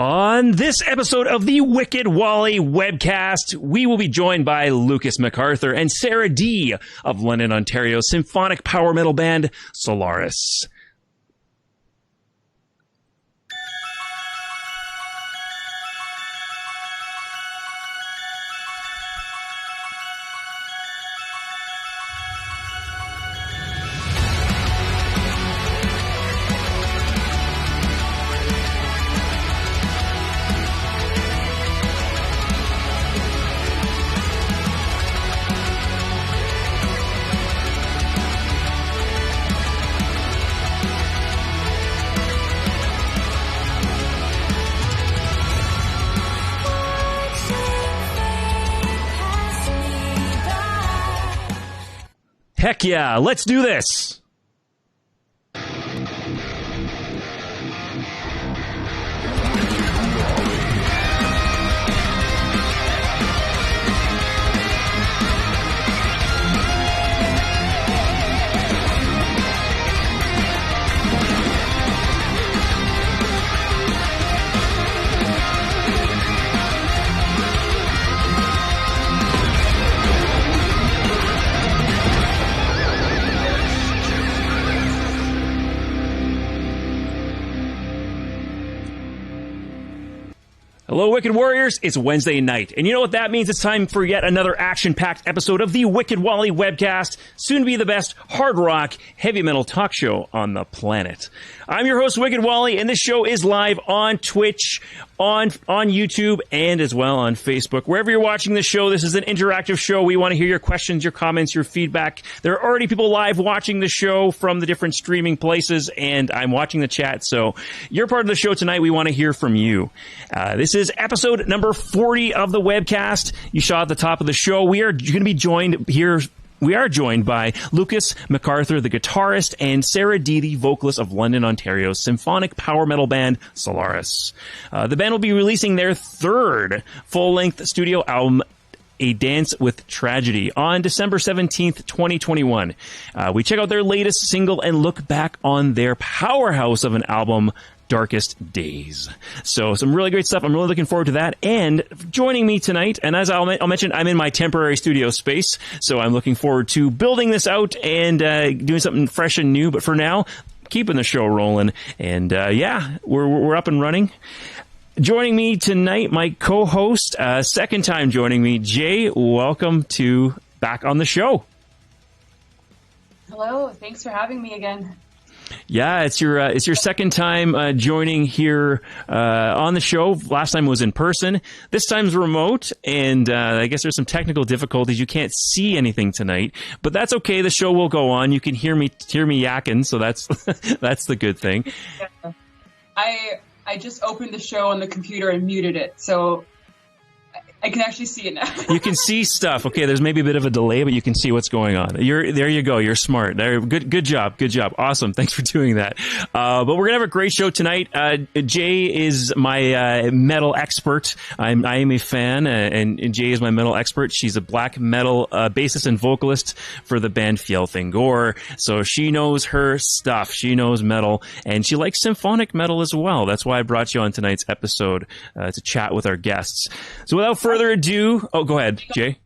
On this episode of the Wicked Wally webcast, we will be joined by Lucas McArthur and Sarah Dee of London, Ontario's symphonic power metal band SOLARUS. Heck yeah, let's do this! Hello, Wicked Warriors. It's Wednesday night, and you know what that means? It's time for yet another action-packed episode of the Wicked Wally webcast, soon to be the best hard rock, heavy metal talk show on the planet. I'm your host, Wicked Wally, and this show is live on Twitch, on YouTube, and as well on Facebook. Wherever you're watching this show, this is an interactive show. We want to hear your questions, your comments, your feedback. There are already people live watching the show from the different streaming places, and I'm watching the chat, so you're part of the show tonight. We want to hear from you. This is episode number 40 of the webcast. You saw at the top of the show. We are going to be joined here. We are joined by Lucas McArthur, the guitarist, and Sarah Dee, the vocalist of London, Ontario's symphonic power metal band SOLARUS. The band will be releasing their third full-length studio album, A Dance with Tragedy, on December 17th, 2021. We check out their latest single and look back on their powerhouse of an album, Darkest Days. So some really great stuff. I'm really looking forward to that. And joining me tonight, and as I'll mention, I'm in my temporary studio space, so I'm looking forward to building this out and doing something fresh and new. But for now, keeping the show rolling. And yeah, we're up and running. Joining me tonight, my co-host, second time joining me, Jay. Welcome to back on the show. Hello, thanks for having me again. Yeah, it's your second time joining here on the show. Last time was in person. This time's remote, and I guess there's some technical difficulties. You can't see anything tonight, but that's okay. The show will go on. You can hear me yakking, so that's that's the good thing. Yeah. I just opened the show on the computer and muted it, so I can actually see it now. You can see stuff. Okay, there's maybe a bit of a delay, but you can see what's going on. There you go. You're smart. Good job. Good job. Awesome. Thanks for doing that. But we're gonna have a great show tonight. Jay is my metal expert. I am a fan, and Jay is my metal expert. She's a black metal bassist and vocalist for the band Fjellthingor. So she knows her stuff. She knows metal, and she likes symphonic metal as well. That's why I brought you on tonight's episode to chat with our guests. So without further ado, oh, go ahead, Jay.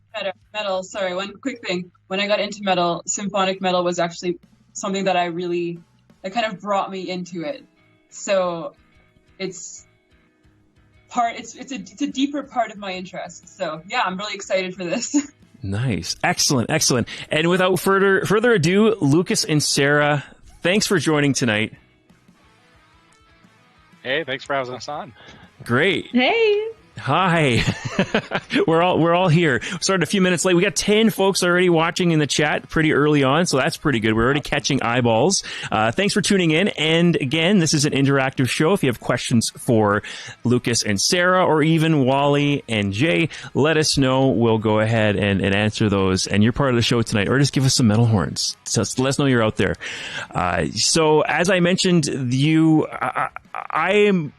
Metal, sorry, one quick thing. When I got into metal, symphonic metal was actually something that kind of brought me into it. So it's a deeper part of my interest. So yeah, I'm really excited for this. Nice. Excellent. And without further ado, Lucas and Sarah, thanks for joining tonight. Hey, thanks for having us on. Great. Hey. Hi. we're all here. We started a few minutes late. We got 10 folks already watching in the chat pretty early on, so that's pretty good. We're already catching eyeballs. Thanks for tuning in. And again, this is an interactive show. If you have questions for Lucas and Sarah, or even Wally and Jay, let us know. We'll go ahead and answer those. And you're part of the show tonight, or just give us some metal horns. So let us know you're out there. So as I mentioned, I am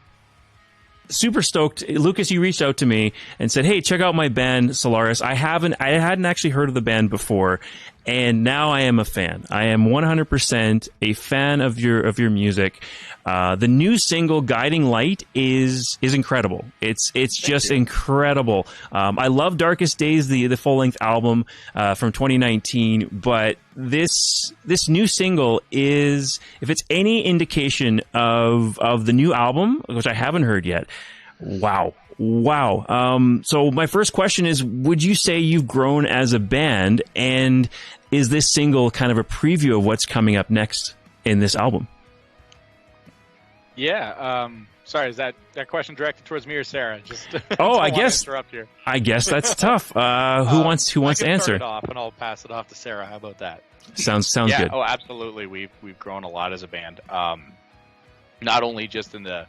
super stoked. Lucas, you reached out to me and said, hey, check out my band SOLARUS. I hadn't actually heard of the band before, and now I am a fan. I am 100% a fan of your music. The new single "Guiding Light" is incredible. It's just incredible. I love "Darkest Days," the full length album from 2019, but this new single is, if it's any indication of the new album, which I haven't heard yet. Wow. So my first question is, would you say you've grown as a band, and is this single kind of a preview of what's coming up next in this album? Yeah. Sorry, is that question directed towards me or Sarah? Just I guess interrupt here. I guess that's tough. Who wants to answer? Start it off, and I'll pass it off to Sarah. How about that? Sounds yeah, good. Oh, absolutely. We've grown a lot as a band. Not only just in the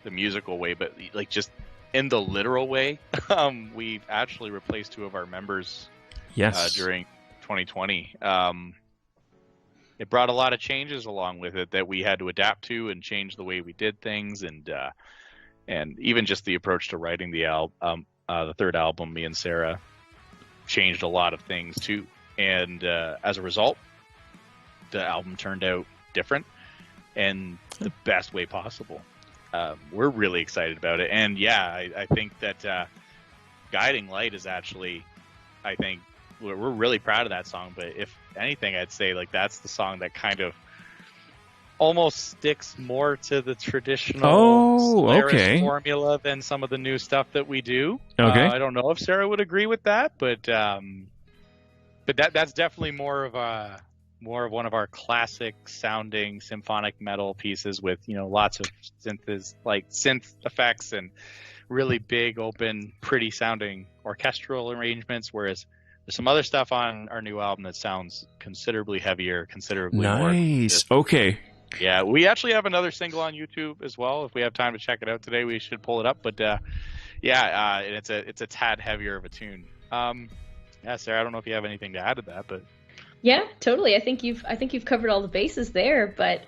musical way, but like just in the literal way. We actually replaced 2 of our members. Yes. During 2020. It brought a lot of changes along with it that we had to adapt to and change the way we did things, and even just the approach to writing the third album. Me and Sarah changed a lot of things too, and as a result, the album turned out different in the best way possible. We're really excited about it, and yeah, I think that "Guiding Light" is actually, I think, we're really proud of that song, but if anything, I'd say like that's the song that kind of almost sticks more to the traditional SOLARUS formula than some of the new stuff that we do. Okay. I don't know if Sarah would agree with that, but that's definitely more of one of our classic sounding symphonic metal pieces with, lots of synth effects and really big, open, pretty sounding orchestral arrangements, whereas there's some other stuff on our new album that sounds considerably heavier, considerably more. Nice. Okay. Yeah, we actually have another single on YouTube as well. If we have time to check it out today, we should pull it up. But it's a tad heavier of a tune. Yeah, Sarah, I don't know if you have anything to add to that, but yeah, totally. I think you've covered all the bases there. But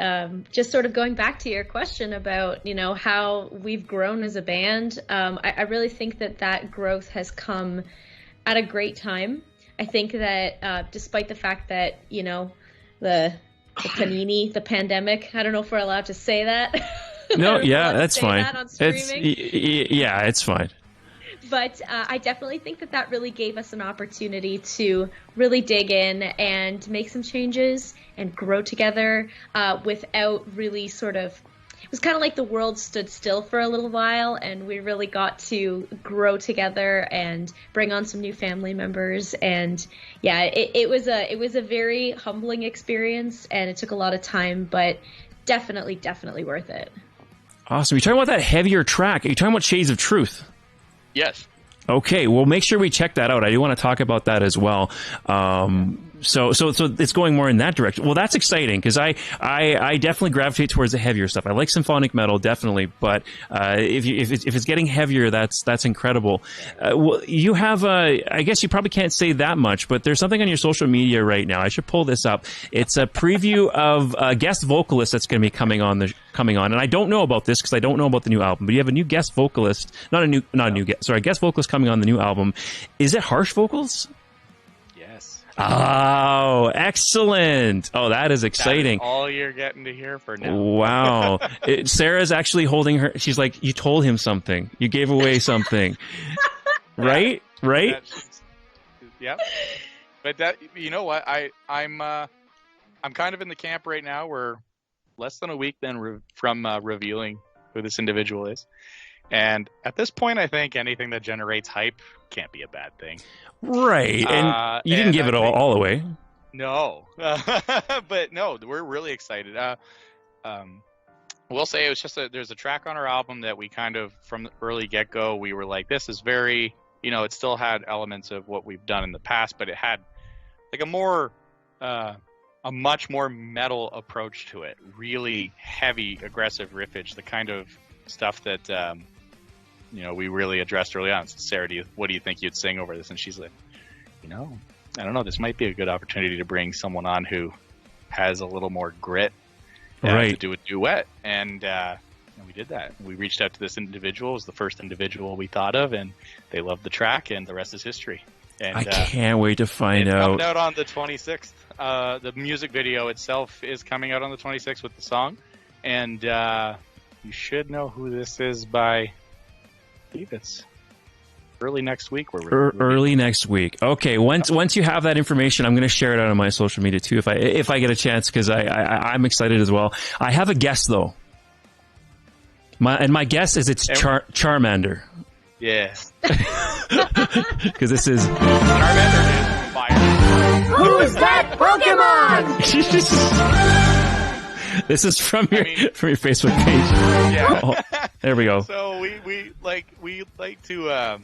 just sort of going back to your question about how we've grown as a band, I really think that growth has come at a great time. I think that despite the fact that, the panini, the pandemic, I don't know if we're allowed to say that. No, yeah, that's fine. That on streaming. It's fine. But I definitely think that really gave us an opportunity to really dig in and make some changes and grow together without really sort of, it was kind of like the world stood still for a little while, and we really got to grow together and bring on some new family members. And yeah, it was a very humbling experience, and it took a lot of time, but definitely worth it. Awesome. You're talking about that heavier track. Are you talking about Shades of Truth? Yes. Okay, well, make sure we check that out. I do want to talk about that as well. So it's going more in that direction. Well, that's exciting because I definitely gravitate towards the heavier stuff. I like symphonic metal, definitely, but if it's getting heavier, that's incredible. Well, you have I guess you probably can't say that much, but there's something on your social media right now. I should pull this up. It's a preview of a guest vocalist that's going to be coming on, and I don't know about this because I don't know about the new album. But you have a new guest vocalist, guest vocalist coming on the new album. Is it harsh vocals? Yes. Oh, excellent. Oh, that is exciting. That's all you're getting to hear for now. Wow. Sarah's actually holding her. She's like, you told him something. You gave away something. Right? Yeah. But that, you know what? I'm kind of in the camp right now. We're less than a week from revealing who this individual is. And at this point, I think anything that generates hype can't be a bad thing. Right. And you didn't give it all away. No. But no, we're really excited. We'll say it was just there's a track on our album that we kind of, from the early get-go, we were like, this is very, it still had elements of what we've done in the past, but it had like a much more metal approach to it. Really heavy, aggressive riffage, the kind of stuff that we really addressed early on. So Sarah, what do you think you'd sing over this? And she's like, I don't know. This might be a good opportunity to bring someone on who has a little more grit to do a duet. And we did that. We reached out to this individual. It was the first individual we thought of, and they loved the track, and the rest is history. And I can't wait to find it's out. coming out on the 26th. The music video itself is coming out on the 26th with the song, and you should know who this is by, I believe it's early next week. Early next week. Okay. Once you have that information, I'm going to share it out on my social media too, if I get a chance, because I'm excited as well. I have a guess though. My guess is it's Charmander. Yeah. Because this is Charmander is fire. Who's that Pokemon? This is from your Facebook page. Yeah. Oh, there we go. So we like to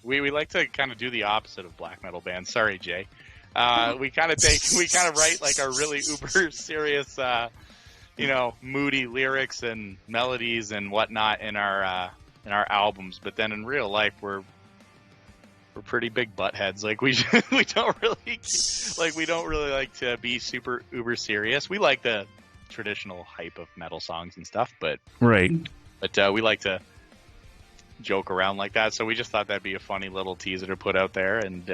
we like to kind of do the opposite of black metal bands. Sorry, Jay. We kind of write like a really uber serious, moody lyrics and melodies and whatnot in our albums. But then in real life, we're pretty big buttheads. Like we don't really like to be super uber serious. We like the traditional hype of metal songs and stuff, but right. But we like to joke around like that. So we just thought that'd be a funny little teaser to put out there. And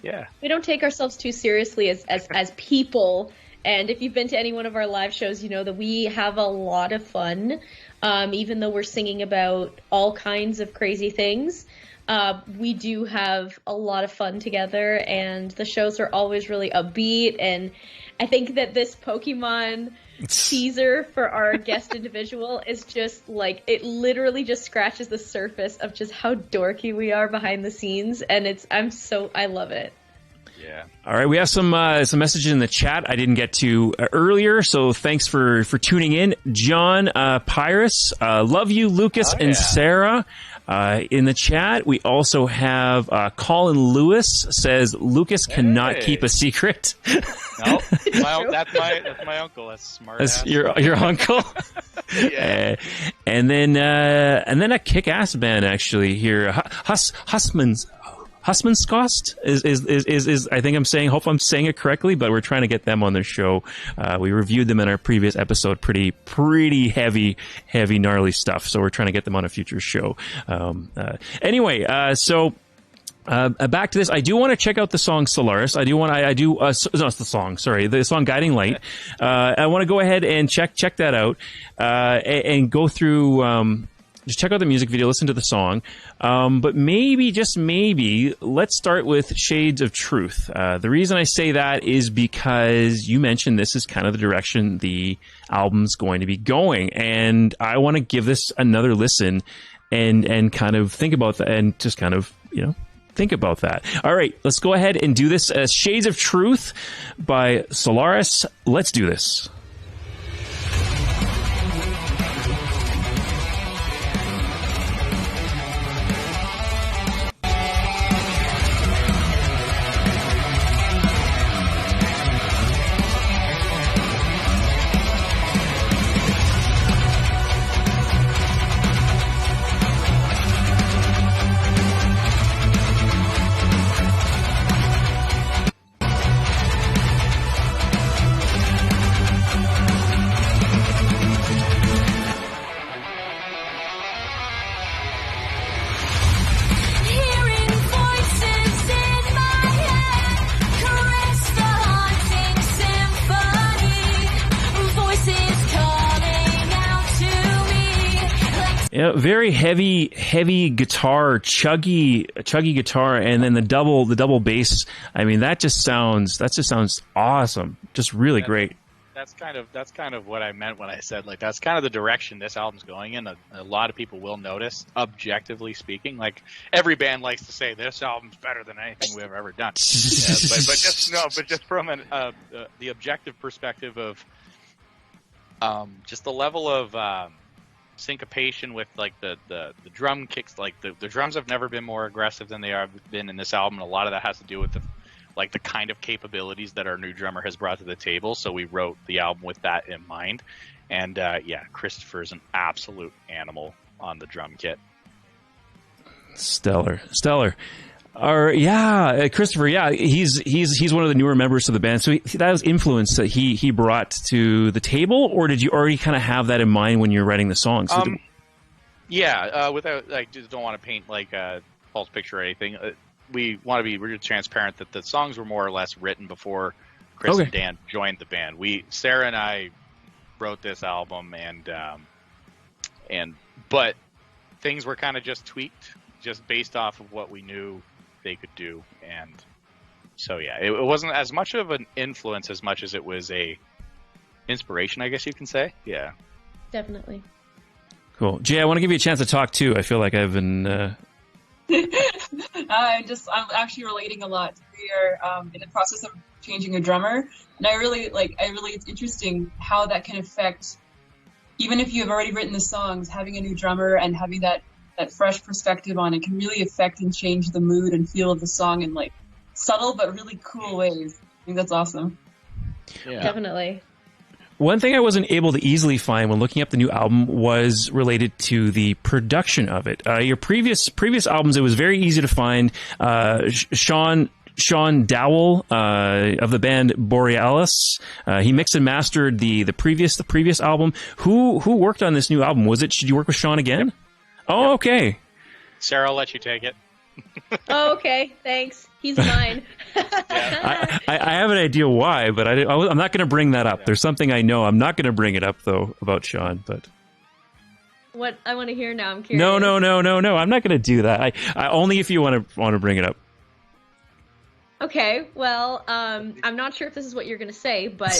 yeah, we don't take ourselves too seriously as people. And if you've been to any one of our live shows, you know that we have a lot of fun, even though we're singing about all kinds of crazy things. We do have a lot of fun together, and the shows are always really upbeat. And I think that this Pokemon teaser for our guest individual is just like, it literally just scratches the surface of just how dorky we are behind the scenes, and I love it. Yeah. All right, we have some messages in the chat I didn't get to earlier, so thanks for tuning in. John Pyrus, love you, Lucas and Sarah. In the chat, we also have Colin Lewis says Lucas cannot keep a secret. No, that's my uncle. That's smart. That's your uncle. Yeah. And then a kick-ass band actually here. Husmanskost is I think hope I'm saying it correctly, but we're trying to get them on the show. We reviewed them in our previous episode, pretty heavy gnarly stuff. So we're trying to get them on a future show. Anyway, so back to this. I do want to check out the song Solaris. The song Guiding Light. I want to go ahead and check that out, and go through, just check out the music video, listen to the song. But maybe, just maybe, let's start with Shades of Truth. The reason I say that is because you mentioned this is kind of the direction the album's going to be going. And I want to give this another listen and kind of think about that, and just kind of, think about that. All right, let's go ahead and do this. Shades of Truth by Solaris. Let's do this. Very heavy guitar, chuggy guitar, and then the double bass. I mean, that just sounds awesome. Just really great. That's kind of what I meant when I said, like, that's kind of the direction this album's going in. A lot of people will notice, objectively speaking. Like, every band likes to say this album's better than anything we've ever done. but just from the objective perspective of just the level of syncopation with like the drum kicks. Like the drums have never been more aggressive than they have been in this album. And a lot of that has to do with the kind of capabilities that our new drummer has brought to the table. So we wrote the album with that in mind. And Christopher is an absolute animal on the drum kit. Stellar. Christopher. Yeah, he's one of the newer members of the band. So that was influence that he brought to the table, or did you already kind of have that in mind when you're writing the songs? Without, I just don't want to paint like a false picture or anything. we want to be really transparent that the songs were more or less written before Chris and Dan joined the band. Sarah and I wrote this album, but things were kind of just tweaked, just based off of what we knew they could do, and so yeah, it wasn't as much of an influence as much as it was a inspiration, I guess you can say. Yeah, definitely. Cool. Jay, I want to give you a chance to talk too. I feel like I've been. I'm actually relating a lot. We are in the process of changing a drummer, and I really it's interesting how that can affect, even if you have already written the songs, having a new drummer and having that fresh perspective on it can really affect and change the mood and feel of the song in like subtle but really cool ways. I think that's awesome. Yeah. Definitely. One thing I wasn't able to easily find when looking up the new album was related to the production of it. Your previous albums, it was very easy to find. Sean Dowell of the band Borealis, he mixed and mastered the previous album. Who worked on this new album? Did you work with Sean again? Yep. Oh, okay. Sarah, I'll let you take it. Oh, okay. Thanks. He's mine. I have an idea why, but I'm not going to bring that up. There's something I know. I'm not going to bring it up, though, about Sean. But what I want to hear now, I'm curious. No. I'm not going to do that. I only if you want to bring it up. Okay. Well, I'm not sure if this is what you're going to say, but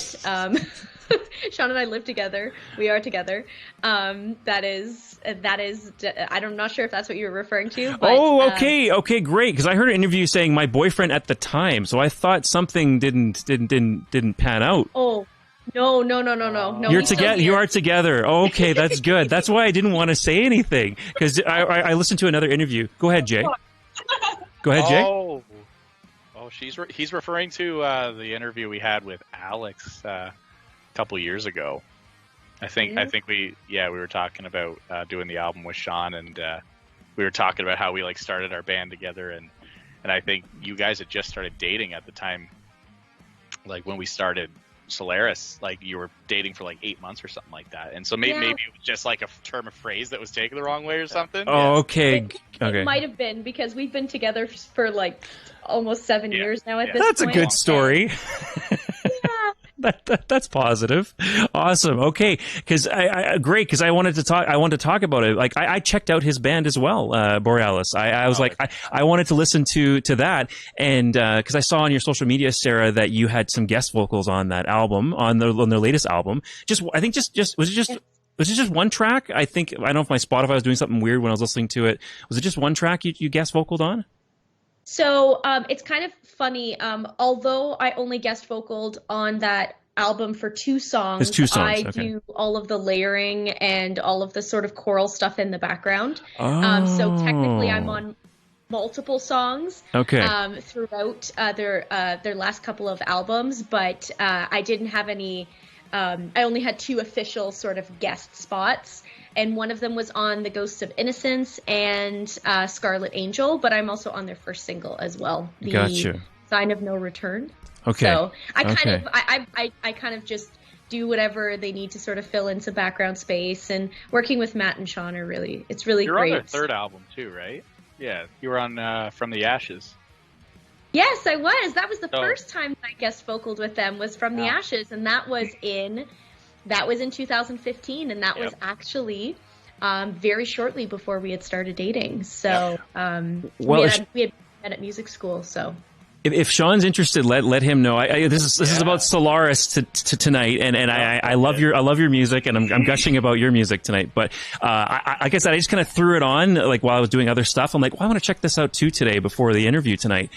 Sean and I live together. We are together. That is. I'm not sure if that's what you were referring to. But, okay, great. Because I heard an interview saying my boyfriend at the time, so I thought something didn't pan out. Oh, no. You're together. You are together. Okay, that's good. That's why I didn't want to say anything, because I listened to another interview. Go ahead, Jay. He's referring to the interview we had with Alex a couple years ago. I think we were talking about doing the album with Sean, and we were talking about how we like started our band together, and I think you guys had just started dating at the time, like when we started Solaris. Like you were dating for like 8 months or something like that, and so maybe it was just like a term of phrase that was taken the wrong way or something. Oh, okay. It might have been, because we've been together for like almost 7 years now at this That's point. A good story. That's positive. Awesome. Okay, because great. Because I wanted to talk about it. Like I checked out his band as well, Borealis. I was I wanted to listen to that, and because I saw on your social media, Sarah, that you had some guest vocals on that album, on their latest album. Was it just one track? I don't know if my Spotify was doing something weird when I was listening to it. Was it just one track you guest vocaled on? So it's kind of funny. Although I only guest vocaled on that album for 2 songs, There's 2 songs. I do all of the layering and all of the sort of choral stuff in the background. So technically I'm on multiple songs throughout their last couple of albums, but I didn't have any. I only had 2 official sort of guest spots. And one of them was on The Ghosts of Innocence and Scarlet Angel, but I'm also on their first single as well, The Sign of No Return. Okay. So I kind of just do whatever they need to sort of fill in some background space. And working with Matt and Sean You're great. You're on their third album too, right? Yeah, you were on From the Ashes. Yes, I was. That was the first time I guest vocaled with them, was From the Ashes, and that was in 2015, and that was actually very shortly before we had started dating. So we had met at music school. So if Sean's interested, let him know. This is about Solaris tonight, and I love your music, and I'm gushing about your music tonight. But like I said, I just kind of threw it on like while I was doing other stuff. I'm like, well, I want to check this out too today before the interview tonight.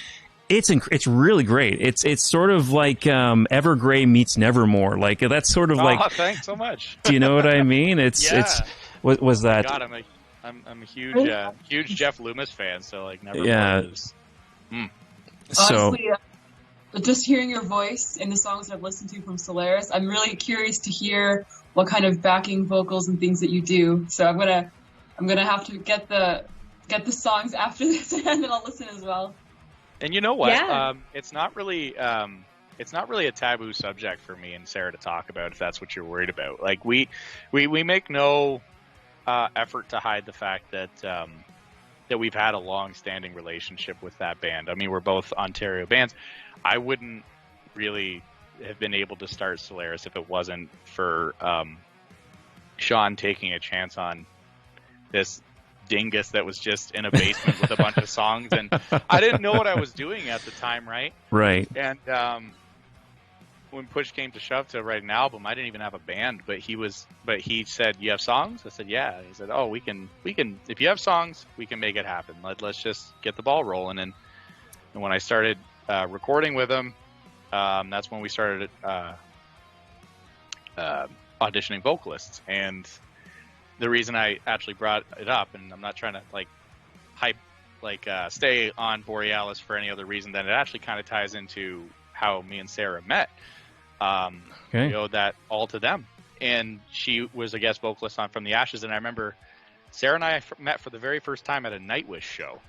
It's really great. It's sort of like Evergrey meets Nevermore. Like that's sort of like. Thanks so much. Do you know what I mean? It's was that? God, I'm a huge Jeff Loomis fan. So like Nevermore is. Honestly, just hearing your voice in the songs I've listened to from Solaris, I'm really curious to hear what kind of backing vocals and things that you do. So I'm gonna have to get the songs after this, and then I'll listen as well. And you know what? Yeah. It's not really a taboo subject for me and Sarah to talk about if that's what you're worried about. Like we make no effort to hide the fact that that we've had a long-standing relationship with that band. I mean, we're both Ontario bands. I wouldn't really have been able to start Solaris if it wasn't for Sean taking a chance on this dingus that was just in a basement with a bunch of songs, and I didn't know what I was doing at the time, right? Right. And when push came to shove to write an album, I didn't even have a band, but he said, "You have songs?" I said, "Yeah." He said, "Oh, we can. If you have songs, we can make it happen. Let's just get the ball rolling." And when I started recording with him, that's when we started auditioning vocalists. And the reason I actually brought it up, and I'm not trying to stay on Borealis for any other reason than it actually kind of ties into how me and Sarah met. We owe that all to them. And she was a guest vocalist on From the Ashes, and I remember Sarah and I met for the very first time at a Nightwish show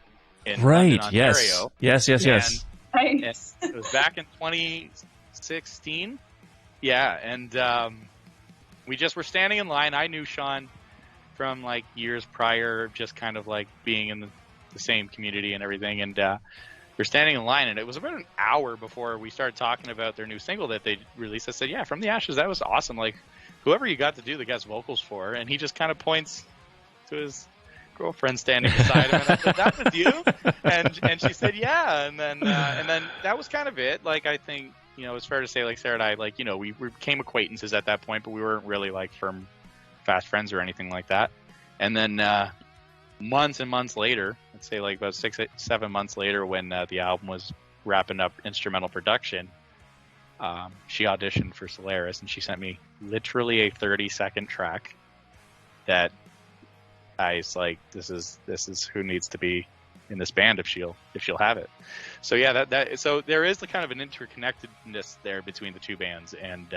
in London, Ontario. Yes. Nice. And it was back in 2016. Yeah, and we just were standing in line. I knew Sean from like years prior, just kind of like being in the same community and everything, and we're standing in line, and it was about an hour before we started talking about their new single that they released. I said, "Yeah, From the Ashes, that was awesome. Like, whoever you got to do the guest vocals for." And he just kind of points to his girlfriend standing beside him, and I said, "That was you?" And she said, "Yeah." And then that was kind of it. Like, I think, it's fair to say, like, Sarah and I, like, we became acquaintances at that point, but we weren't really like firm, fast friends or anything like that. And then months and months later, let's say like about 6-7 months later, when the album was wrapping up instrumental production, she auditioned for Solaris, and she sent me literally a 30-second track that I was like, this is who needs to be in this band if she'll have it. So yeah, so there is the kind of an interconnectedness there between the two bands, and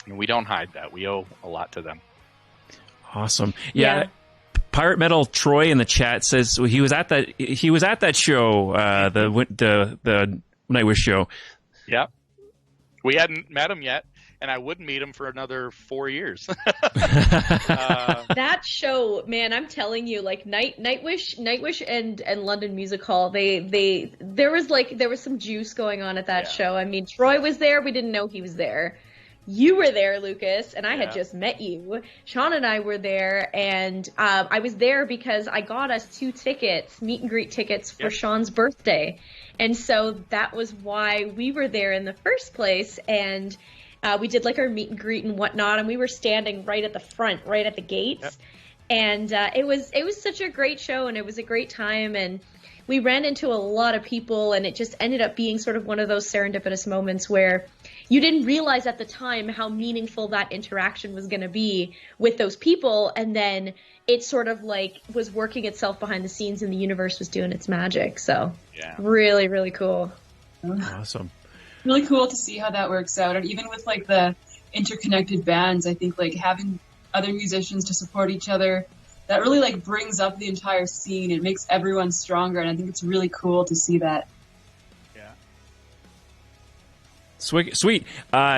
we don't hide that. We owe a lot to them. Awesome. Yeah. Pirate Metal Troy in the chat says he was at that show, the Nightwish show. Yep. We hadn't met him yet, and I wouldn't meet him for another 4 years. That show, man, I'm telling you, like Nightwish and London Music Hall, there was some juice going on at that show. I mean, Troy was there, we didn't know he was there. You were there, Lucas, and I had just met you. Sean and I were there, and I was there because I got us 2 tickets, meet and greet tickets for Sean's birthday. And so that was why we were there in the first place, and we did like our meet and greet and whatnot, and we were standing right at the front, right at the gates. Yep. And it was such a great show, and it was a great time, and we ran into a lot of people, and it just ended up being sort of one of those serendipitous moments where you didn't realize at the time how meaningful that interaction was going to be with those people, and then it sort of like was working itself behind the scenes, and the universe was doing its magic. So really, really cool. Awesome. Really cool to see how that works out. And even with like the interconnected bands, I think like having other musicians to support each other, that really like brings up the entire scene. It makes everyone stronger, and I think it's really cool to see that. Sweet.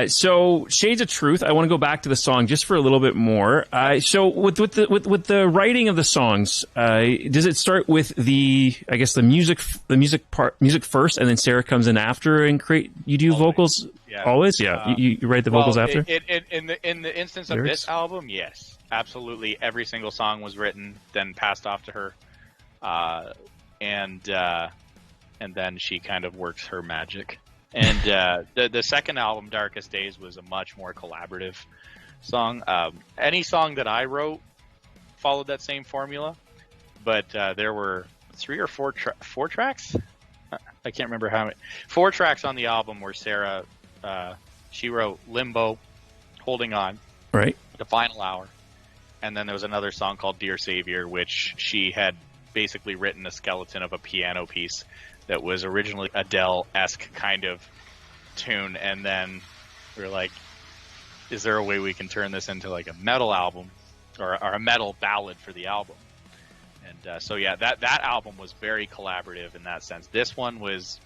So Shades of Truth, I want to go back to the song just for a little bit more. So with the writing of the songs, does it start with the music first, and then Sarah comes in after and you do vocals? Yeah. Always? Yeah. You write the vocals after? In the instance of this album, yes. Absolutely. Every single song was written, then passed off to her. And then she kind of works her magic. And the second album, Darkest Days, was a much more collaborative song. Any song that I wrote followed that same formula, but there were 3 or 4 tracks. I can't remember how many. 4 tracks on the album where Sarah, she wrote Limbo, Holding On, right, The Final Hour, and then there was another song called Dear Savior, which she had basically written a skeleton of a piano piece that was originally Adele-esque kind of tune, and then we were like, is there a way we can turn this into like a metal album or a metal ballad for the album? And so yeah, that album was very collaborative in that sense. This one was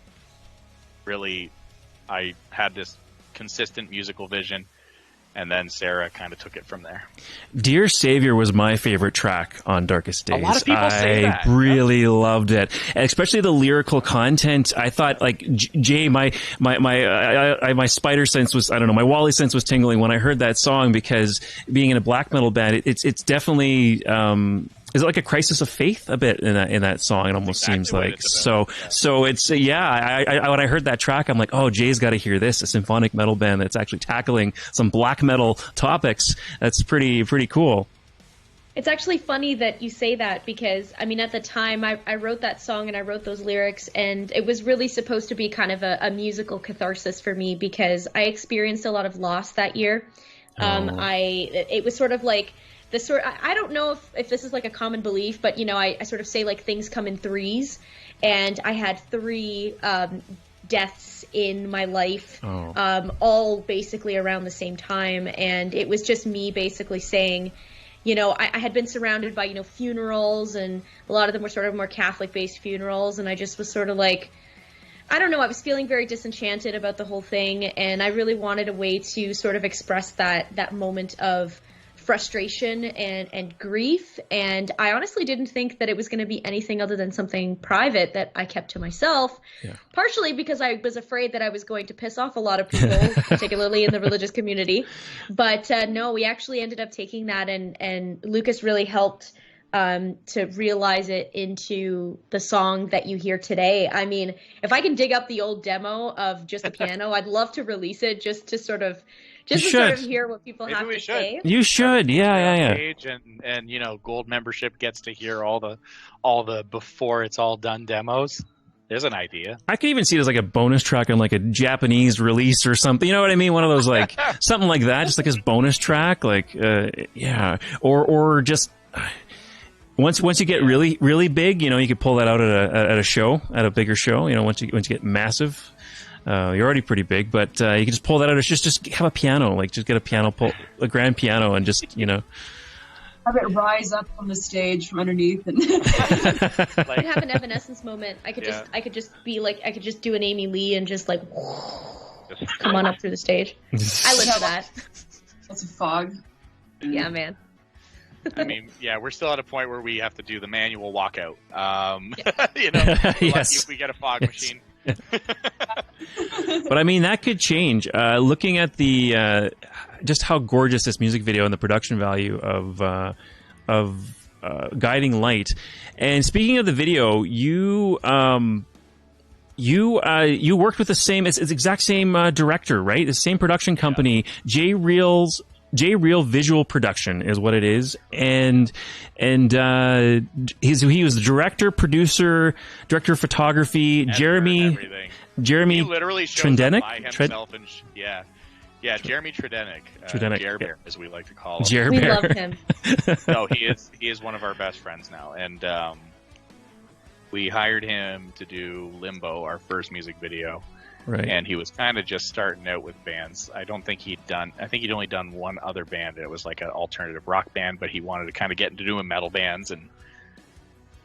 really, I had this consistent musical vision, And then Sarah kind of took it from there. Dear Savior was my favorite track on Darkest Days. A lot of people say that. I really loved it, and especially the lyrical content. I thought, like, Jay, my spider sense was, I don't know, my Wally sense was tingling when I heard that song, because being in a black metal band, it's definitely is it like a crisis of faith a bit in that song? It almost seems like so. It's I when I heard that track, I'm like, oh, Jay's got to hear this. A symphonic metal band that's actually tackling some black metal topics. That's pretty cool. It's actually funny that you say that, because I mean, at the time I wrote that song and I wrote those lyrics, and it was really supposed to be kind of a musical catharsis for me, because I experienced a lot of loss that year. It was sort of like I don't know if this is like a common belief, but you know, I sort of say like things come in threes, and I had 3 deaths in my life, all basically around the same time, and it was just me basically saying, you know, I had been surrounded by, you know, funerals, and a lot of them were sort of more Catholic-based funerals, and I just was sort of like, I don't know, I was feeling very disenchanted about the whole thing, and I really wanted a way to sort of express that moment of frustration and grief, and I honestly didn't think that it was going to be anything other than something private that I kept to myself, partially because I was afraid that I was going to piss off a lot of people, particularly in the religious community, but no, we actually ended up taking that, and Lucas really helped to realize it into the song that you hear today. I mean, if I can dig up the old demo of just the piano, I'd love to release it just to sort of hear what people have to say. You should, yeah. And you know, Gold membership gets to hear all the before it's all done demos. There's an idea. I could even see it as like a bonus track on like a Japanese release or something. You know what I mean? One of those, like something like that, just like his bonus track, like or just. Once you get really big, you know, you could pull that out at a show, at a bigger show. You know, once you get massive. You're already pretty big, but you can just pull that out. Just have a piano, like just get a grand piano, and just, you know, have it rise up on the stage from underneath, and like, have an Evanescence moment. I could just do an Amy Lee and just like come on up through the stage. I live for that. That's a fog. Yeah, man. I mean, yeah, we're still at a point where we have to do the manual walkout. You know, yes. If we get a fog machine. But I mean, that could change. Looking at the just how gorgeous this music video and the production value of Guiding Light. And speaking of the video, you worked with the same, it's the exact same director, right? The same production company, J Real Visual Production is what it is, and he was the director, producer, director of photography. Jeremy he literally shows Trendenik? Up by himself, Jeremy Trendenik, Jerbear, as we like to call him. Jerbear. We love him. No, he is one of our best friends now, and we hired him to do Limbo, our first music video. Right. And he was kind of just starting out with bands. I think he'd only done one other band. It was like an alternative rock band, but he wanted to kind of get into doing metal bands. And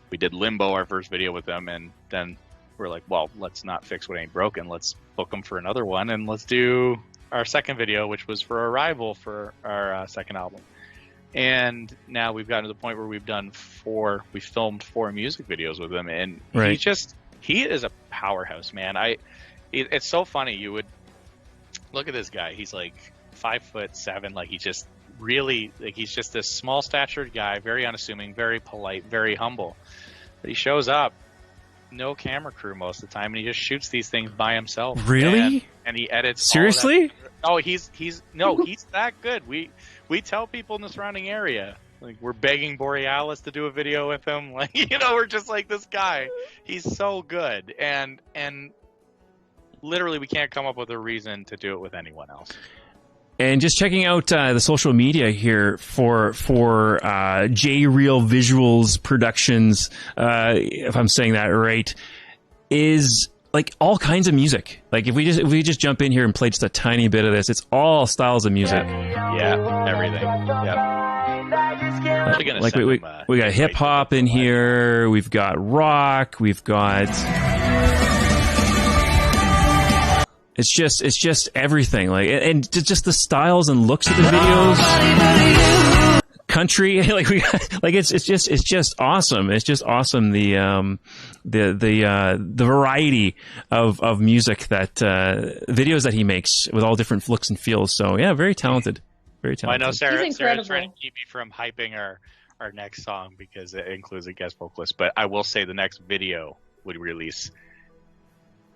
we did Limbo, our first video with them. And then we're like, well, let's not fix what ain't broken. Let's book them for another one. And let's do our second video, which was for Arrival for our second album. And now we've gotten to the point where we filmed 4 music videos with him. And he is a powerhouse, man. It's so funny. You would look at this guy. He's like 5'7". Like he's just this small statured guy, very unassuming, very polite, very humble. But he shows up, no camera crew most of the time, and he just shoots these things by himself. Really? And he edits. Seriously? Oh, he's that good. We tell people in the surrounding area, like, we're begging Borealis to do a video with him. Like, you know, we're just like, this guy. He's so good, and literally, we can't come up with a reason to do it with anyone else. And just checking out the social media here for J Real Visuals Productions, if I'm saying that right, is like all kinds of music. Like if we just jump in here and play just a tiny bit of this, it's all styles of music. Yeah, everything. Yep. Like we got hip hop in here. We've got rock. We've got. It's just everything. Like, and just the styles and looks of the videos. Country, it's just awesome. It's just awesome. The variety of music that videos that he makes with all different looks and feels. So yeah, very talented. Very talented. Well, I know Sarah's trying to keep me from hyping our next song because it includes a guest vocalist, but I will say the next video would release,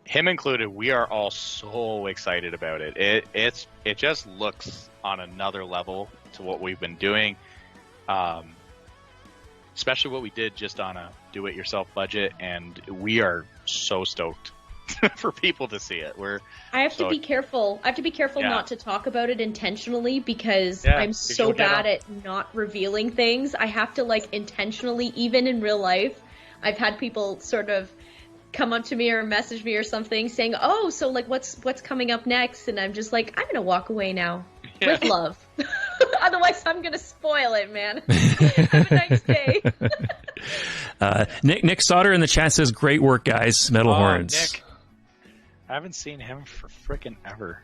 him included. We are all so excited about it. It just looks on another level to what we've been doing, especially what we did just on a do-it-yourself budget, and we are so stoked for people to see it. I have to be careful not to talk about it intentionally because I'm so bad at not revealing things. I have to intentionally, even in real life, I've had people sort of come up to me or message me or something saying, "Oh, so what's coming up next?" And I'm just like, I'm gonna walk away now with love. Otherwise, I'm gonna spoil it, man. Have a nice day. Nick Sauter in the chat says, "Great work, guys. Metal horns." Nick. I haven't seen him for frickin' ever.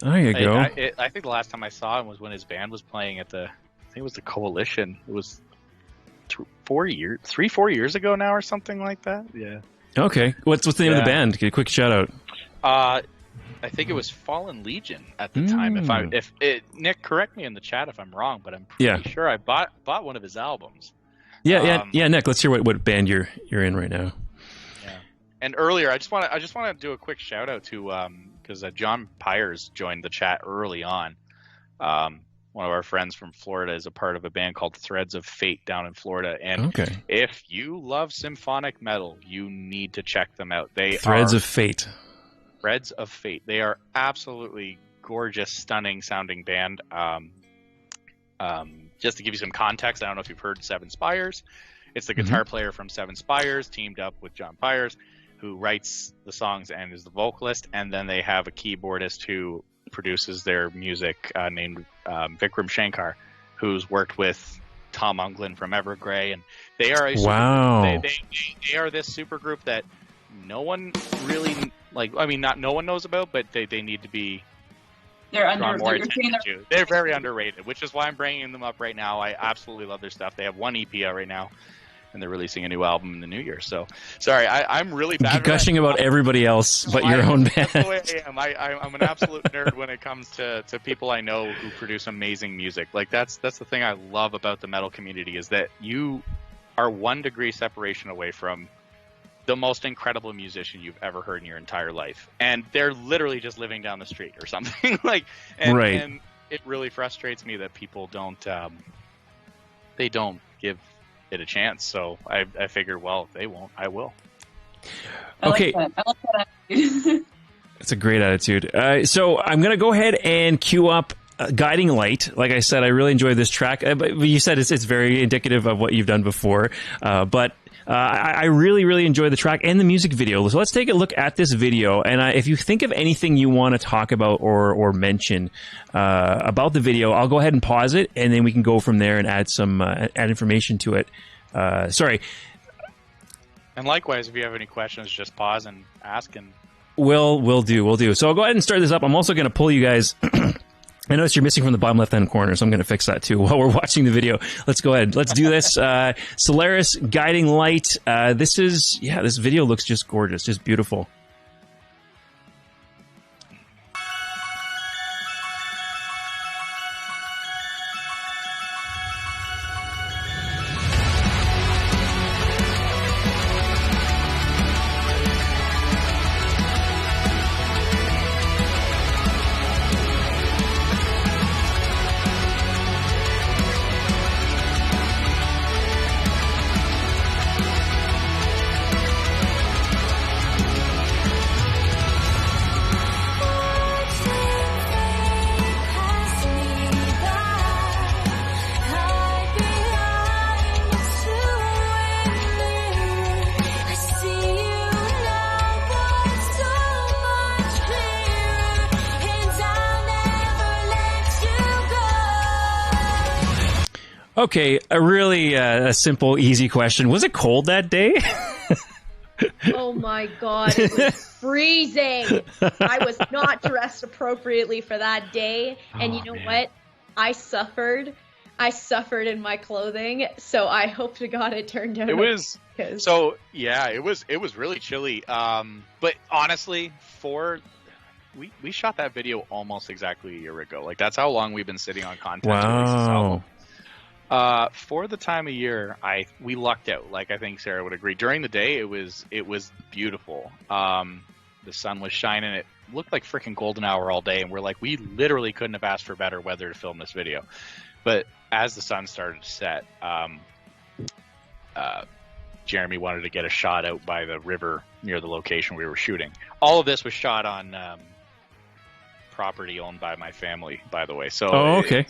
There you go. I think the last time I saw him was when his band was playing at I think it was the Coalition. It was 4 years ago now or something like that. Yeah. Okay. What's the name of the band? Get a quick shout out. I think it was Fallen Legion at the time. Nick, correct me in the chat if I'm wrong, but I'm pretty sure I bought one of his albums. Yeah. Nick, let's hear what band you're in right now. And earlier, I just want to do a quick shout out to because John Pyers joined the chat early on. One of our friends from Florida is a part of a band called Threads of Fate down in Florida, and if you love symphonic metal, you need to check them out. Threads of Fate. They are absolutely gorgeous, stunning sounding band. Just to give you some context, I don't know if you've heard Seven Spires. It's the guitar player from Seven Spires teamed up with John Pyers, who writes the songs and is the vocalist, and then they have a keyboardist who produces their music named Vikram Shankar, who's worked with Tom Unglin from Evergrey, and they are they are this super group that no one really not no one knows about, but they need to be drawn more attention to. They're very underrated, which is why I'm bringing them up right now. I absolutely love their stuff. They have one EP out right now, and they're releasing a new album in the new year. So, sorry, I'm really bad. Gushing about everybody else but your own band. That's the way I am. I'm an absolute nerd when it comes to people I know who produce amazing music. That's the thing I love about the metal community, is that you are 1 degree separation away from the most incredible musician you've ever heard in your entire life, and they're literally just living down the street or something. And it really frustrates me that people don't give it a chance. So I figured, well, if they won't, I will. Okay. I like that attitude. That's a great attitude. So I'm going to go ahead and cue up Guiding Light. Like I said, I really enjoyed this track. But you said it's very indicative of what you've done before. But I really, really enjoyed the track and the music video. So let's take a look at this video. And if you think of anything you want to talk about or mention about the video, I'll go ahead and pause it, and then we can go from there and add some add information to it. Sorry. And likewise, if you have any questions, just pause and ask. And We'll do. So I'll go ahead and start this up. I'm also going to pull you guys. I noticed you're missing from the bottom left-hand corner, so I'm going to fix that too while we're watching the video. Let's go ahead. Let's do this. Solaris, Guiding Light. This video looks just gorgeous, just beautiful. Okay, a really simple, easy question. Was it cold that day? Oh my God, it was freezing. I was not dressed appropriately for that day. And you know what? I suffered in my clothing, so I hope to God it turned out. It was it was really chilly. But honestly, we shot that video almost exactly a year ago. Like, that's how long we've been sitting on content to release this album. For the time of year, we lucked out. Like, I think Sarah would agree. During the day, it was beautiful. The sun was shining. It looked like freaking golden hour all day, and we're like, we literally couldn't have asked for better weather to film this video. But as the sun started to set, Jeremy wanted to get a shot out by the river near the location we were shooting. All of this was shot on property owned by my family, by the way. So okay.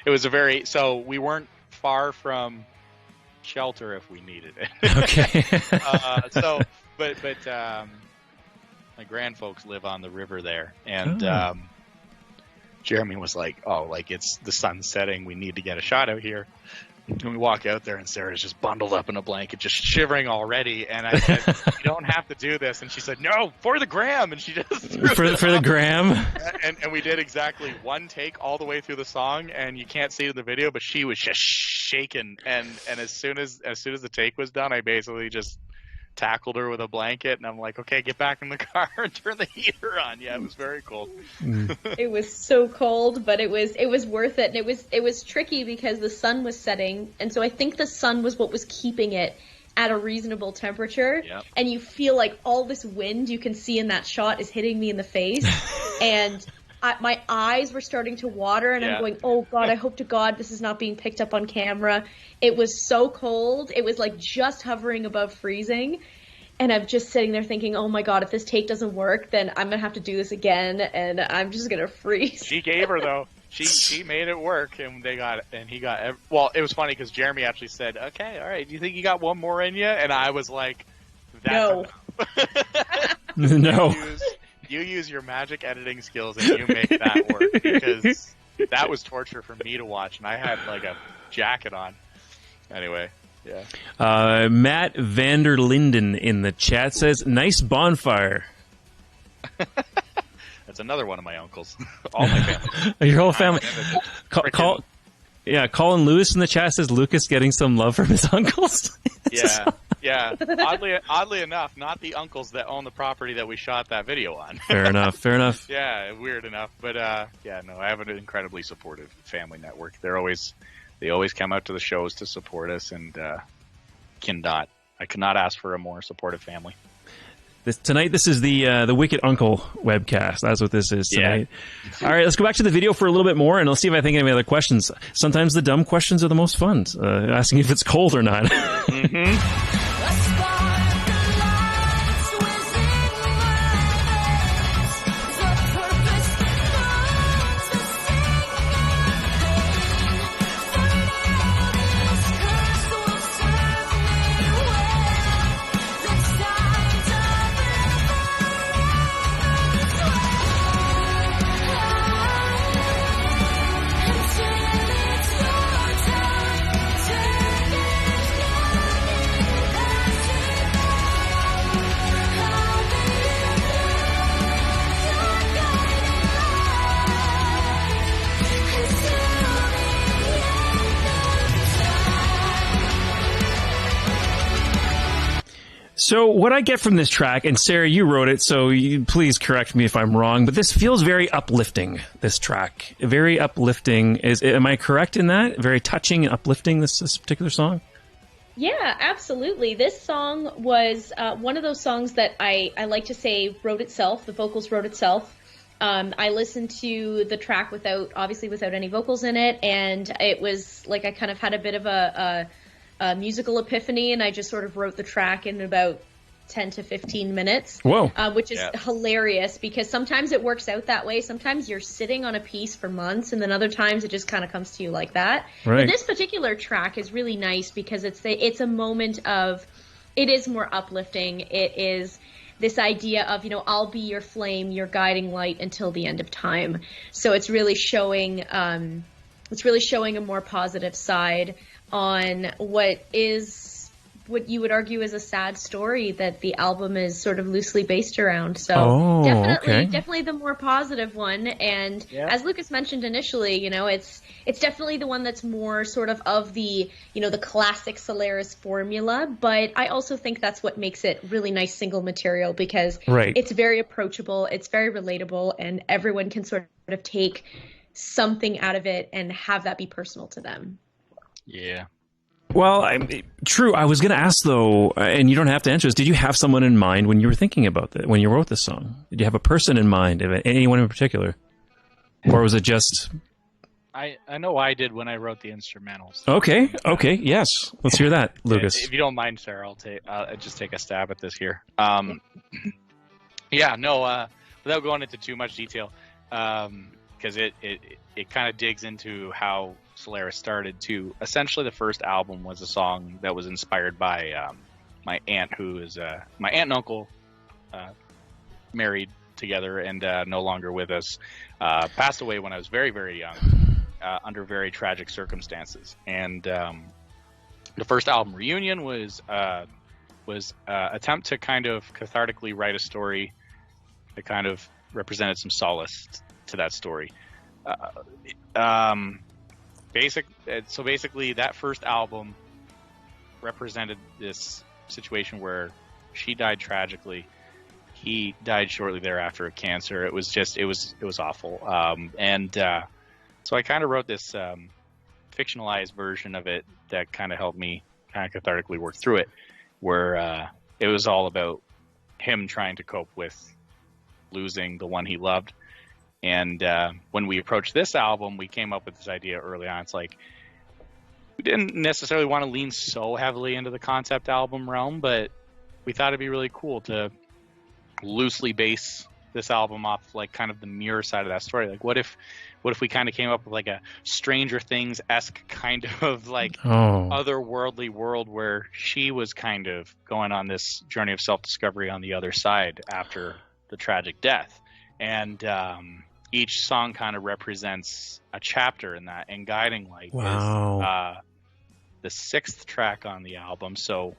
It was so we weren't far from shelter if we needed it. Okay. But my grandfolks live on the river there, and Jeremy was like, it's the sun setting, we need to get a shot out here. And we walk out there, and Sarah's just bundled up in a blanket, just shivering already. And I said, "You don't have to do this." And she said, "No, for the gram." And she just for the gram. And we did exactly one take all the way through the song, and you can't see it in the video, but she was just shaking. And as soon as the take was done, I basically just tackled her with a blanket, and I'm like, okay, get back in the car and turn the heater on. Yeah, it was very cold. It was so cold, but it was worth it. And it was tricky because the sun was setting, and so I think the sun was what was keeping it at a reasonable temperature. Yep. And you feel like all this wind you can see in that shot is hitting me in the face, and my eyes were starting to water, and I'm going, oh God, I hope to God this is not being picked up on camera. It was so cold. It was like just hovering above freezing. And I'm just sitting there thinking, oh my God, if this take doesn't work, then I'm going to have to do this again, and I'm just going to freeze. She gave her, though. She made it work, and he got, well, it was funny because Jeremy actually said, okay, all right, do you think you got one more in you? And I was like, no. No. You use your magic editing skills and you make that work, because that was torture for me to watch, and I had like a jacket on. Anyway, yeah. Matt Vanderlinden in the chat says, "Nice bonfire." That's another one of my uncles. All my family. Your whole family. Colin Lewis in the chat says, "Lucas getting some love from his uncles." Yeah. Oddly enough, not the uncles that own the property that we shot that video on. Fair enough. Yeah, weird enough. But I have an incredibly supportive family network. They always come out to the shows to support us, and I cannot ask for a more supportive family. Tonight, this is the Wicked Uncle webcast. That's what this is tonight. Yeah. All right, let's go back to the video for a little bit more, and let's see if I think of any other questions. Sometimes the dumb questions are the most fun. Asking if it's cold or not. Mm-hmm. So what I get from this track, and Sarah, you wrote it, so please correct me if I'm wrong, but this feels very uplifting, this track. Very uplifting. Am I correct in that? Very touching and uplifting, this particular song? Yeah, absolutely. This song was one of those songs that I like to say wrote itself. The vocals wrote itself. I listened to the track without any vocals in it, and it was like I kind of had a bit of a musical epiphany, and I just sort of wrote the track in about 10 to 15 minutes. Whoa. Which is hilarious, because sometimes it works out that way. Sometimes you're sitting on a piece for months, and then other times it just kind of comes to you like that. Right. But this particular track is really nice because it's a moment of, it is more uplifting. It is this idea of, I'll be your flame, your guiding light until the end of time. So it's really showing a more positive side on what is what you would argue is a sad story that the album is sort of loosely based around. So definitely the more positive one. And as Lucas mentioned initially, you know, it's definitely the one that's more sort of the, you know, the classic Solaris formula. But I also think that's what makes it really nice single material, because it's very approachable, it's very relatable, and everyone can sort of take something out of it and have that be personal to them. Yeah. Well, true. I was going to ask, though, and you don't have to answer this, did you have someone in mind when you were thinking about that, when you wrote this song? Did you have a person in mind, anyone in particular? Or was it just... I know I did when I wrote the instrumentals. Okay, yes. Let's hear that, Lucas. If you don't mind, Sarah, I'll just take a stab at this here. Without going into too much detail, because it kind of digs into how Solaris started too. Essentially, the first album was a song that was inspired by my aunt, who is my aunt and uncle, married together and no longer with us. Passed away when I was very, very young, under very tragic circumstances. And the first album, Reunion, was attempt to kind of cathartically write a story that kind of represented some solace to that story. So basically, that first album represented this situation where she died tragically. He died shortly thereafter of cancer. It was awful. So I kind of wrote this fictionalized version of it that kind of helped me kind of cathartically work through it, where it was all about him trying to cope with losing the one he loved. And when we approached this album, we came up with this idea early on. It's like, we didn't necessarily want to lean so heavily into the concept album realm, but we thought it'd be really cool to loosely base this album off like kind of the mirror side of that story. Like, what if we kind of came up with like a Stranger Things-esque kind of like otherworldly world where she was kind of going on this journey of self-discovery on the other side after the tragic death. And each song kind of represents a chapter in that, and Guiding Light is the 6th track on the album. So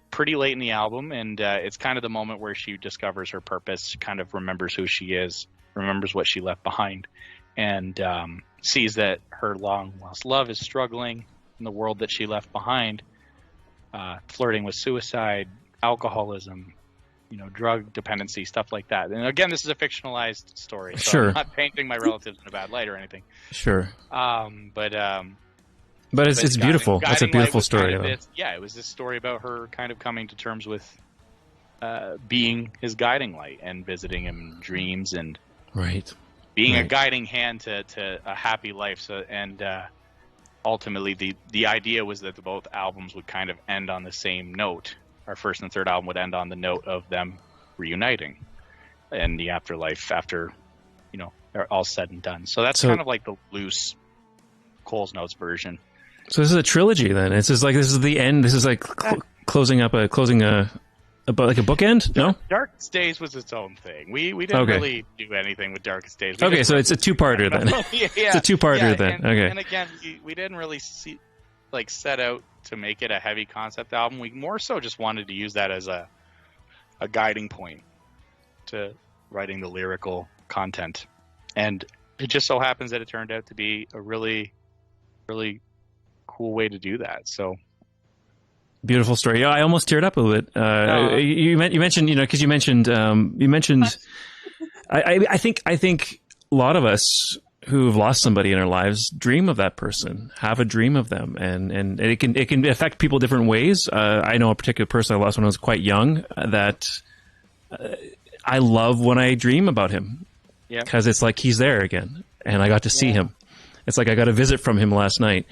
pretty late in the album, and it's kind of the moment where she discovers her purpose, kind of remembers who she is, remembers what she left behind, and sees that her long-lost love is struggling in the world that she left behind, flirting with suicide, alcoholism, drug dependency, stuff like that. And again, this is a fictionalized story, so I'm not painting my relatives in a bad light or anything. Sure. But it's beautiful. It's a beautiful story. It was this story about her kind of coming to terms with being his guiding light and visiting him in dreams and being a guiding hand to a happy life. So ultimately, the idea was that both albums would kind of end on the same note. Our first and third album would end on the note of them reuniting in the afterlife after, they're all said and done. So that's kind of like the loose Cole's Notes version. So this is a trilogy then. This is the end. This is like closing a bookend. No, Darkest Days was its own thing. We didn't really do anything with Darkest Days. So it's a two-parter then. It's a two-parter then. And again, we didn't really set out to make it a heavy concept album. We more so just wanted to use that as a guiding point to writing the lyrical content. And it just so happens that it turned out to be a really, really cool way to do that. So beautiful story. Yeah, I almost teared up a little bit. You mentioned, because you mentioned. I think a lot of us who've lost somebody in our lives dream of that person, have a dream of them, and it can affect people different ways. I know a particular person I lost when I was quite young that I love when I dream about him, because it's like he's there again, and I got to see him. It's like I got a visit from him last night,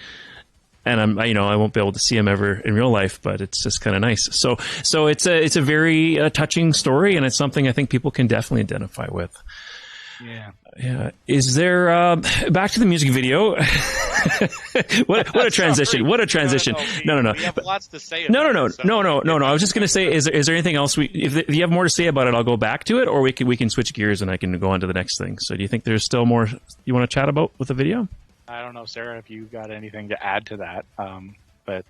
and I won't be able to see him ever in real life, but it's just kind of nice. So it's a very touching story, and it's something I think people can definitely identify with. Yeah. Is there back to the music video? what a transition! What a transition! No. We have lots to say. No. I was just going to say, is there anything else? If you have more to say about it, I'll go back to it, or we can switch gears and I can go on to the next thing. So, do you think there's still more you want to chat about with the video? I don't know, Sarah, if you got anything to add to that, but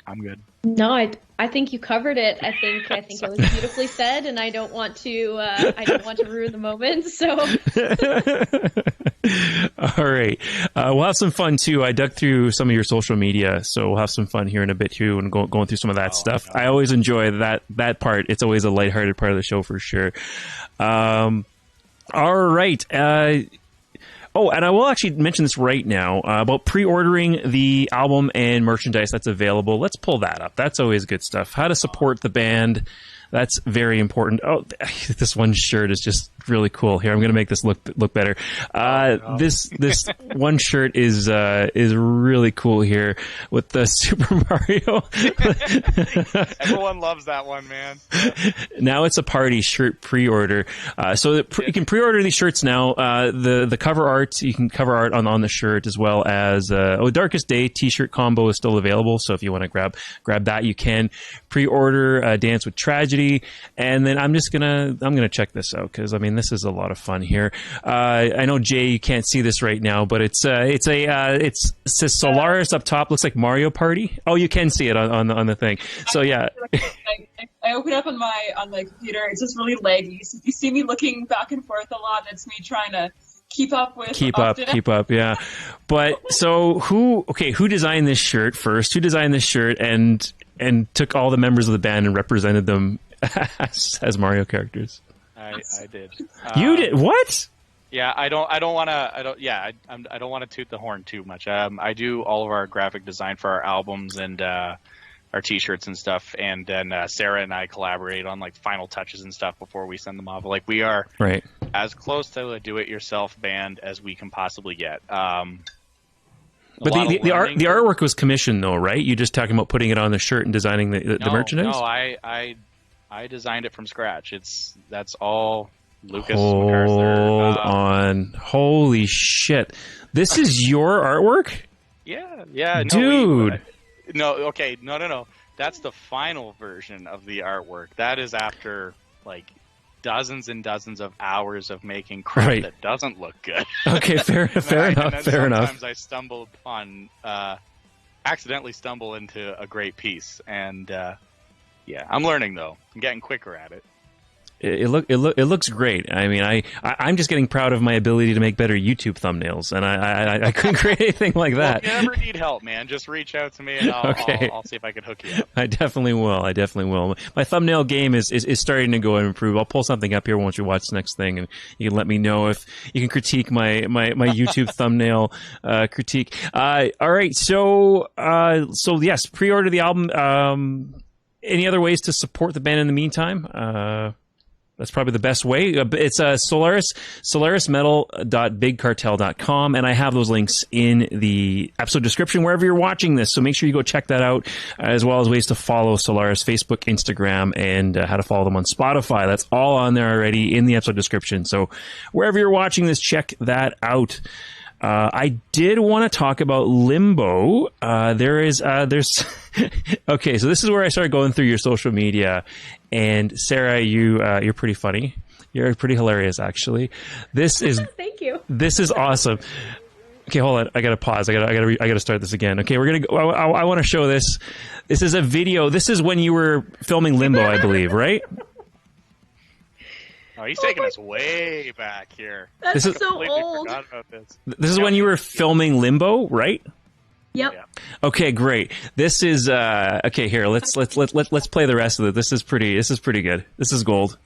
I'm good. No, I think you covered it. I think it was beautifully said, and I don't want to ruin the moment. So, all right, we'll have some fun too. I dug through some of your social media, so we'll have some fun here in a bit too, and going through some of that stuff. I always enjoy that part. It's always a lighthearted part of the show for sure. All right. Oh, and I will actually mention this right now about pre-ordering the album and merchandise that's available. Let's pull that up. That's always good stuff. How to support the band. That's very important. Oh, this one shirt is just really cool. Here, I'm going to make this look better. This one shirt is really cool here with the Super Mario. Everyone loves that one, man. Now it's a party shirt pre-order. So you can pre-order these shirts now. The cover art, you can cover art on the shirt, as well as Darkest Day t-shirt combo is still available. So if you want to grab that, you can pre-order Dance with Tragedy. And then I'm gonna check this out, because I mean, this is a lot of fun here. I know, Jay, you can't see this right now, but it says Solaris up top. Looks like Mario Party. Oh, you can see it on the thing. So yeah. I open up on my computer. It's just really laggy. So if you see me looking back and forth a lot, that's me trying to keep up. Yeah. But so who designed this shirt first? Who designed this shirt and took all the members of the band and represented them as Mario characters? I did. You did? What? Yeah, I don't want to toot the horn too much. I do all of our graphic design for our albums and our t-shirts and stuff, and then Sarah and I collaborate on like final touches and stuff before we send them off. Like, we are as close to a do-it-yourself band as we can possibly get. But the artwork was commissioned, though, right? You just talking about putting it on the shirt and designing the merchandise? No, I designed it from scratch. That's all Lucas McArthur. Hold on. Holy shit. This is your artwork? Yeah. Dude. No. That's the final version of the artwork. That is after, like, dozens and dozens of hours of making crap that doesn't look good. Okay, fair enough. Sometimes I accidentally stumble into a great piece, and yeah, I'm learning though. I'm getting quicker at it. It looks great. I mean, I'm just getting proud of my ability to make better YouTube thumbnails, and I couldn't create anything like that. Well, if you ever need help, man, just reach out to me, and I'll see if I can hook you up. I definitely will. My thumbnail game is starting to go and improve. I'll pull something up here once you watch the next thing, and you can let me know if you can critique my YouTube thumbnail critique. All right, so yes, pre-order the album. Any other ways to support the band in the meantime? That's probably the best way. It's solarismetal.bigcartel.com, and I have those links in the episode description wherever you're watching this, so make sure you go check that out, as well as ways to follow Solaris, Facebook, Instagram, and how to follow them on Spotify. That's all on there already in the episode description, so wherever you're watching this, check that out. I did want to talk about Limbo. There's okay, so this is where I started going through your social media, and Sarah, you're pretty funny. You're pretty hilarious, actually. This is thank you. This is awesome. Okay, hold on. I gotta pause. I gotta start this again. Okay, we're gonna go. I want to show this. This is a video. This is when you were filming Limbo, I believe, right? Oh, he's taking us way back here. That's so old. Forgot about this. This is when you were filming Limbo, right? Yep. Yeah. Okay, great. This is okay. Here, let's play the rest of it. This is pretty good. This is gold.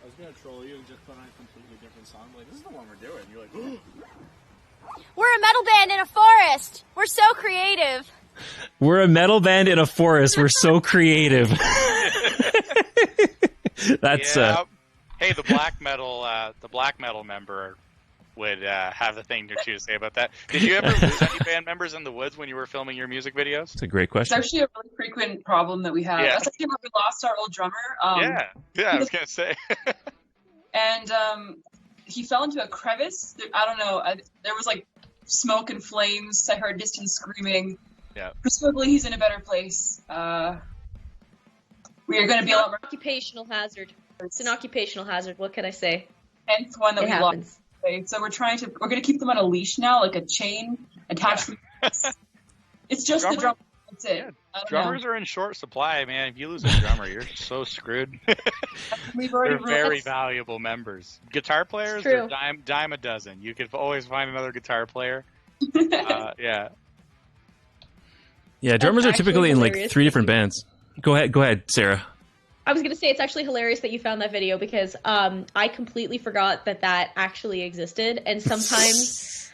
I was gonna troll you and just put on a completely different song. Like, this is the one we're doing. You're like, We're a metal band in a forest. We're so creative. We're a metal band in a forest. We're so creative. That's hey, the black metal member would have a thing or two to say about that. Did you ever lose any band members in the woods when you were filming your music videos? That's a great question. It's actually a really frequent problem that we have. Yeah. That's actually where we lost our old drummer. Yeah, I was gonna say. And he fell into a crevice. I don't know. There was like smoke and flames. I heard distant screaming. Yeah. Presumably he's in a better place. We are going to be a lot more. Occupational hazard. It's an occupational hazard. What can I say? 10th one that It we happens. lost. Okay, so we're going to keep them on a leash now, like a chain attached. Yeah. It's just the drum. That's it. Yeah, I don't drummers know. are in short supply, man. If you lose a drummer, you're so screwed. We've already They're very realized- valuable members. Guitar players, true. they're dime a dozen. You could always find another guitar player. Yeah. Yeah, drummers are actually typically in like hilarious. 3 different bands. Go ahead, Sarah. I was going to say it's actually hilarious that you found that video because I completely forgot that actually existed. And sometimes,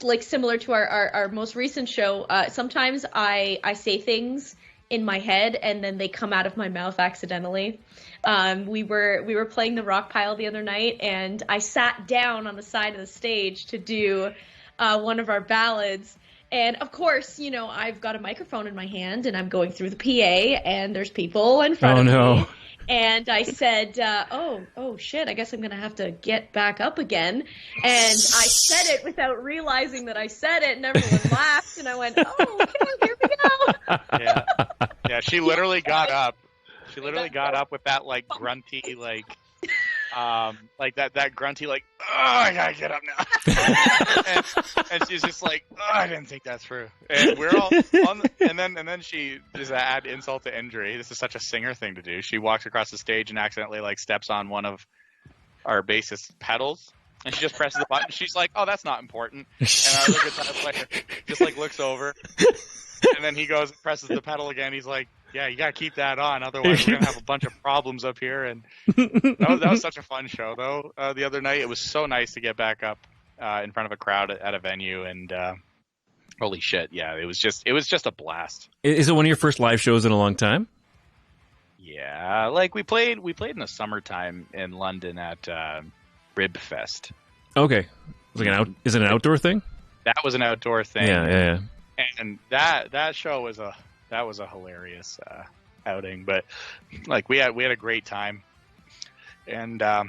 like similar to our most recent show, sometimes I say things in my head and then they come out of my mouth accidentally. We were playing the rock pile the other night and I sat down on the side of the stage to do one of our ballads. And of course, you know, I've got a microphone in my hand and I'm going through the PA and there's people in front of me. And I said, oh shit, I guess I'm going to have to get back up again. And I said it without realizing that I said it and everyone laughed and I went, oh, okay, here we go. Yeah, she literally got up. She literally got up with that like grunty like that grunty like, oh, I gotta get up now. and she's just like, oh, I didn't think that through. And we're all on the, and then she just add insult to injury. This is such a singer thing to do. She walks across the stage and accidentally like steps on one of our bassist's pedals. And she just presses the button. She's like, oh, that's not important. And our other guitar player just like looks over. And then he goes and presses the pedal again. He's like, yeah, you gotta keep that on, otherwise we're gonna have a bunch of problems up here. And that was such a fun show, though. The other night, it was so nice to get back up in front of a crowd at a venue, and holy shit, yeah, it was just a blast. Is it one of your first live shows in a long time? Yeah, like we played in the summertime in London at Rib Fest. Okay, is it an outdoor thing? That was an outdoor thing. Yeah. And that show was a hilarious outing, but like we had a great time, and a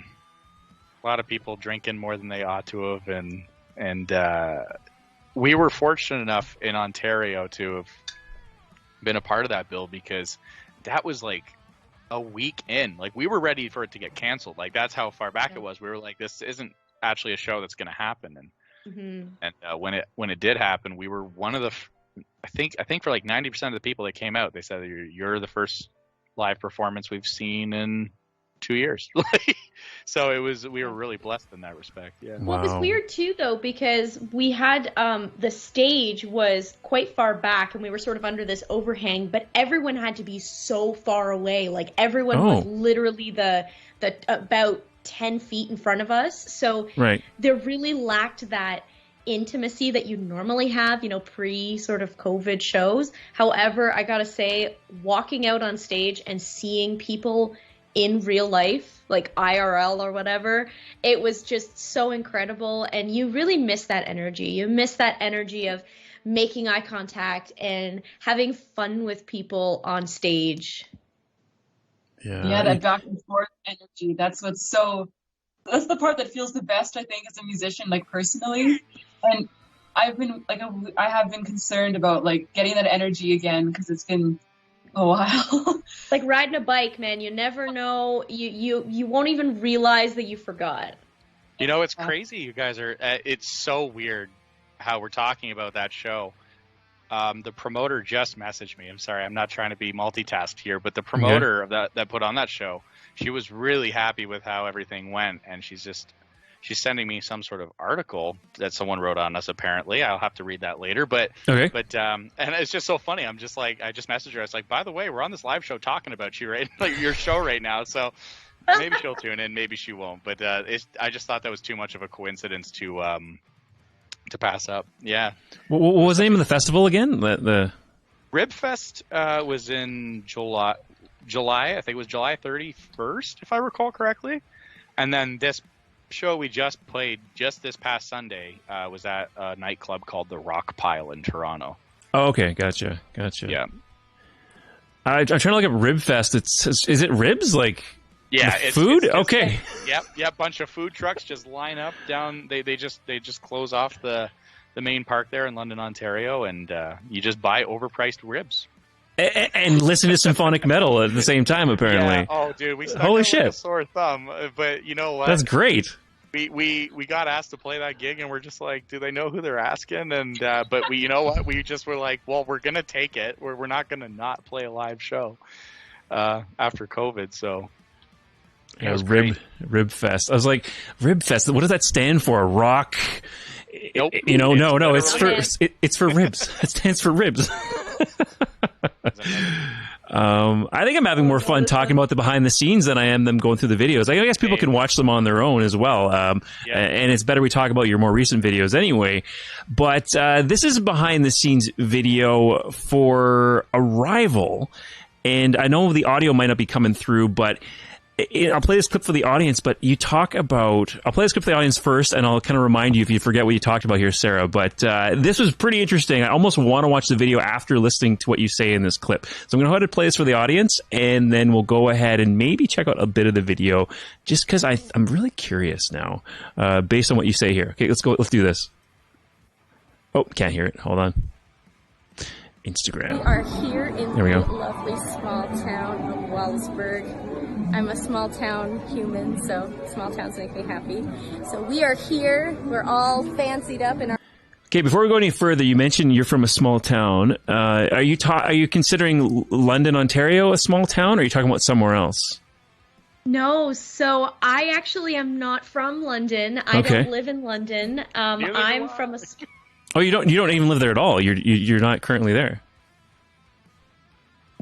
lot of people drinking more than they ought to have, and we were fortunate enough in Ontario to have been a part of that bill because that was like a week in. Like we were ready for it to get canceled. Like that's how far back it was. We were like, this isn't actually a show that's going to happen, and. Mm-hmm. And when it did happen, we were one of the, I think for like 90% of the people that came out, they said you're the first live performance we've seen in 2 years. So we were really blessed in that respect. Yeah. Well, it was weird too, though, because we had the stage was quite far back, and we were sort of under this overhang, but everyone had to be so far away. Like everyone was literally the about 10 feet in front of us. So there really lacked that intimacy that you normally have, you know, pre sort of COVID shows. However, I gotta say, walking out on stage and seeing people in real life, like IRL or whatever, it was just so incredible. And you really miss that energy. You miss that energy of making eye contact and having fun with people on stage. Yeah, that back and forth energy. That's the part that feels the best, I think, as a musician, like personally. And I have been concerned about like getting that energy again because it's been a while. Like riding a bike, man. You never know. You won't even realize that you forgot. You know, it's crazy. You guys are. It's so weird how we're talking about that show. The promoter just messaged me. I'm sorry, I'm not trying to be multitasked here, but the promoter of that put on that show, she was really happy with how everything went, and she's sending me some sort of article that someone wrote on us. Apparently, I'll have to read that later. But and it's just so funny. I'm just like, I just messaged her. I was like, by the way, we're on this live show talking about you, right? Like your show right now. So maybe she'll tune in, maybe she won't. But I just thought that was too much of a coincidence to pass up. Yeah. What was the name of the festival again? The Rib Fest was in July. I think it was July 31st, if I recall correctly. And then this show we just played just this past Sunday was at a nightclub called the Rock Pile in Toronto. Oh, okay, gotcha. Yeah. I'm trying to look up Rib Fest. Is it ribs like? Yeah, it's food. Okay. Yep. Bunch of food trucks just line up down. They just close off the main park there in London, Ontario, and you just buy overpriced ribs and listen to symphonic metal at the same time. Apparently. Yeah. Oh, dude, we stuck holy out shit with a sore thumb. But you know what? That's great. we got asked to play that gig, and we're just like, do they know who they're asking? And but you know what? We just were like, well, we're gonna take it. We're not gonna not play a live show after COVID. So yeah, Rib Fest. I was like, Rib Fest. What does that stand for? Rock. Nope. You know, no. It's for ribs. It stands for ribs. I think I'm having more fun talking about the behind the scenes than I am them going through the videos. I guess people can watch them on their own as well. And it's better we talk about your more recent videos anyway. But this is a behind the scenes video for Arrival. And I know the audio might not be coming through, but I'll play this clip for the audience, but you talk about... I'll play this clip for the audience first, and I'll kind of remind you if you forget what you talked about here, Sarah. But this was pretty interesting. I almost want to watch the video after listening to what you say in this clip. So I'm going to go ahead and play this for the audience, and then we'll go ahead and maybe check out a bit of the video, just because I'm really curious now, based on what you say here. Okay, let's go. Let's do this. Oh, can't hear it. Hold on. Instagram. We are here in there we the go. lovely small town of Wellsburg. I'm a small town human, so small towns make me happy. So we are here. We're all fancied up in our... Okay, before we go any further, you mentioned you're from a small town. Are you considering London, Ontario a small town, or are you talking about somewhere else? No, so I actually am not from London. I don't live in London. I'm from a... Oh, you don't even live there at all. You're not currently there.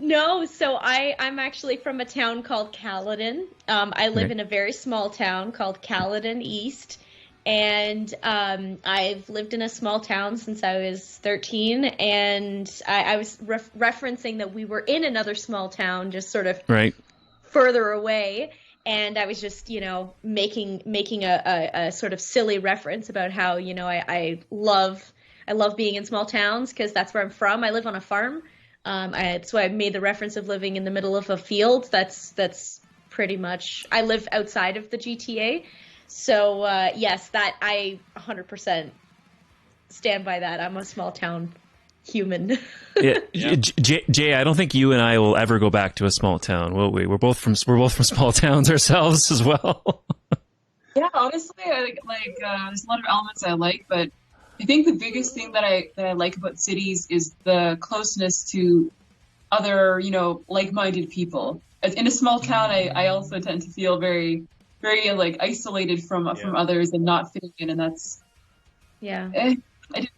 No, so I'm actually from a town called Caledon. I live in a very small town called Caledon East, and I've lived in a small town since I was 13. And I was referencing that we were in another small town, just sort of further away. And I was just, making a sort of silly reference about how, I love being in small towns because that's where I'm from. I live on a farm. So I made the reference of living in the middle of a field. That's pretty much, I live outside of the GTA. So, yes, that I 100% stand by that. I'm a small town human. Yeah. Jay, I don't think you and I will ever go back to a small town, will we? We're both from small towns ourselves as well. Yeah, honestly, I like there's a lot of elements I like, but I think the biggest thing that I like about cities is the closeness to other, like-minded people. As in a small town, I also tend to feel very, very isolated from others and not fitting in, and that's I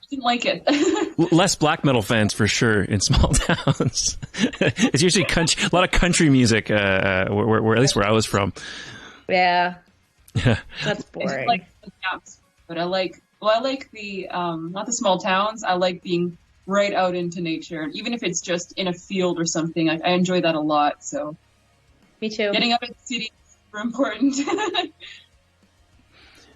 didn't like it. Less black metal fans for sure in small towns. It's usually a lot of country music, where at least where I was from. Yeah, that's boring. But I like the not the small towns. I like being right out into nature, even if it's just in a field or something. I enjoy that a lot. So, me too. Getting out of the city is super important.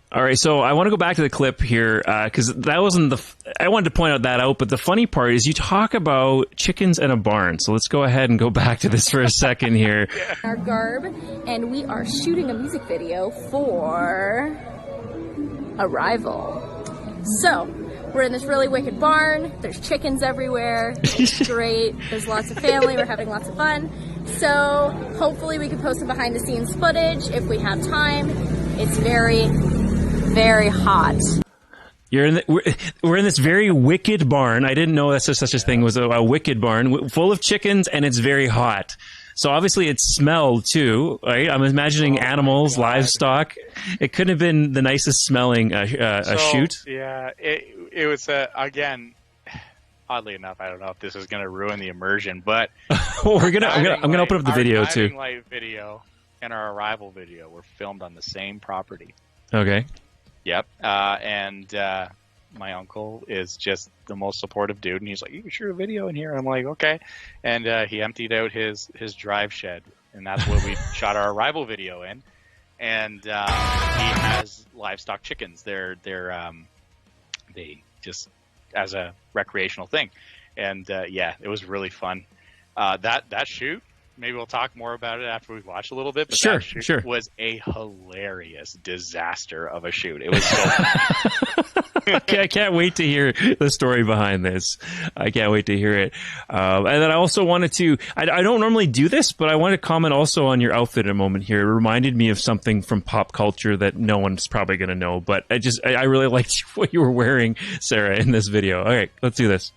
All right, so I want to go back to the clip here because that wasn't I wanted to point out, but the funny part is you talk about chickens and a barn. So let's go ahead and go back to this for a second here. Our garb, and we are shooting a music video for Arrival. So, we're in this really wicked barn. There's chickens everywhere. It's great. There's lots of family. We're having lots of fun. So, hopefully we can post some behind the scenes footage if we have time. It's very, very hot. We're in this very wicked barn. I didn't know that such a thing was a wicked barn full of chickens, and it's very hot. So obviously it smelled too, right? I'm imagining animals, livestock. It couldn't have been the nicest smelling shoot. Yeah, it was again. Oddly enough, I don't know if this is going to ruin the immersion, but well, I'm gonna open up the video too. Our light video and our Arrival video were filmed on the same property. Okay. Yep. And my uncle is just the most supportive dude, and he's like, "You can shoot a video in here." I'm like, "Okay," and he emptied out his drive shed, and that's where we shot our Arrival video in. And he has livestock chickens. They just as a recreational thing, and it was really fun. That shoot maybe we'll talk more about it after we've watched a little bit. But Sure, that shoot sure. was a hilarious disaster of a shoot. It was so Okay, I can't wait to hear the story behind this. I can't wait to hear it. And then I also wanted to, I don't normally do this, but I want to comment also on your outfit in a moment here. It reminded me of something from pop culture that no one's probably going to know, but I really liked what you were wearing, Sarah, in this video. All right, let's do this.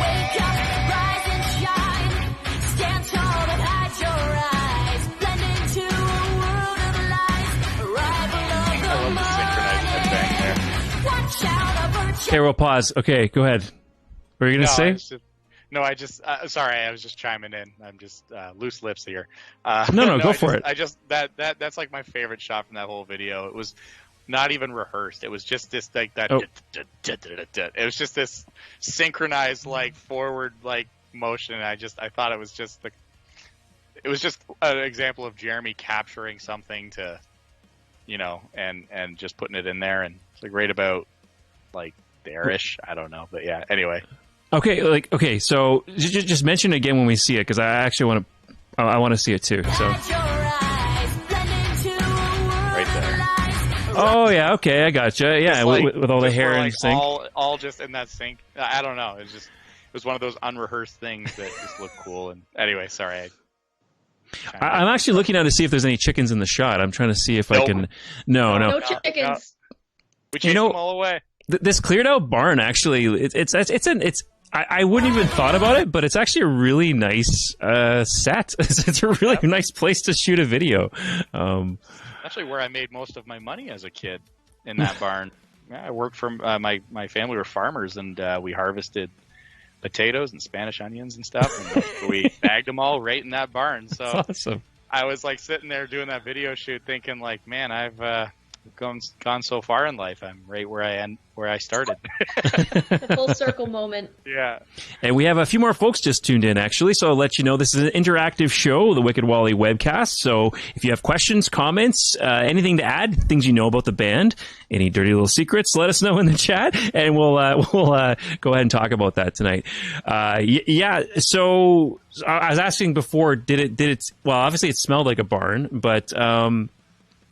Wake up, rise and shine. Stand tall but hide your eyes. Blend into a world of lies. Arrival of the I love the synchronized headbang there. Watch out, a bird Okay, we'll pause. Okay, go ahead. What are you going to say? I just sorry, I was just chiming in. I'm just loose lips here. No, go for it. I just that's like my favorite shot from that whole video. It was not even rehearsed. It was just this like that. Oh. It was just this synchronized like forward like motion. And I thought it was just an example of Jeremy capturing something to, and just putting it in there. And it's like right about like there-ish. I don't know, but yeah. Anyway. Okay, so just mention it again when we see it, because I actually want to see it too. So. Right there. Oh yeah, okay, I gotcha. Yeah, Like, with all the just hair were, in like, sync. all just in that sync. I don't know. It was one of those unrehearsed things that just looked cool. And anyway, sorry. I'm actually looking out to see if there's any chickens in the shot. I'm trying to see if I Nope. can. No. No chickens. We chased them all away. This cleared out barn actually. I wouldn't even thought about it, but it's actually a really nice set. It's a really nice place to shoot a video. Actually, where I made most of my money as a kid, in that barn. Yeah, I worked for my family were farmers, and we harvested potatoes and Spanish onions and stuff, and we bagged them all right in that barn. So That's awesome. I was like sitting there doing that video shoot, thinking like, man, I've gone so far in life. I'm right where I started. The full circle moment. Yeah. And we have a few more folks just tuned in, actually, so I'll let you know this is an interactive show, the Wicked Wally webcast. So if you have questions, comments, anything to add, things you know about the band, any dirty little secrets, let us know in the chat, and we'll go ahead and talk about that tonight. Yeah. So I was asking before, did it? Well, obviously it smelled like a barn, but.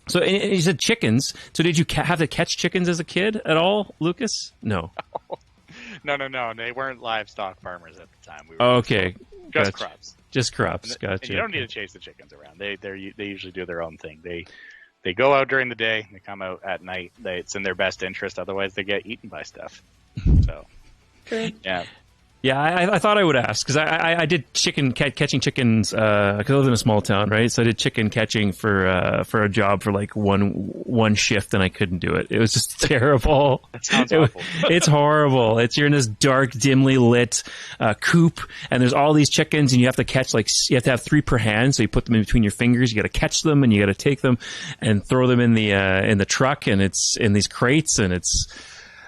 So and you said chickens. So did you have to catch chickens as a kid at all, Lucas? No. No. They weren't livestock farmers at the time. We were Okay. just Gotcha. crops. Just crops. And Gotcha. you don't need to chase the chickens around. They usually do their own thing. They go out during the day. They come out at night. It's in their best interest. Otherwise, they get eaten by stuff. So, True. yeah. Yeah, I thought I would ask, because I did catching chickens, because I live in a small town, right? So I did chicken catching for a job for like one shift, and I couldn't do it. It was just terrible. That sounds awful. It's horrible. You're in this dark, dimly lit coop, and there's all these chickens, and you have to catch you have to have 3 per hand. So you put them in between your fingers. You got to catch them, and you got to take them and throw them in the truck, and it's in these crates, and it's.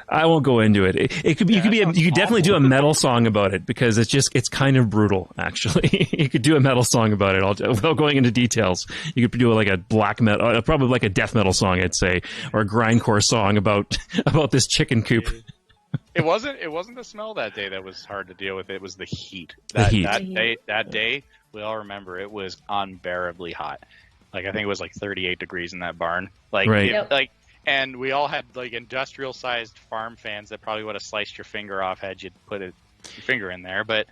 I won't go into it. You could definitely do a metal song about it, because it's kind of brutal, actually. You could do a metal song about it without going into details. You could do like a black metal, probably like a death metal song, I'd say, or a grindcore song about this chicken coop. It wasn't the smell that day that was hard to deal with. It was the heat. That day, we all remember it was unbearably hot. Like I think it was like 38 degrees in that barn. Like Right. And we all had like industrial-sized farm fans that probably would have sliced your finger off had you put your finger in there. But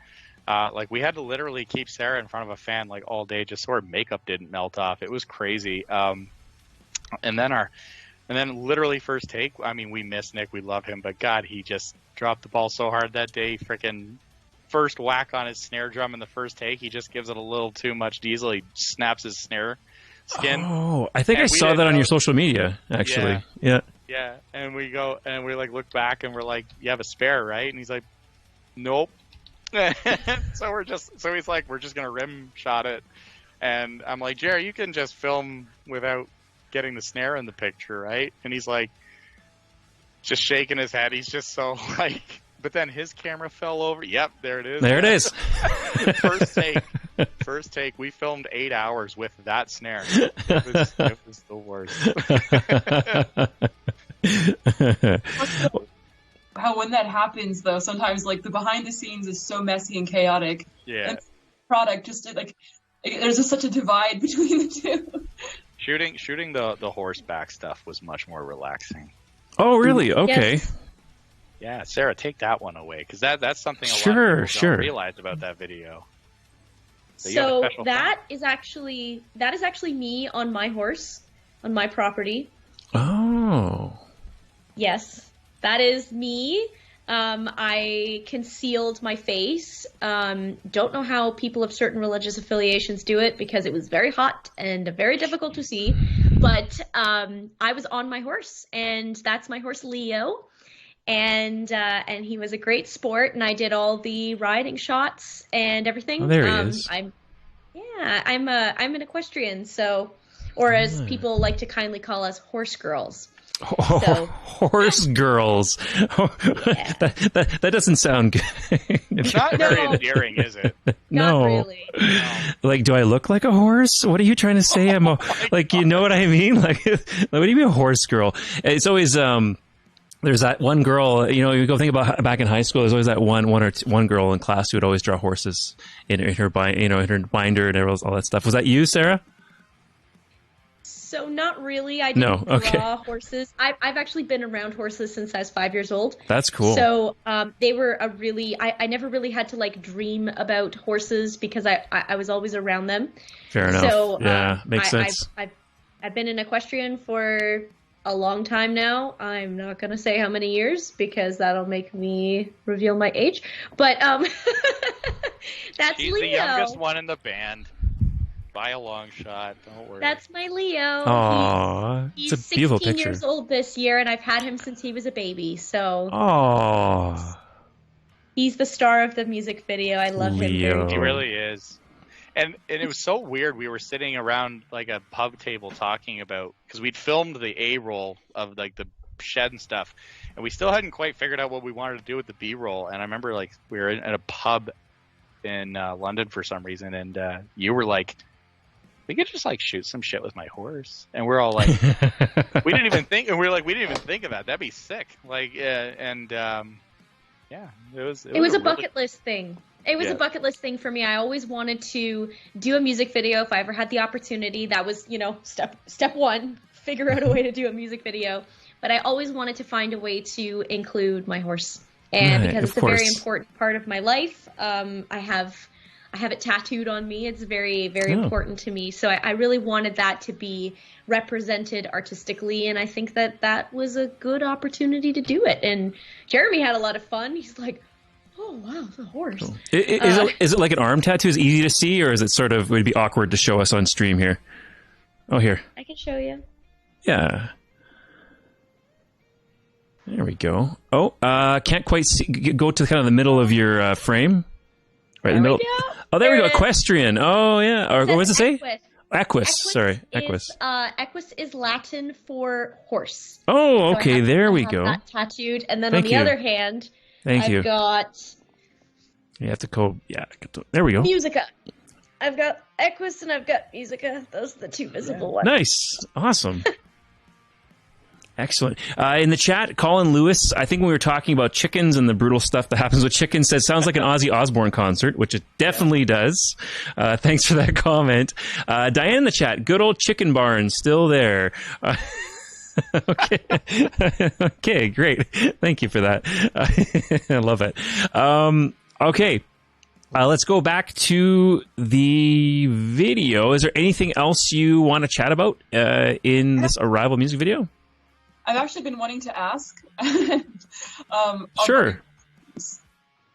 like we had to literally keep Sarah in front of a fan like all day just so her makeup didn't melt off. It was crazy. And then literally first take. I mean, we miss Nick. We love him, but God, he just dropped the ball so hard that day. Freaking first whack on his snare drum in the first take. He just gives it a little too much diesel. He snaps his snare skin. Oh, I think I saw that on your social media, actually. Yeah. Yeah, and we go and we like look back and we're like, "You have a spare, right?" And he's like, "Nope." So he's like, "We're just gonna rim shot it." And I'm like, Jerry, you can just film without getting the snare in the picture, right? And he's like, just shaking his head. He's just so like, but then his camera fell over. Yep, there it is. There it is. First take. We filmed 8 hours with that snare. It was the worst. How when that happens, though, sometimes like the behind the scenes is so messy and chaotic. Yeah. And the product just like there's just such a divide between the two. Shooting the horseback stuff was much more relaxing. Oh, really? Okay. Yes. Yeah, Sarah, take that one away, because that's something a lot of people don't realize about that video. So that is actually me on my horse, on my property. Oh. Yes, that is me. I concealed my face. Don't know how people of certain religious affiliations do it because it was very hot and very difficult to see. But I was on my horse, and that's my horse Leo. And he was a great sport, and I did all the riding shots and everything. Oh, there he is. I'm an equestrian, so, or as people like to kindly call us, horse girls. So, horse girls. Yeah. That doesn't sound good. It's not very endearing, is it? No. Not really. No. Like, do I look like a horse? What are you trying to say? I'm a, like, you know what I mean? Like, what do you mean a horse girl? It's always there's that one girl, you know, you go think about back in high school, there's always that one girl in class who would always draw horses in her binder and all that stuff. Was that you, Sarah? So not really. I didn't No, okay. draw horses. I've actually been around horses since I was 5 years old. That's cool. So they were a really, I never really had to like dream about horses because I was always around them. Fair enough. So yeah, makes sense. I've been an equestrian for a long time now. I'm not going to say how many years because that'll make me reveal my age. But that's She's Leo. the youngest one in the band. By a long shot. Don't worry. That's my Leo. Aww, He's it's a beautiful 16 picture. years old this year, and I've had him since he was a baby. So Aww. he's the star of the music video. I love him. Leo. He really is. And it was so weird. We were sitting around like a pub table talking about, because we'd filmed the A-roll of like the shed and stuff, and we still hadn't quite figured out what we wanted to do with the B-roll. And I remember like we were in a pub in London for some reason, and you were like, we could just like shoot some shit with my horse, and we're all like, we didn't even think, and we didn't even think of that. That'd be sick. Like, yeah, it was a bucket list thing. It was a bucket list thing for me. I always wanted to do a music video if I ever had the opportunity. That was, you know, step one, figure out a way to do a music video. But I always wanted to find a way to include my horse. And because it's a very important part of my life, I have it tattooed on me. It's very, very important to me. So I really wanted that to be represented artistically, and I think that was a good opportunity to do it. And Jeremy had a lot of fun. He's like, oh wow, the horse. Cool. Is it like an arm tattoo? Is it easy to see, or is it sort of, would it be awkward to show us on stream here? Oh, here. I can show you. Yeah. There we go. Oh, can't quite see. Go to kind of the middle of your frame. Right in the middle. Oh, there we go. Equestrian. Oh, yeah. Or what does it say? Equus. Sorry. Equus. Equus is Latin for horse. Oh, okay. So there we go. That tattooed. And then on the other hand, I've got... You have to go... Yeah. There we go. Musica. I've got Equus and I've got Musica. Those are the two visible ones. Nice. Awesome. Excellent. In the chat, Colin Lewis, I think when we were talking about chickens and the brutal stuff that happens with chickens, says, sounds like an Ozzy Osbourne concert, which it definitely does. Thanks for that comment. Diane in the chat, good old chicken barn, still there. Okay. Okay, great. Thank you for that. I love it. Okay. Let's go back to the video. Is there anything else you want to chat about in this Arrival music video? I've actually been wanting to ask sure.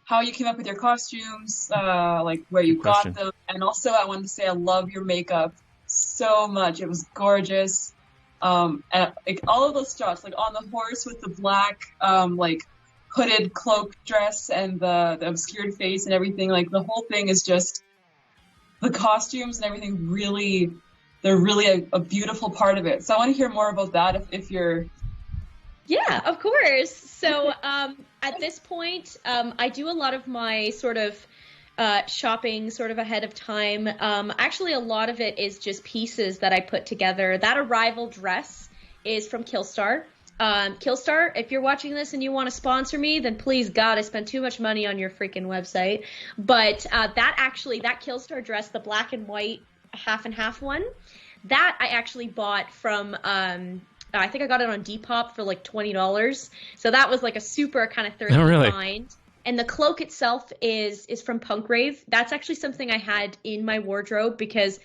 How you came up with your costumes, like where you got them, and also I wanted to say I love your makeup so much. It was gorgeous, and like all of those shots, like on the horse with the black like hooded cloak dress and the obscured face and everything. Like the whole thing is just the costumes and everything they're really a beautiful part of it. So I want to hear more about that if you're... Yeah, of course. So at this point, I do a lot of my sort of shopping sort of ahead of time. Actually, a lot of it is just pieces that I put together. That Arrival dress is from Killstar. Killstar, if you're watching this and you want to sponsor me, then please, God, I spent too much money on your freaking website. But that Killstar dress, the black and white half and half one, that I actually bought from... I think I got it on Depop for like $20. So that was like a super kind of thrifty find. And the cloak itself is from Punk Rave. That's actually something I had in my wardrobe because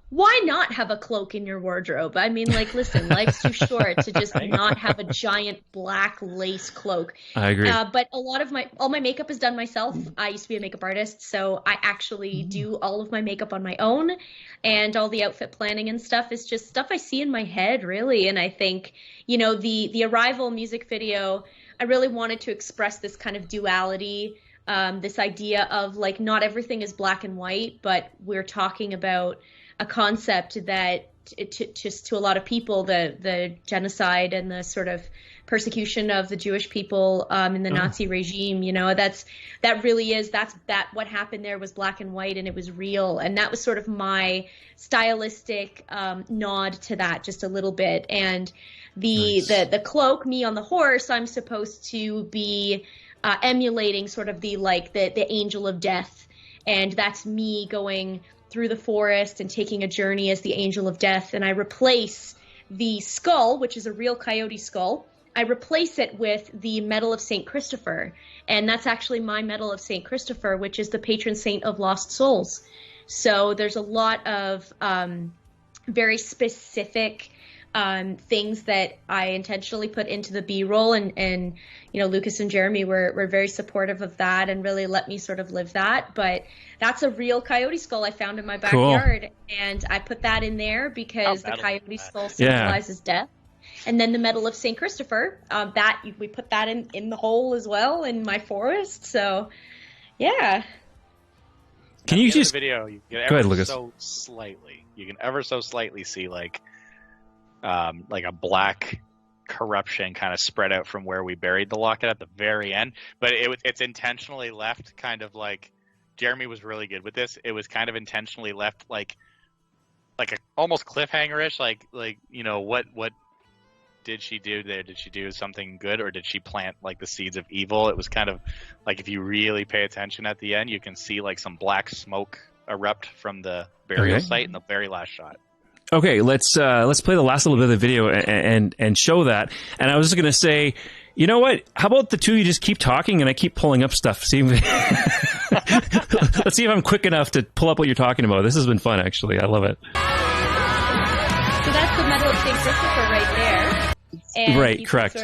why not have a cloak in your wardrobe? I mean, like, listen, life's too short to just not have a giant black lace cloak. I agree. But all my makeup is done myself. I used to be a makeup artist, so I actually do all of my makeup on my own, and all the outfit planning and stuff is just stuff I see in my head, really. And I think, you know, the Arrival music video, I really wanted to express this kind of duality, this idea of like not everything is black and white, but we're talking about a concept that just to a lot of people, the genocide and the sort of persecution of the Jewish people in the Nazi regime, you know, that what happened there was black and white and it was real. And that was sort of my stylistic nod to that just a little bit. And the cloak, me on the horse, I'm supposed to be emulating sort of the angel of death. And that's me going through the forest and taking a journey as the angel of death. And I replace the skull, which is a real coyote skull, I replace it with the Medal of St. Christopher. And that's actually my Medal of St. Christopher, which is the patron saint of lost souls. So there's a lot of very specific things that I intentionally put into the B-roll, and you know, Lucas and Jeremy were very supportive of that and really let me sort of live that. But that's a real coyote skull I found in my backyard, and I put that in there because the coyote skull symbolizes death. And then the Medal of St. Christopher, we put that in the hole as well in my forest. So, yeah. Can you just video? You can go ahead, Lucas. You can ever so slightly see like a black corruption kind of spread out from where we buried the locket at the very end, but it's intentionally left kind of like Jeremy was really good with this. It was kind of intentionally left like a almost cliffhanger-ish, like you know, what did she do there? Did she do something good, or did she plant like the seeds of evil? It was kind of like, if you really pay attention at the end, you can see like some black smoke erupt from the burial site in the very last shot. Okay, let's play the last little bit of the video and show that. And I was just gonna say, you know what? How about the two of you just keep talking and I keep pulling up stuff. See if let's see if I'm quick enough to pull up what you're talking about. This has been fun, actually. I love it. So that's the Medal of St. Christopher right there. And right, correct.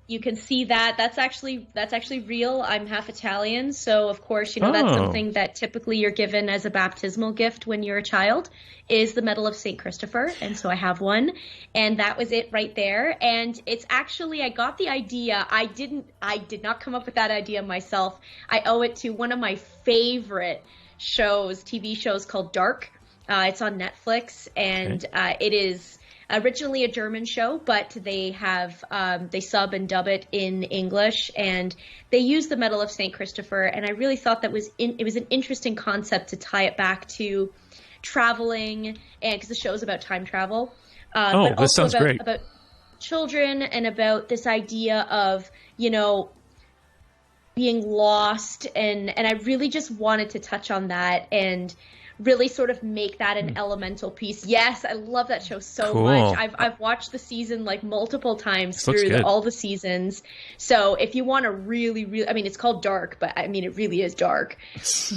You can see that that's actually real. I'm half Italian, so of course, you know, that's something that typically you're given as a baptismal gift when you're a child, is the Medal of St. Christopher, and so I have one, and that was it right there. And it's actually, I got the idea. I did not come up with that idea myself. I owe it to one of my favorite TV shows called Dark. It's on Netflix, and it is originally a German show, but they have they sub and dub it in English, and they use the Medal of St. Christopher. And I really thought it was an interesting concept to tie it back to traveling, and because the show's about time travel, but this also sounds great. About children and about this idea of, you know, being lost, and I really just wanted to touch on that and really sort of make that an elemental piece. Yes, I love that show so much. I've watched the season like multiple times through all the seasons. So if you want to really, I mean, it's called Dark, but I mean, it really is dark.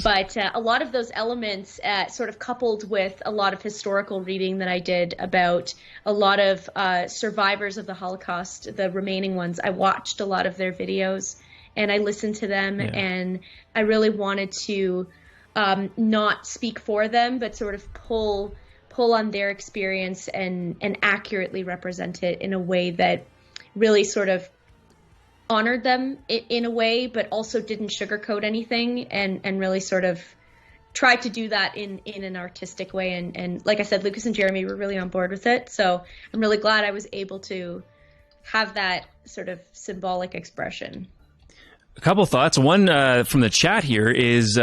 But a lot of those elements sort of coupled with a lot of historical reading that I did about a lot of survivors of the Holocaust, the remaining ones. I watched a lot of their videos and I listened to them, and I really wanted to not speak for them, but sort of pull on their experience and accurately represent it in a way that really sort of honored them in a way, but also didn't sugarcoat anything, and really sort of tried to do that in an artistic way. And like I said, Lucas and Jeremy were really on board with it. So I'm really glad I was able to have that sort of symbolic expression. A couple thoughts. One from the chat here is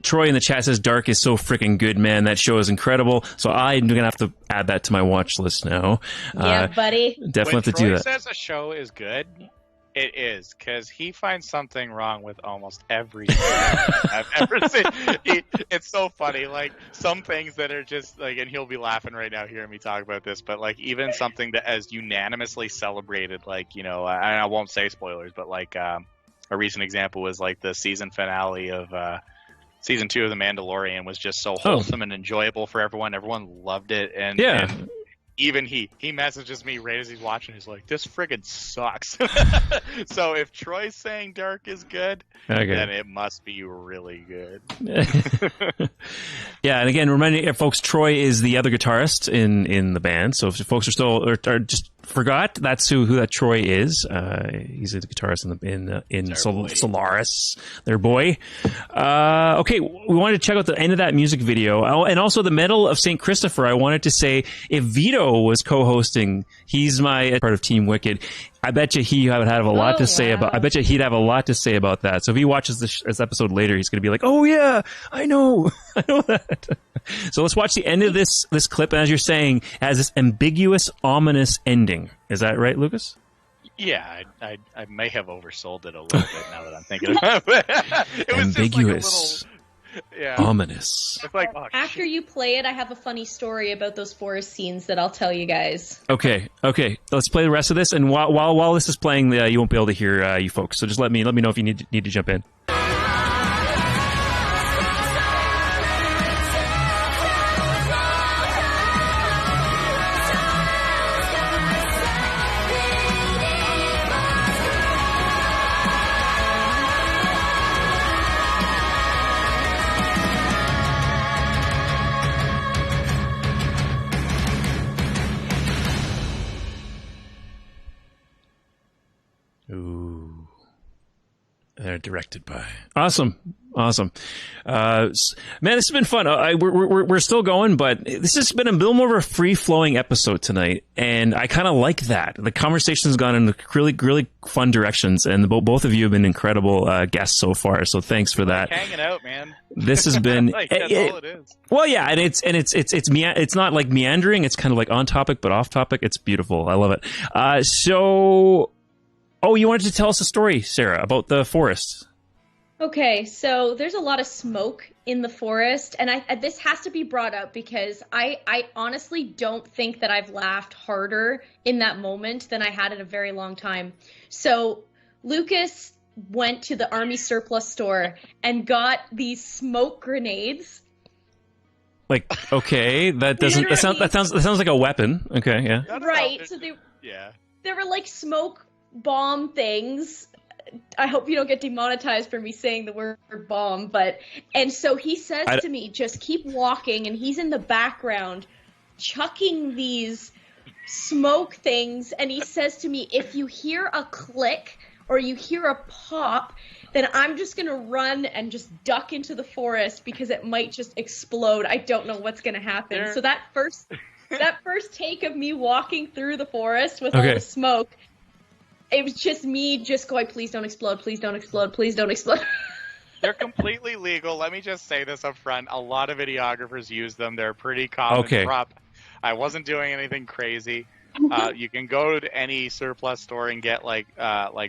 Troy in the chat says Dark is so freaking good, man. That show is incredible. So I'm gonna have to add that to my watch list now. Yeah, buddy. Definitely when have to Troy do that. says a show is good, it is, because he finds something wrong with almost every show I've ever seen. It's so funny. Like, some things that are just like, and he'll be laughing right now hearing me talk about this, but like even something that as unanimously celebrated, like, you know, I won't say spoilers, but like a recent example was like the season finale of season 2 of The Mandalorian was just so wholesome and enjoyable for everyone. Everyone loved it, and Yeah. and even he messages me right as he's watching. He's like, "This friggin' sucks." So if Troy's saying Dark is good, Okay. then it must be really good. Yeah, and again, reminding folks, Troy is the other guitarist in the band. So if folks are still or just forgot, that's who that Troy is. He's the guitarist in Solaris, their boy. Okay, we wanted to check out the end of that music video, and also the Medal of St. Christopher. I wanted to say, if Vito was co-hosting, he's my part of Team Wicked. I bet you he would have a lot to say about. I bet you he'd have a lot to say about that. So if he watches this episode later, he's going to be like, "Oh yeah, I know that." So let's watch the end of this clip. And as you're saying, it has this ambiguous, ominous ending. Is that right, Lucas? Yeah, I may have oversold it a little bit now that I'm thinking about it. It was ambiguous. just like a little, yeah. Ominous. It's like, oh, After you play it, I have a funny story about those forest scenes that I'll tell you guys. Okay. Let's play the rest of this, and while this is playing, you won't be able to hear you folks. So just let me know if you need to jump in. Ooh. They're directed by. Awesome. Man, this has been fun. We're still going, but this has been a little more of a free-flowing episode tonight, and I kind of like that. The conversation's gone in really, really fun directions, and both of you have been incredible guests so far. So thanks for that. hanging out, man. This has been Like, that's all it is. well, yeah, and it's not like meandering. It's kind of like on topic but off topic. It's beautiful. I love it. You wanted to tell us a story, Sarah, about the forest. Okay, so there's a lot of smoke in the forest, and this has to be brought up because I honestly don't think that I've laughed harder in that moment than I had in a very long time. So Lucas went to the army surplus store and got these smoke grenades. Like, okay, that sounds like a weapon. Okay, yeah. Right, so they were like smoke bomb things. I hope you don't get demonetized for me saying the word bomb, and so he says to me, just keep walking, and he's in the background chucking these smoke things, and he says to me, if you hear a click or you hear a pop, then I'm just gonna run and just duck into the forest because it might just explode. I don't know what's gonna happen. So that first take of me walking through the forest with all the smoke, it was just me just going, please don't explode, please don't explode, please don't explode. They're completely legal. Let me just say this up front. A lot of videographers use them. They're a pretty common prop. I wasn't doing anything crazy. You can go to any surplus store and get like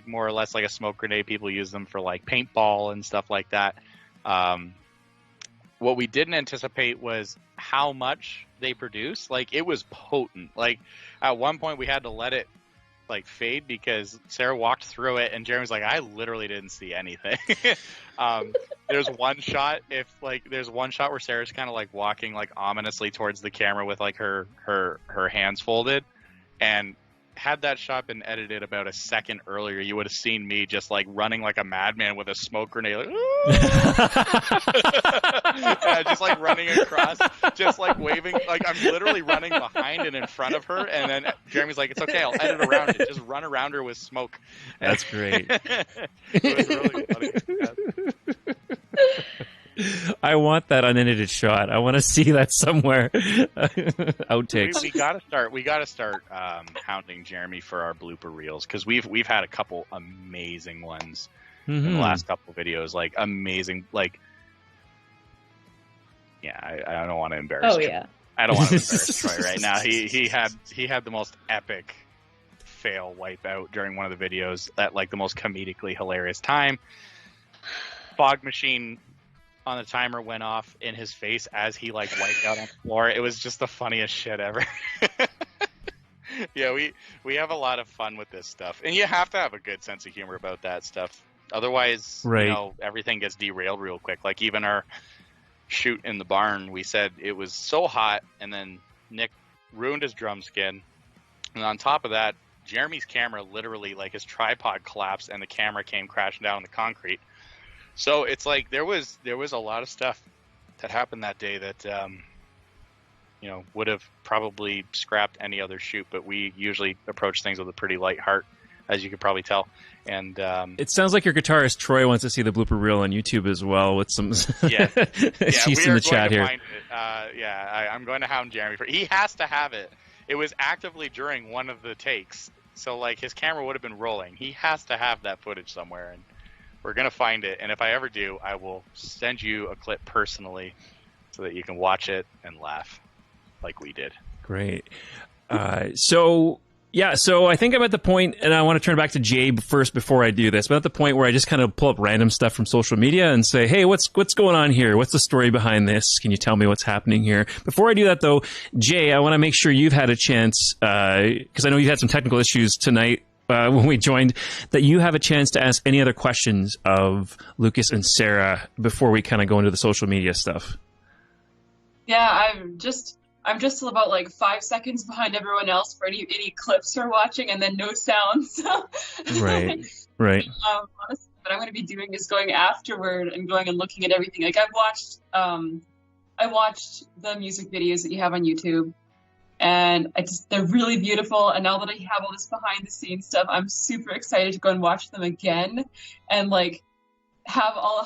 more or less like a smoke grenade. People use them for like paintball and stuff like that. What we didn't anticipate was how much they produce. Like, it was potent. Like, at one point we had to let it like fade because Sarah walked through it and Jeremy's like, I literally didn't see anything. There's one shot where Sarah's kind of like walking like ominously towards the camera with like her hands folded, and had that shot been edited about a second earlier, you would have seen me just like running like a madman with a smoke grenade, like, just like running across, just like waving, like I'm literally running behind and in front of her, and then Jeremy's like, it's okay, I'll edit around it, just run around her with smoke. That's great. It was really funny. I want that unedited shot. I want to see that somewhere. Outtakes. We gotta start hounding Jeremy for our blooper reels, because we've had a couple amazing ones in the last couple of videos. Like amazing, like yeah. I don't want to embarrass. Oh Troy. yeah. I don't want to embarrass Troy right now. He had the most epic fail wipeout during one of the videos at like the most comedically hilarious time. Fog machine on the timer went off in his face as he like wiped out on the floor. It was just the funniest shit ever. Yeah, we have a lot of fun with this stuff, and you have to have a good sense of humor about that stuff. Otherwise, right. You know, everything gets derailed real quick. Like even our shoot in the barn, we said it was so hot, and then Nick ruined his drum skin, and on top of that, Jeremy's camera literally, like his tripod collapsed, and the camera came crashing down the concrete. So it's like there was a lot of stuff that happened that day that you know, would have probably scrapped any other shoot, but we usually approach things with a pretty light heart, as you could probably tell. And it sounds like your guitarist Troy wants to see the blooper reel on YouTube as well, with some yeah, she's in the chat here. I'm going to hound Jeremy for. He has to have it. It was actively during one of the takes, so like his camera would have been rolling. He has to have that footage somewhere, and we're gonna find it. And if I ever do, I will send you a clip personally so that you can watch it and laugh like we did. Great. So I think I'm at the point, and I want to turn back to Jay first before I do this, but at the point where I just kind of pull up random stuff from social media and say, hey, what's going on here? What's the story behind this? Can you tell me what's happening here? Before I do that, though, Jay, I want to make sure you've had a chance, because I know you had some technical issues tonight when we joined, that you have a chance to ask any other questions of Lucas and Sarah before we kind of go into the social media stuff. Yeah, I'm just about like 5 seconds behind everyone else for any clips we're watching, and then no sounds. Right. Honestly, what I'm going to be doing is going afterward and going and looking at everything. Like I watched the music videos that you have on YouTube, and they're really beautiful. And now that I have all this behind the scenes stuff, I'm super excited to go and watch them again, and like have all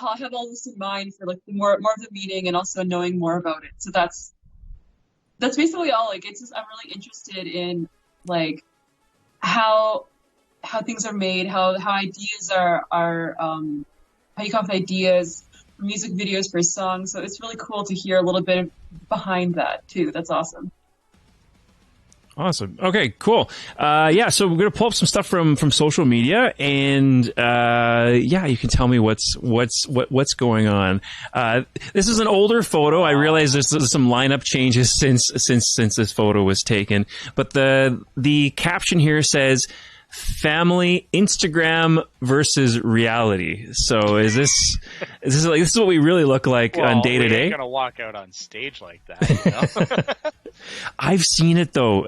this in mind for like more of the meaning, and also knowing more about it. So that's basically all. Like, it's just, I'm really interested in like how things are made, how ideas are how you come up with ideas for music videos for songs. So it's really cool to hear a little bit behind that too. That's awesome. Awesome. Okay, cool. So we're gonna pull up some stuff from social media, and you can tell me what's going on. This is an older photo. I realize there's some lineup changes since this photo was taken, but the caption here says family Instagram versus reality. So is this what we really look like on day to day? We're gonna walk out on stage like that, you know? I've seen it though.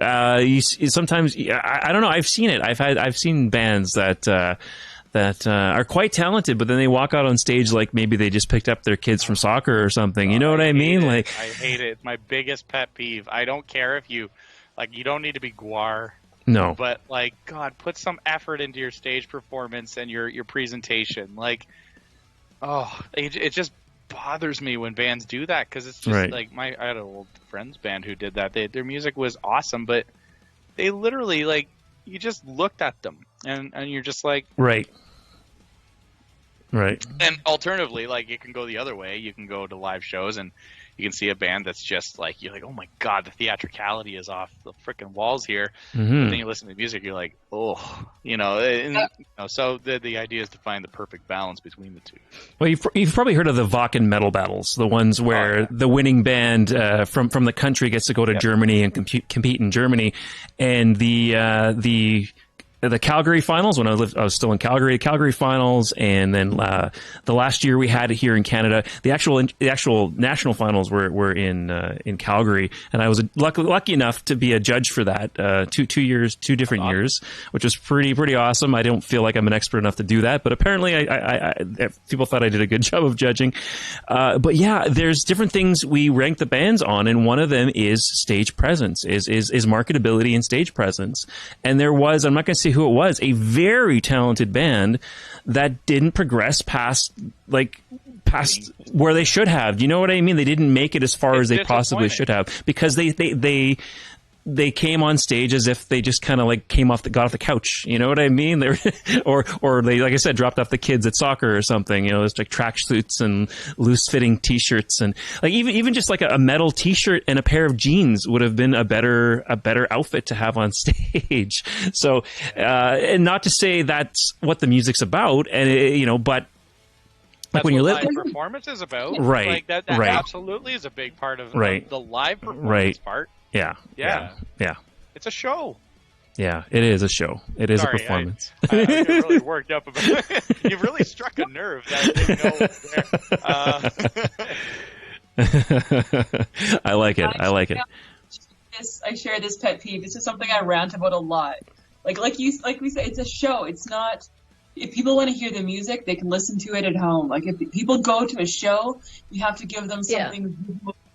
Sometimes I don't know. I've seen it. I've seen bands that are quite talented, but then they walk out on stage like maybe they just picked up their kids from soccer or something. You know what I mean? Like, I hate it. It's my biggest pet peeve. I don't care if you don't need to be Guar. No. But like, God, put some effort into your stage performance and your presentation. Like, it just bothers me when bands do that, because it's just like I had an old friend's band who did that. Their music was awesome, but they literally, like, you just looked at them and you're just like, right. And alternatively, like, you can go the other way. You can go to live shows and you can see a band that's just like, you're like, oh my God, the theatricality is off the freaking walls here. Mm-hmm. But then you listen to the music, you're like, oh, you know. So the idea is to find the perfect balance between the two. Well, you've probably heard of the Wacken metal battles, the ones where the winning band from the country gets to go to Germany and compete in Germany, and the Calgary finals, when I was still in Calgary, Finals, and then the last year we had it here in Canada, the actual national finals were in Calgary, and I was lucky enough to be a judge for that, two different years, which was pretty awesome. I don't feel like I'm an expert enough to do that, but apparently I people thought I did a good job of judging. But yeah, there's different things we rank the bands on, and one of them is stage presence, is marketability and stage presence. And there was, I'm not going to say who it was, a very talented band that didn't progress past like past where they should have. You know what I mean? They didn't make it as far as they possibly disappointing. should have, because they came on stage as if they just kind of like got off the couch. You know what I mean? They were, or they, like I said, dropped off the kids at soccer or something. You know, it's like track suits and loose fitting T-shirts, and like even just like a metal T-shirt and a pair of jeans would have been a better outfit to have on stage. So, and not to say that's what the music's about, and you know, but. Like That's when you what live, live performance is about. Right, Like that right. absolutely is a big part of Right. the live performance Right. part. yeah, Yeah. It's a show. Yeah, it is a show. It is Sorry, a performance. I get really worked up about it. You've really struck a nerve that I didn't know was there. I like it. I like it. I share this pet peeve. This is something I rant about a lot. Like we said, it's a show. It's not. If people want to hear the music, they can listen to it at home. Like if people go to a show, you have to give them something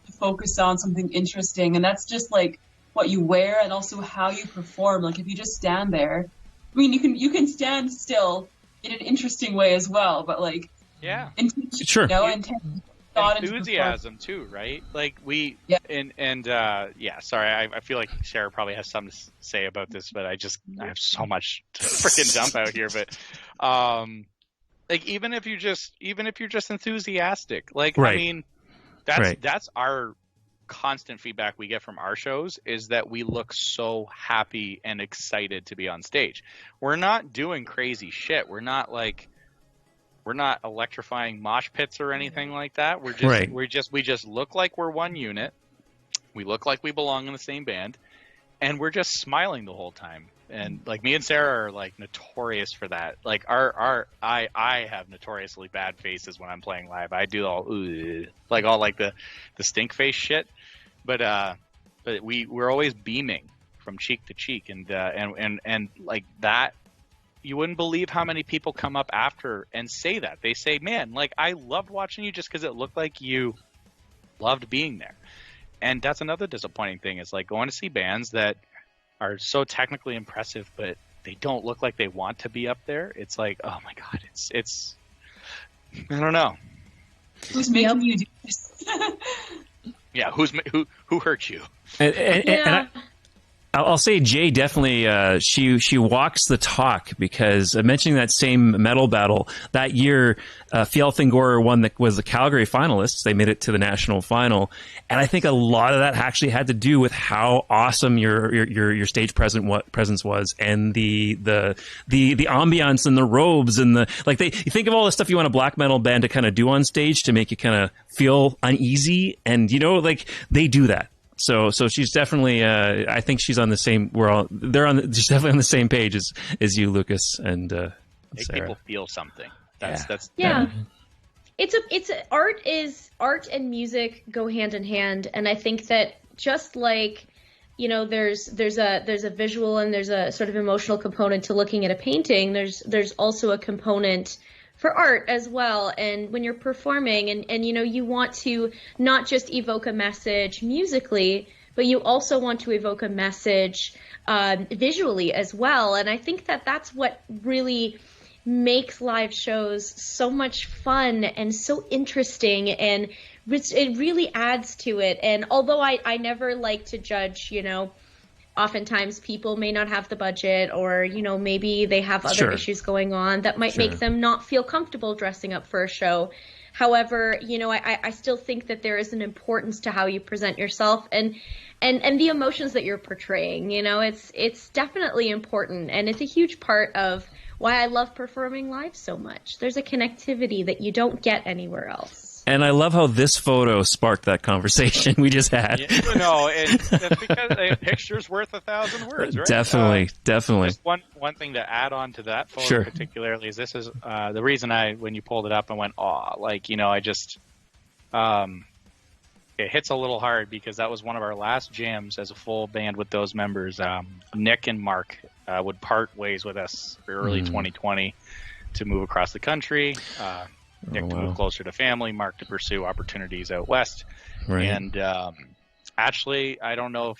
to focus on, something interesting, and that's just like what you wear and also how you perform. Like if you just stand there, I mean, you can stand still in an interesting way as well, but like Sure. you know, thought into Enthusiasm too, right? Like we sorry, I feel like Sarah probably has something to say about this, but I have so much to freaking dump out here. But like even if you're just enthusiastic, like Right. I mean, that's our constant feedback we get from our shows, is that we look so happy and excited to be on stage. We're not doing crazy shit. We're not electrifying mosh pits or anything like that. We just look like we're one unit. We look like we belong in the same band, and we're just smiling the whole time. And like me and Sarah are like notorious for that. Like I have notoriously bad faces when I'm playing live. I do all the stink face shit. But we're always beaming from cheek to cheek, and like that. You wouldn't believe how many people come up after and say that. They say, man, like, I loved watching you just because it looked like you loved being there. And that's another disappointing thing, is like going to see bands that are so technically impressive, but they don't look like they want to be up there. It's like, oh my God, it's I don't know. Who's making you do this? Yeah, who hurt you? And I'll say Jay definitely, she walks the talk, because mentioning that same metal battle that year, Fjellfingor won was the Calgary finalists. They made it to the national final, and I think a lot of that actually had to do with how awesome your stage presence was, and the ambiance and the robes and you think of all the stuff you want a black metal band to kind of do on stage to make you kind of feel uneasy, and you know, like they do that. So she's definitely. I think she's on the same. She's definitely on the same page as you, Lucas, and Make Sarah. people feel something. That's It's art and music go hand in hand, and I think that just like, you know, there's a visual and there's a sort of emotional component to looking at a painting. There's also a component for art as well. And when you're performing and you know, you want to not just evoke a message musically, but you also want to evoke a message visually as well. And I think that that's what really makes live shows so much fun and so interesting, and it really adds to it. And although I never like to judge, you know, oftentimes people may not have the budget, or, you know, maybe they have other issues going on that might make them not feel comfortable dressing up for a show. However, you know, I still think that there is an importance to how you present yourself and the emotions that you're portraying. You know, it's definitely important, and it's a huge part of why I love performing live so much. There's a connectivity that you don't get anywhere else. And I love how this photo sparked that conversation we just had. Yeah, no, it's because a picture's worth 1,000 words, right? Definitely. Just one thing to add on to that photo particularly is this is the reason when you pulled it up, I went, oh, like, you know, I just it hits a little hard, because that was one of our last jams as a full band with those members. Nick and Mark would part ways with us for early 2020 to move across the country. Nick to move closer to family, Mark to pursue opportunities out west. Right. And actually, I don't know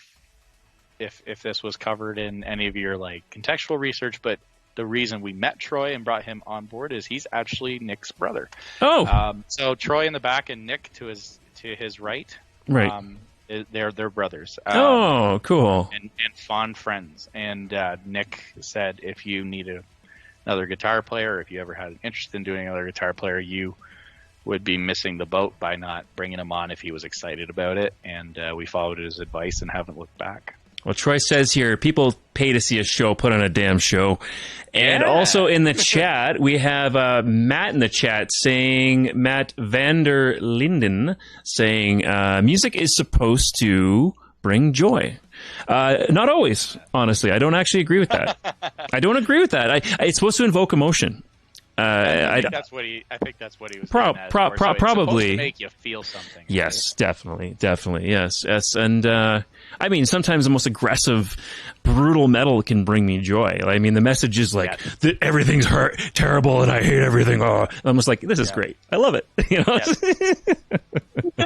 if this was covered in any of your like contextual research, but the reason we met Troy and brought him on board is he's actually Nick's brother. Oh, So Troy in the back and Nick to his right. right. They're brothers. Oh, cool. And fond friends. And Nick said, if you need another guitar player, or if you ever had an interest in doing another guitar player, you would be missing the boat by not bringing him on if he was excited about it. And we followed his advice and haven't looked back. Well, Troy says here, people pay to see a show, put on a damn show. And Yeah. also in the chat, we have Matt in the chat saying, Matt Vander Linden saying, music is supposed to bring joy. Not always, honestly. I don't actually agree with that. I don't agree with that. It's supposed to invoke emotion. I think that's what he was getting at. So it's probably supposed to make you feel something. Yes, definitely, yes. And I mean, sometimes the most aggressive, brutal metal can bring me joy. I mean, the message is like everything's hurt, terrible, and I hate everything. Oh, I'm just like, this is great. I love it. You know,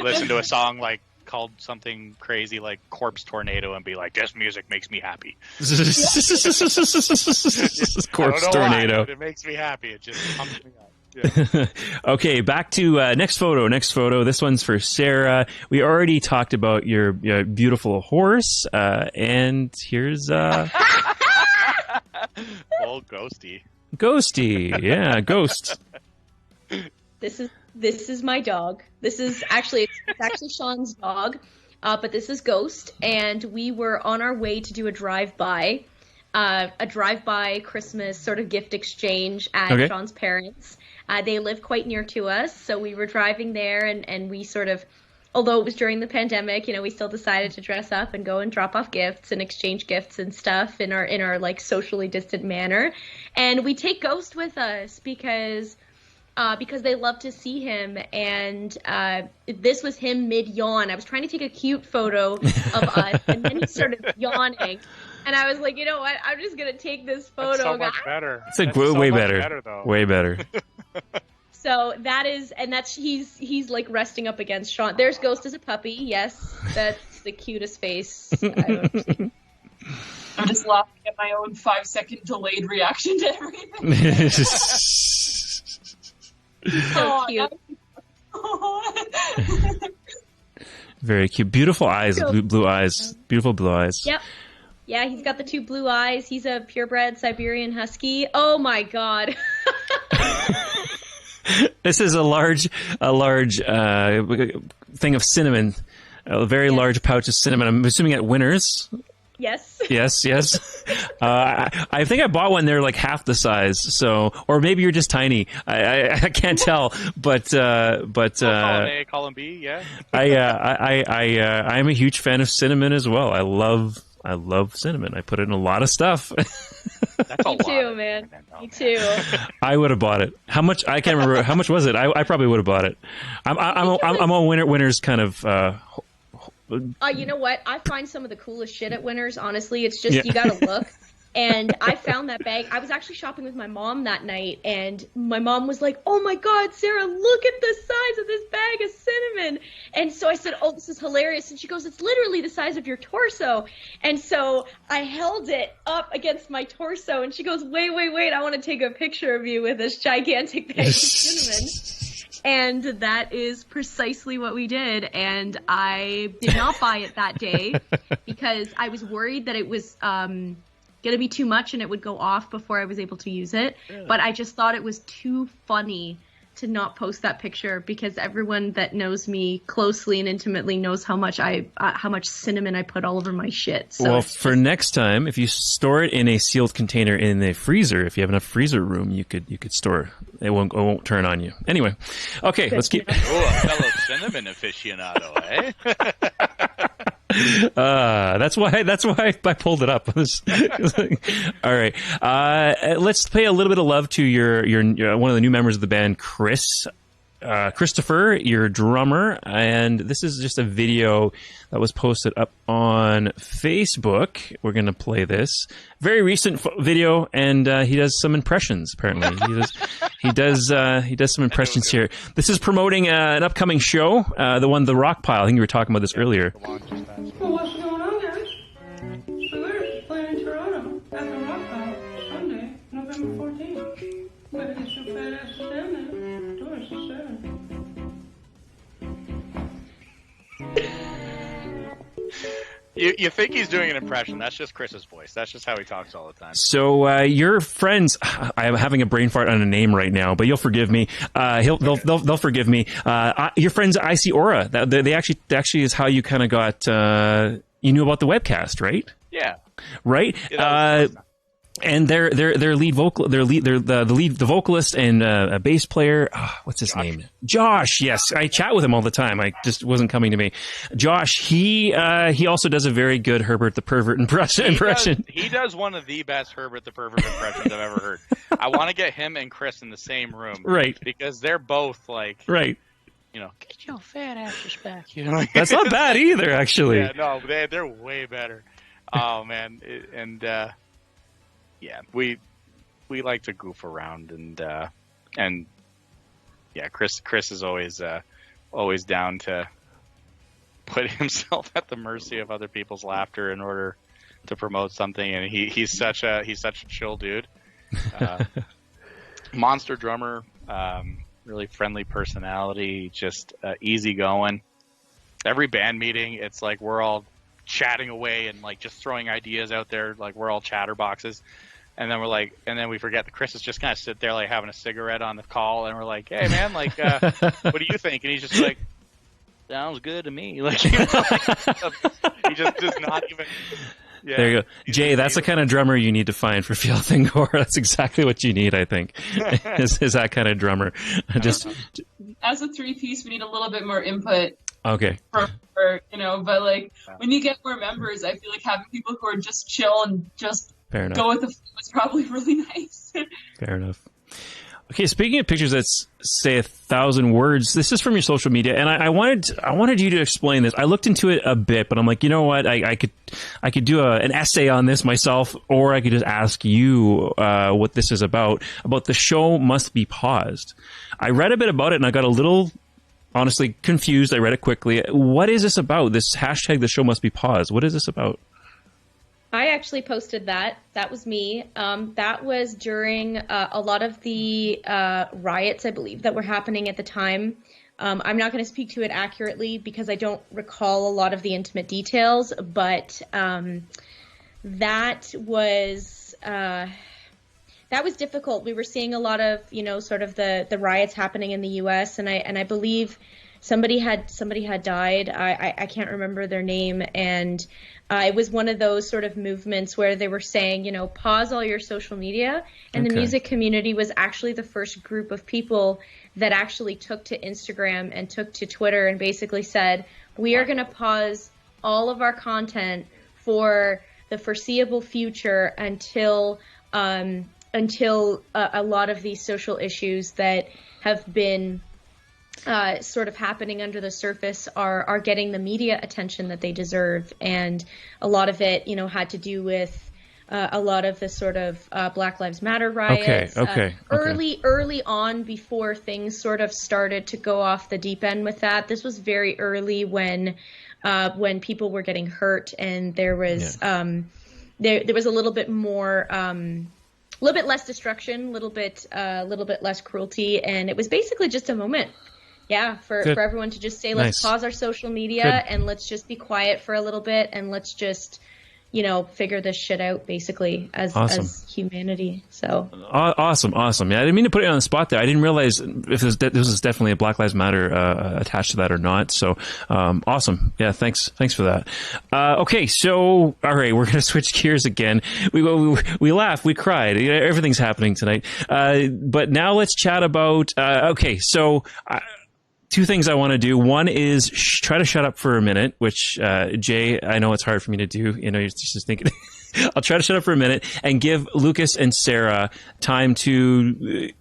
Listen to a song like called something crazy like Corpse Tornado and be like, this music makes me happy. Corpse Tornado. Why, but it makes me happy. It just pumps me up. Yeah. Okay, back to next photo. This one's for Sarah. We already talked about your beautiful horse, and here's Old Ghosty. Ghosty. Yeah, Ghost. This is my dog. This is actually it's actually Sean's dog, but this is Ghost, and we were on our way to do a drive-by Christmas sort of gift exchange at Sean's parents'. They live quite near to us, so we were driving there, and we sort of, although it was during the pandemic, you know, we still decided to dress up and go and drop off gifts and exchange gifts and stuff in our like socially distant manner, and we take Ghost with us because they love to see him, and this was him mid-yawn. I was trying to take a cute photo of us, and then he started yawning. And I was like, you know what? I'm just going to take this photo. That's so much better. It's way better. Way better. So he's like resting up against Sean. There's Ghost as a puppy. Yes, that's the cutest face I've ever seen. I'm just laughing at my own 5-second delayed reaction to everything. So cute. Very cute. Beautiful eyes. Blue eyes. Beautiful blue eyes. Yep. Yeah, he's got the two blue eyes. He's a purebred Siberian Husky. Oh my god. This is a large thing of cinnamon. A very large pouch of cinnamon. I'm assuming at Winners. Yes. Yes. I think I bought one. They're like half the size. So, or maybe you're just tiny. I can't tell. But column A, column B, yeah. I'm a huge fan of cinnamon as well. I love cinnamon. I put it in a lot of stuff. That's Me too, man. Me too. I would have bought it. How much? I can't remember. How much was it? I probably would have bought it. I'm on Winners kind of. You know what? I find some of the coolest shit at Winners. Honestly, it's just you gotta look. And I found that bag. I was actually shopping with my mom that night, and my mom was like, "Oh my God, Sarah, look at the size of this bag of cinnamon." And so I said, "Oh, this is hilarious." And she goes, "It's literally the size of your torso." And so I held it up against my torso, and she goes, "Wait, I want to take a picture of you with this gigantic bag of cinnamon." And that is precisely what we did. And I did not buy it that day because I was worried that it was going to be too much and it would go off before I was able to use it. Really? But I just thought it was too funny to not post that picture because everyone that knows me closely and intimately knows how much cinnamon I put all over my shit. So well, for next time, if you store it in a sealed container in the freezer, if you have enough freezer room, you could store it. It won't turn on you. Anyway, okay, let's keep. Oh, a fellow cinnamon aficionado, eh? That's why I pulled it up. All right. Let's pay a little bit of love to your one of the new members of the band, Christopher, your drummer. And this is just a video that was posted up on Facebook. We're going to play this. Very recent video, and he does some impressions, apparently. He does some impressions here. This is promoting an upcoming show, the Rock Pile. I think you were talking about this earlier. Well, what's going on, guys? SOLARUS is playing in Toronto at the Rock Pile Sunday, November better get your fat ass down there. Doors are 7. You think he's doing an impression? That's just Chris's voice. That's just how he talks all the time. So your friends, I'm having a brain fart on a name right now, but you'll forgive me. They'll forgive me. Your friends, I See Aura. They actually is how you kind of got. You knew about the webcast, right? Yeah. Right. Yeah, and their lead vocal, the vocalist and a bass player. What's his name? Josh. Yes, I chat with him all the time. I just wasn't coming to me. Josh. He also does a very good Herbert the Pervert impression. He does one of the best Herbert the Pervert impressions I've ever heard. I want to get him and Chris in the same room, right? Because they're both like, right. You know, get your fat asses back. You know, that's not bad either, actually. Yeah, no, they're way better. Oh man, yeah, we like to goof around and yeah, Chris is always down to put himself at the mercy of other people's laughter in order to promote something, and he's such a chill dude, monster drummer, really friendly personality, just easygoing. Every band meeting, it's like we're all chatting away and like just throwing ideas out there, like we're all chatterboxes. And then we forget that Chris is just kind of sit there like having a cigarette on the call, and we're like, "Hey man, like, what do you think?" And he's just like, "Sounds good to me." Like, you know, he just does not even. Yeah, there you go, Jay. That's the kind of drummer you need to find for Fjellthingor. That's exactly what you need, I think. is that kind of drummer? Just as a 3-piece, we need a little bit more input. Okay. For but like when you get more members, I feel like having people who are just chill and just fair enough. Go with the flow is probably really nice. Fair enough. Okay, speaking of pictures that say 1,000 words, this is from your social media, and I wanted you to explain this. I looked into it a bit, but I'm like, you know what? I could do an essay on this myself, or I could just ask you what this is about the show must be paused. I read a bit about it, and I got a little, honestly, confused. I read it quickly. What is this about? This hashtag, the show must be paused. What is this about? I actually posted that. That was me. That was during a lot of the riots, I believe, that were happening at the time. I'm not going to speak to it accurately because I don't recall a lot of the intimate details, but that was difficult. We were seeing a lot of, sort of the riots happening in the U.S. and I believe somebody had died. I can't remember their name, and it was one of those sort of movements where they were saying, pause all your social media. And the music community was actually the first group of people that actually took to Instagram and took to Twitter and basically said, we are going to pause all of our content for the foreseeable future until a lot of these social issues that have been sort of happening under the surface are getting the media attention that they deserve. And a lot of it, had to do with a lot of the sort of Black Lives Matter riots. Early on, before things sort of started to go off the deep end with that. This was very early when people were getting hurt, and there was there was a little bit more a little bit less destruction, a little bit less cruelty, and it was basically just a moment. Yeah, for everyone to just say, let's pause our social media and let's just be quiet for a little bit and let's just, figure this shit out, basically, as humanity. So awesome. Yeah, I didn't mean to put it on the spot there. I didn't realize if this was definitely a Black Lives Matter attached to that or not. So awesome. Yeah, thanks for that. Okay, so all right, we're gonna switch gears again. We laughed, we cried. Everything's happening tonight. But now let's chat about. Okay, so. Two things I want to do. One is try to shut up for a minute, which, Jay, I know it's hard for me to do. You're just thinking. I'll try to shut up for a minute and give Lucas and Sarah time to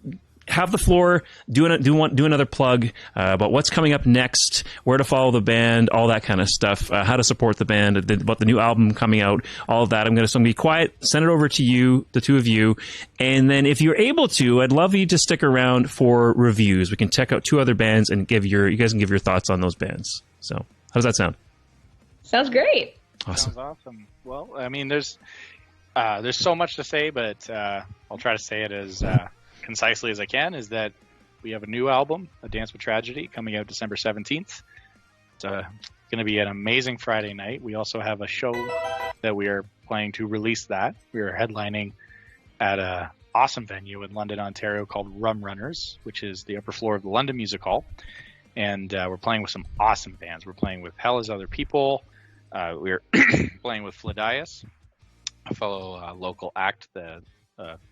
have the floor, do another plug about what's coming up next, where to follow the band, all that kind of stuff, how to support the band, about the new album coming out, all of that. I'm going to be quiet, send it over to you, the two of you, and then if you're able to, I'd love you to stick around for reviews. We can check out two other bands and you guys can give your thoughts on those bands. So, how does that sound? Sounds great. Awesome. Sounds awesome. Well, I mean, there's so much to say, but I'll try to say it as concisely as I can, is that we have a new album, A Dance with Tragedy, coming out December 17th. It's going to be an amazing Friday night. We also have a show that we are planning to release that. We are headlining at a awesome venue in London, Ontario called Rum Runners, which is the upper floor of the London Music Hall. And we're playing with some awesome bands. We're playing with Hell Is Other People. We're playing with Fladias, a fellow local act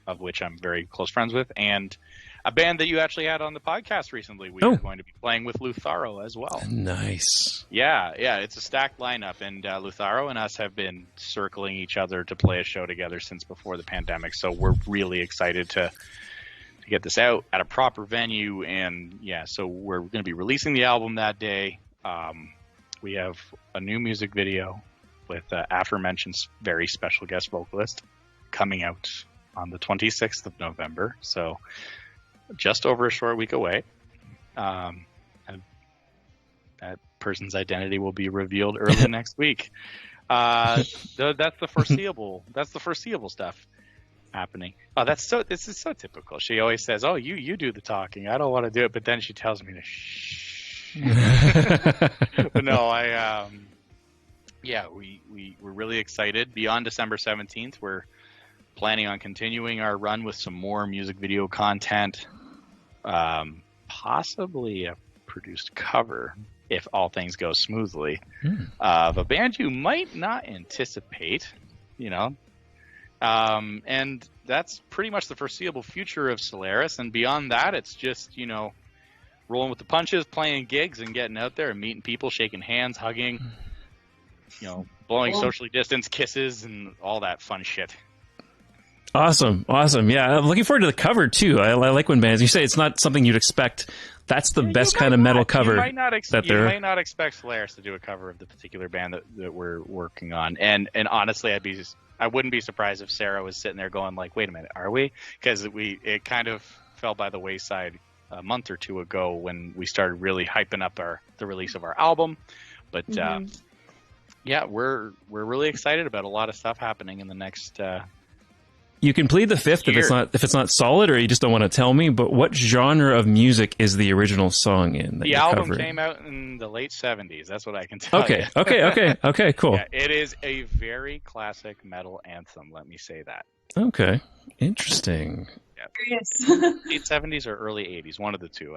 of which I'm very close friends with, and a band that you actually had on the podcast recently. We are going to be playing with Lutharo as well. Nice. Yeah, it's a stacked lineup, and Lutharo and us have been circling each other to play a show together since before the pandemic, so we're really excited to get this out at a proper venue. And so we're going to be releasing the album that day. We have a new music video with aforementioned very special guest vocalist coming out on the 26th of November, so just over a short week away. And that person's identity will be revealed early next week. That's the foreseeable. That's the foreseeable stuff happening. Oh, this is so typical. She always says, "Oh, you do the talking. I don't want to do it," but then she tells me to shh. But no, we're really excited. Beyond December 17th, we're planning on continuing our run with some more music video content, possibly a produced cover, if all things go smoothly, of a band you might not anticipate, and that's pretty much the foreseeable future of Solaris. And beyond that, it's just, rolling with the punches, playing gigs and getting out there and meeting people, shaking hands, hugging, blowing socially distanced kisses and all that fun shit. Awesome. Yeah, I'm looking forward to the cover too. I like when bands, you say it's not something you'd expect. That's the best kind of metal cover. You might not expect Solaris to do a cover of the particular band that we're working on. And honestly, I wouldn't be surprised if Sarah was sitting there going like, "Wait a minute, are we?" Because it kind of fell by the wayside a month or two ago when we started really hyping up the release of our album. But we're really excited about a lot of stuff happening in the next. You can plead the fifth if it's not solid, or you just don't want to tell me. But what genre of music is the original song in? The album came out in the late 70s. That's what I can tell you. Okay, cool. Yeah, it is a very classic metal anthem. Let me say that. Okay, interesting. Yeah. Late 70s or early 80s, one of the two.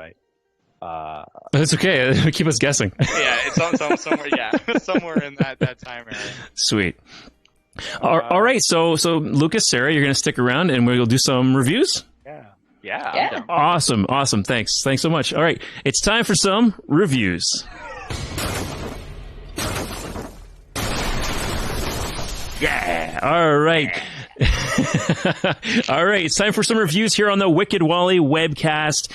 That's okay. Keep us guessing. Yeah, it's somewhere. Yeah, somewhere in that time area. Sweet. All right, so Lucas, Sarah, you're going to stick around and we'll do some reviews? Yeah. Awesome. Thanks so much. All right, it's time for some reviews. Yeah, all right. All right, it's time for some reviews here on the Wicked Wally webcast.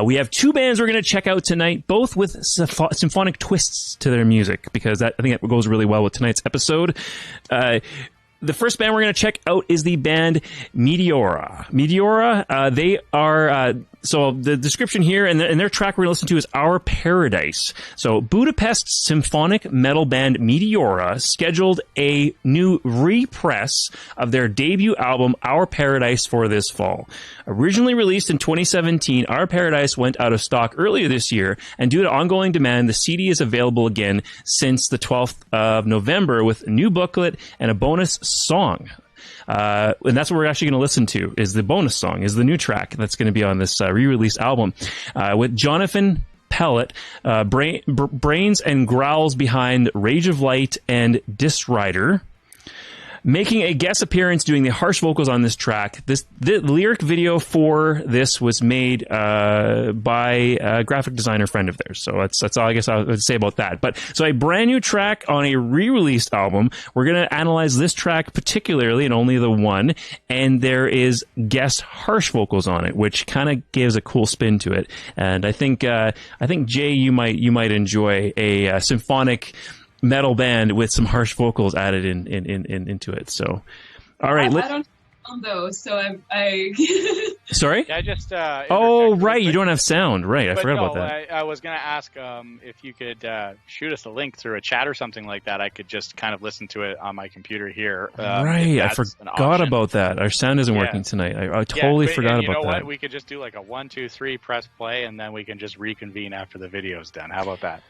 We have two bands we're going to check out tonight, both with symphonic twists to their music, because I think that goes really well with tonight's episode. The first band we're going to check out is the band Meteora. Meteora, they are, so the description here and their track we're going to listen to is Our Paradise. So Budapest symphonic metal band Meteora scheduled a new repress of their debut album Our Paradise for this fall. Originally released in 2017, Our Paradise went out of stock earlier this year, and due to ongoing demand, the CD is available again since the 12th of November with a new booklet and a bonus song. And that's what we're actually going to listen to, is the bonus song, is the new track that's going to be on this re-release album, with Jonathan Pellet, brains and growls behind Rage of Light and Disrider, making a guest appearance doing the harsh vocals on this track. The lyric video for this was made by a graphic designer friend of theirs. So that's all I guess I would say about that. But so a brand new track on a re-released album. We're going to analyze this track particularly, and only the one. And there is guest harsh vocals on it, which kind of gives a cool spin to it. And I think Jay, you might enjoy a symphonic metal band with some harsh vocals added into it. So, all right. I don't sound though, so I Sorry? Yeah, just. Oh, interject right. real You quick. don't have sound. Right. I But forgot no, about that. I was going to ask if you could shoot us a link through a chat or something like that. I could just kind of listen to it on my computer here. Right. if I that's an forgot option. about that. Our sound isn't Yeah. working tonight. I Yeah, totally but- forgot and you about know that. what? We could just do like a 1, 2, 3, press play, and then we can just reconvene after the video's done. How about that?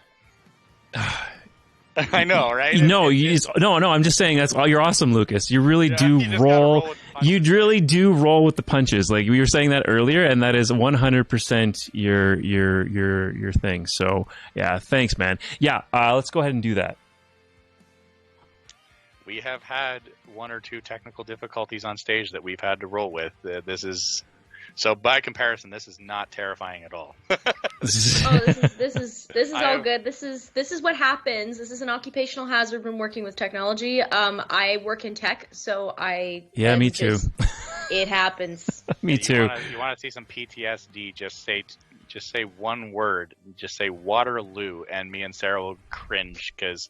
I know, right? No, no. I'm just saying that's all. You're awesome, Lucas. You really Yeah, do you just gotta roll. roll with the punches. You really do roll with the punches. Like we were saying that earlier, and that is 100% your thing. So yeah, thanks, man. Yeah, let's go ahead and do that. We have had 1 or 2 technical difficulties on stage that we've had to roll with. This is so by comparison, this is not terrifying at all. Oh, this is I all have- good. This is what happens. This is an occupational hazard when working with technology. I work in tech, so Yeah, me it too. It happens. Me too. You want to see some PTSD? Just say one word. Just say Waterloo, and me and Sarah will cringe because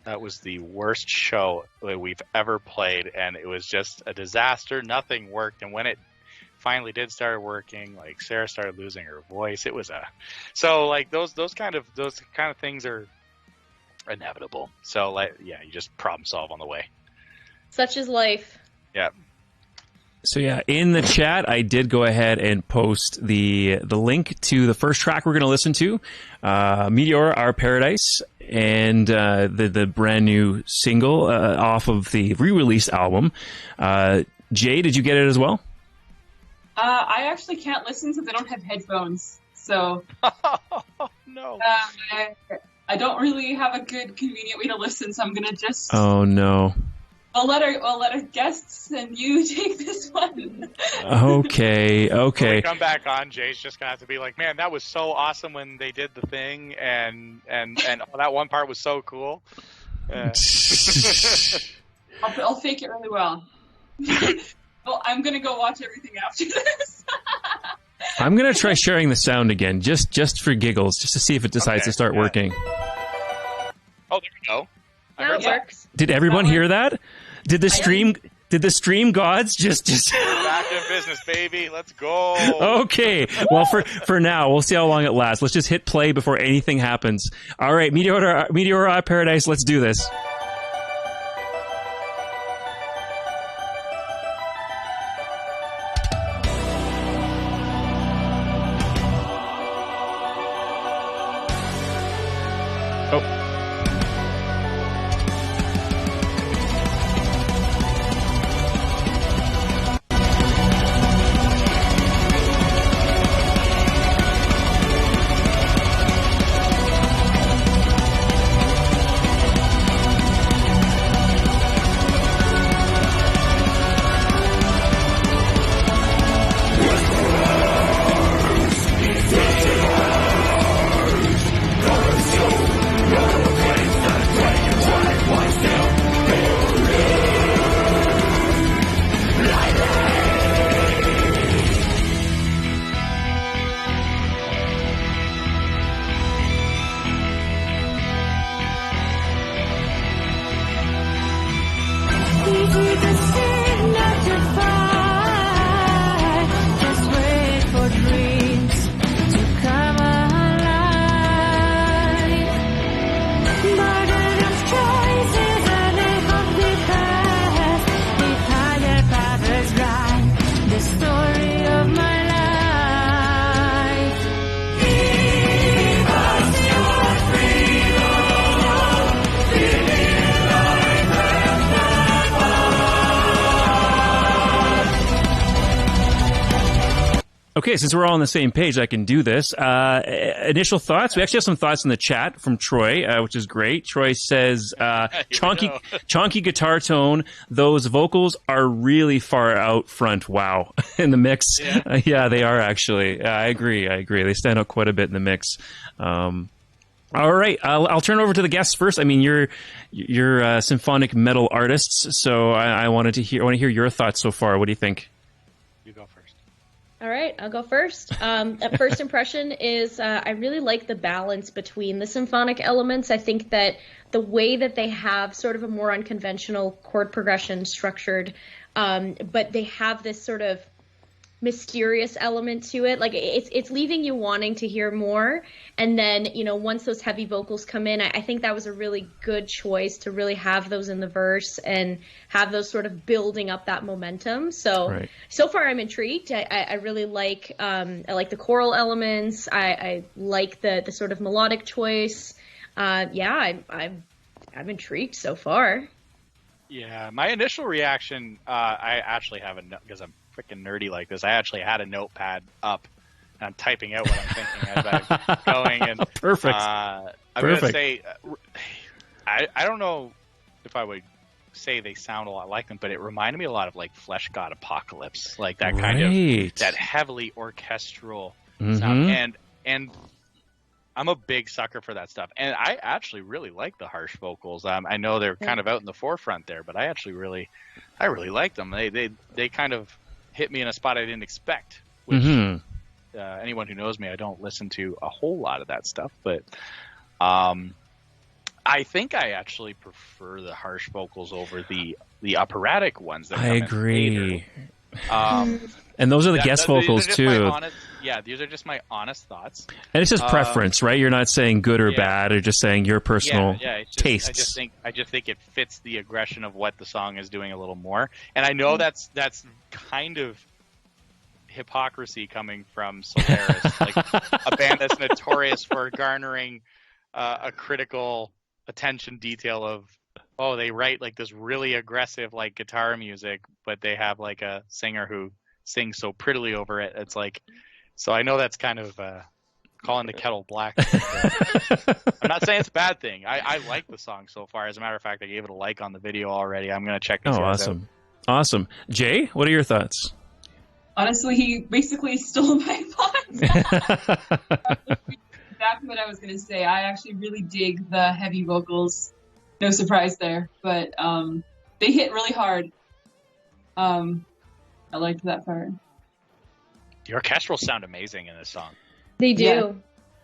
that was the worst show that we've ever played, and it was just a disaster. Nothing worked, and when it finally did start working, like Sarah started losing her voice. It was those kind of things are inevitable. So you just problem solve on the way. Such is life. Yeah. So yeah, in the chat, I did go ahead and post the link to the first track we're going to listen to, Meteor, Our Paradise, and the brand new single off of the re-release album. Jay, did you get it as well? I actually can't listen since I don't have headphones. So No. I don't really have a good, convenient way to listen. So I'm gonna just. Oh no. I'll let our guests and you take this one. Okay. When Okay. we come back on, Jay's just gonna have to be like, "Man, that was so awesome when they did the thing, and that one part was so cool." I'll fake it really well. Well, I'm gonna go watch everything after this. I'm gonna try sharing the sound again, just for giggles, just to see if it decides Okay, to start yeah. working. Oh, there we go. I Now heard it that. works. Did everyone hear that? Did the stream gods just? Back in business, baby. Let's go. Okay. Well, for now, we'll see how long it lasts. Let's just hit play before anything happens. All right, Meteor Paradise. Let's do this. Oh. Okay, since we're all on the same page, I can do this. Initial thoughts. We actually have some thoughts in the chat from Troy, which is great. Troy says, chonky guitar tone. Those vocals are really far out front. Wow. In the mix. Yeah, they are actually. I agree. They stand out quite a bit in the mix. All right, I'll turn over to the guests first. I mean, you're symphonic metal artists, so I want to hear your thoughts so far. What do you think? You go first. All right, I'll go first. At first impression is I really like the balance between the symphonic elements. I think that the way that they have sort of a more unconventional chord progression structured, but they have this sort of mysterious element to it. Like it's leaving you wanting to hear more. And then, once those heavy vocals come in, I think that was a really good choice to really have those in the verse and have those sort of building up that momentum. So, So far I'm intrigued. I really like, I like the choral elements. I like the sort of melodic choice. I'm intrigued so far. Yeah, my initial reaction, I actually have because I'm freaking nerdy like this. I actually had a notepad up, and I'm typing out what I'm thinking as I'm going. And Perfect. I'm going to say, I don't know if I would say they sound a lot like them, but it reminded me a lot of like Flesh God Apocalypse, like that kind of that heavily orchestral sound. And I'm a big sucker for that stuff, and I actually really like the harsh vocals. I know they're kind of out in the forefront there, but I really like them. They kind of hit me in a spot I didn't expect. Which anyone who knows me, I don't listen to a whole lot of that stuff, but I think I actually prefer the harsh vocals over the operatic ones. That I agree. And those are the guest vocals too. These are just my honest thoughts. And it's just preference, right? You're not saying good or bad, or just saying your personal tastes. I just think it fits the aggression of what the song is doing a little more. And I know that's kind of hypocrisy coming from Solaris, like a band that's notorious for garnering a critical attention detail of, oh, they write like this really aggressive like guitar music, but they have like a singer who sings so prettily over it. It's like, so I know that's kind of calling the kettle black. I'm not saying it's a bad thing. I like the song so far. As a matter of fact, I gave it a like on the video already. I'm going to check this out. Awesome. Jay, what are your thoughts? Honestly, he basically stole my thoughts. Exactly what I was going to say. I actually really dig the heavy vocals. No surprise there, but they hit really hard. I liked that part. The orchestrals sound amazing in this song. They do. Yeah.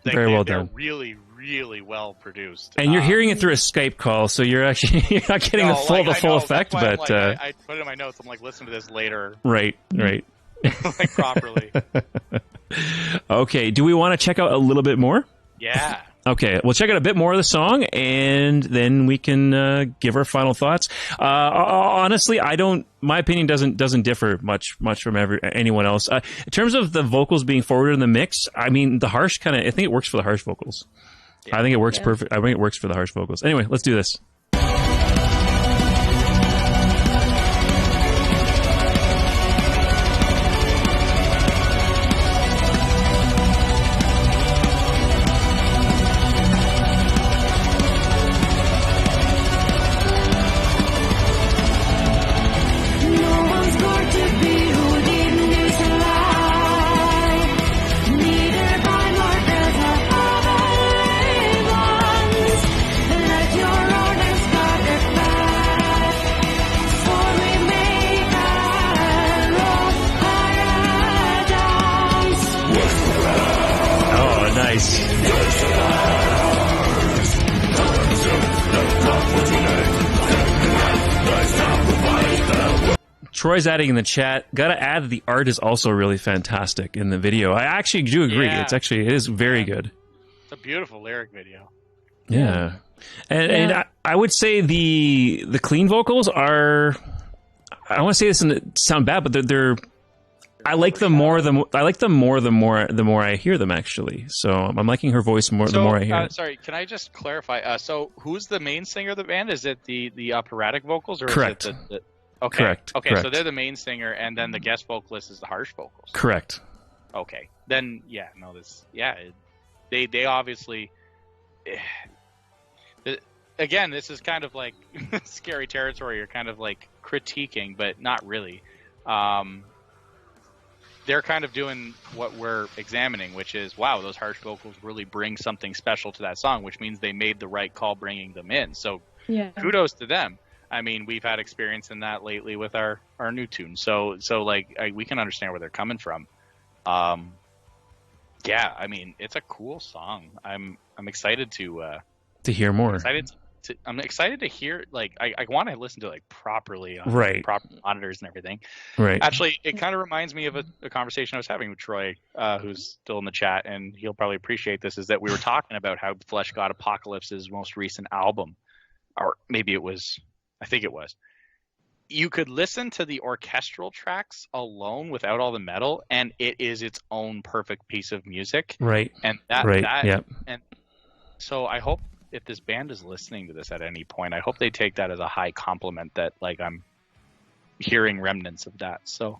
Very well done. They're really, really well produced. And you're hearing it through a Skype call, so you're not getting the full effect. But I put it in my notes. I'm like, listen to this later. Right. Like properly. Okay. Do we want to check out a little bit more? Yeah. Okay, we'll check out a bit more of the song, and then we can give our final thoughts. Honestly, my opinion doesn't differ much from anyone else. In terms of the vocals being forwarded in the mix, I mean, the harsh I think it works for the harsh vocals. Yeah. I think it works perfect. I think it works for the harsh vocals. Anyway, let's do this. Troy's adding in the chat, gotta add that the art is also really fantastic in the video. I actually do agree. Yeah. It is very good. It's a beautiful lyric video. Yeah. And I would say the clean vocals are, I don't want to say this and sound bad, but they're I like them more the more I hear them, actually. So I'm liking her voice more the more I hear it. Sorry, can I just clarify? So who's the main singer of the band? Is it the operatic vocals, or Correct. is it the okay? Correct. Okay, Correct. so they're the main singer, and then the guest vocalist is the harsh vocals. Correct. Okay, then they obviously. Again, this is kind of like scary territory. You're kind of like critiquing, but not really. They're kind of doing what we're examining, which is, wow, those harsh vocals really bring something special to that song, which means they made the right call bringing them in. So kudos to them. I mean, we've had experience in that lately with our new tune. So we can understand where they're coming from. Yeah, I mean, it's a cool song. I'm excited to hear more. I'm excited to hear, like, I want to listen to it, like, properly on Right. proper monitors and everything. Right. Actually, it kind of reminds me of a conversation I was having with Troy, who's still in the chat, and he'll probably appreciate this, is that we were talking about how Flesh God Apocalypse's most recent album, or maybe it was, I think it was, you could listen to the orchestral tracks alone without all the metal, and it is its own perfect piece of music. Right. And and so I hope, if this band is listening to this at any point, I hope they take that as a high compliment, that, like, I'm hearing remnants of that. So,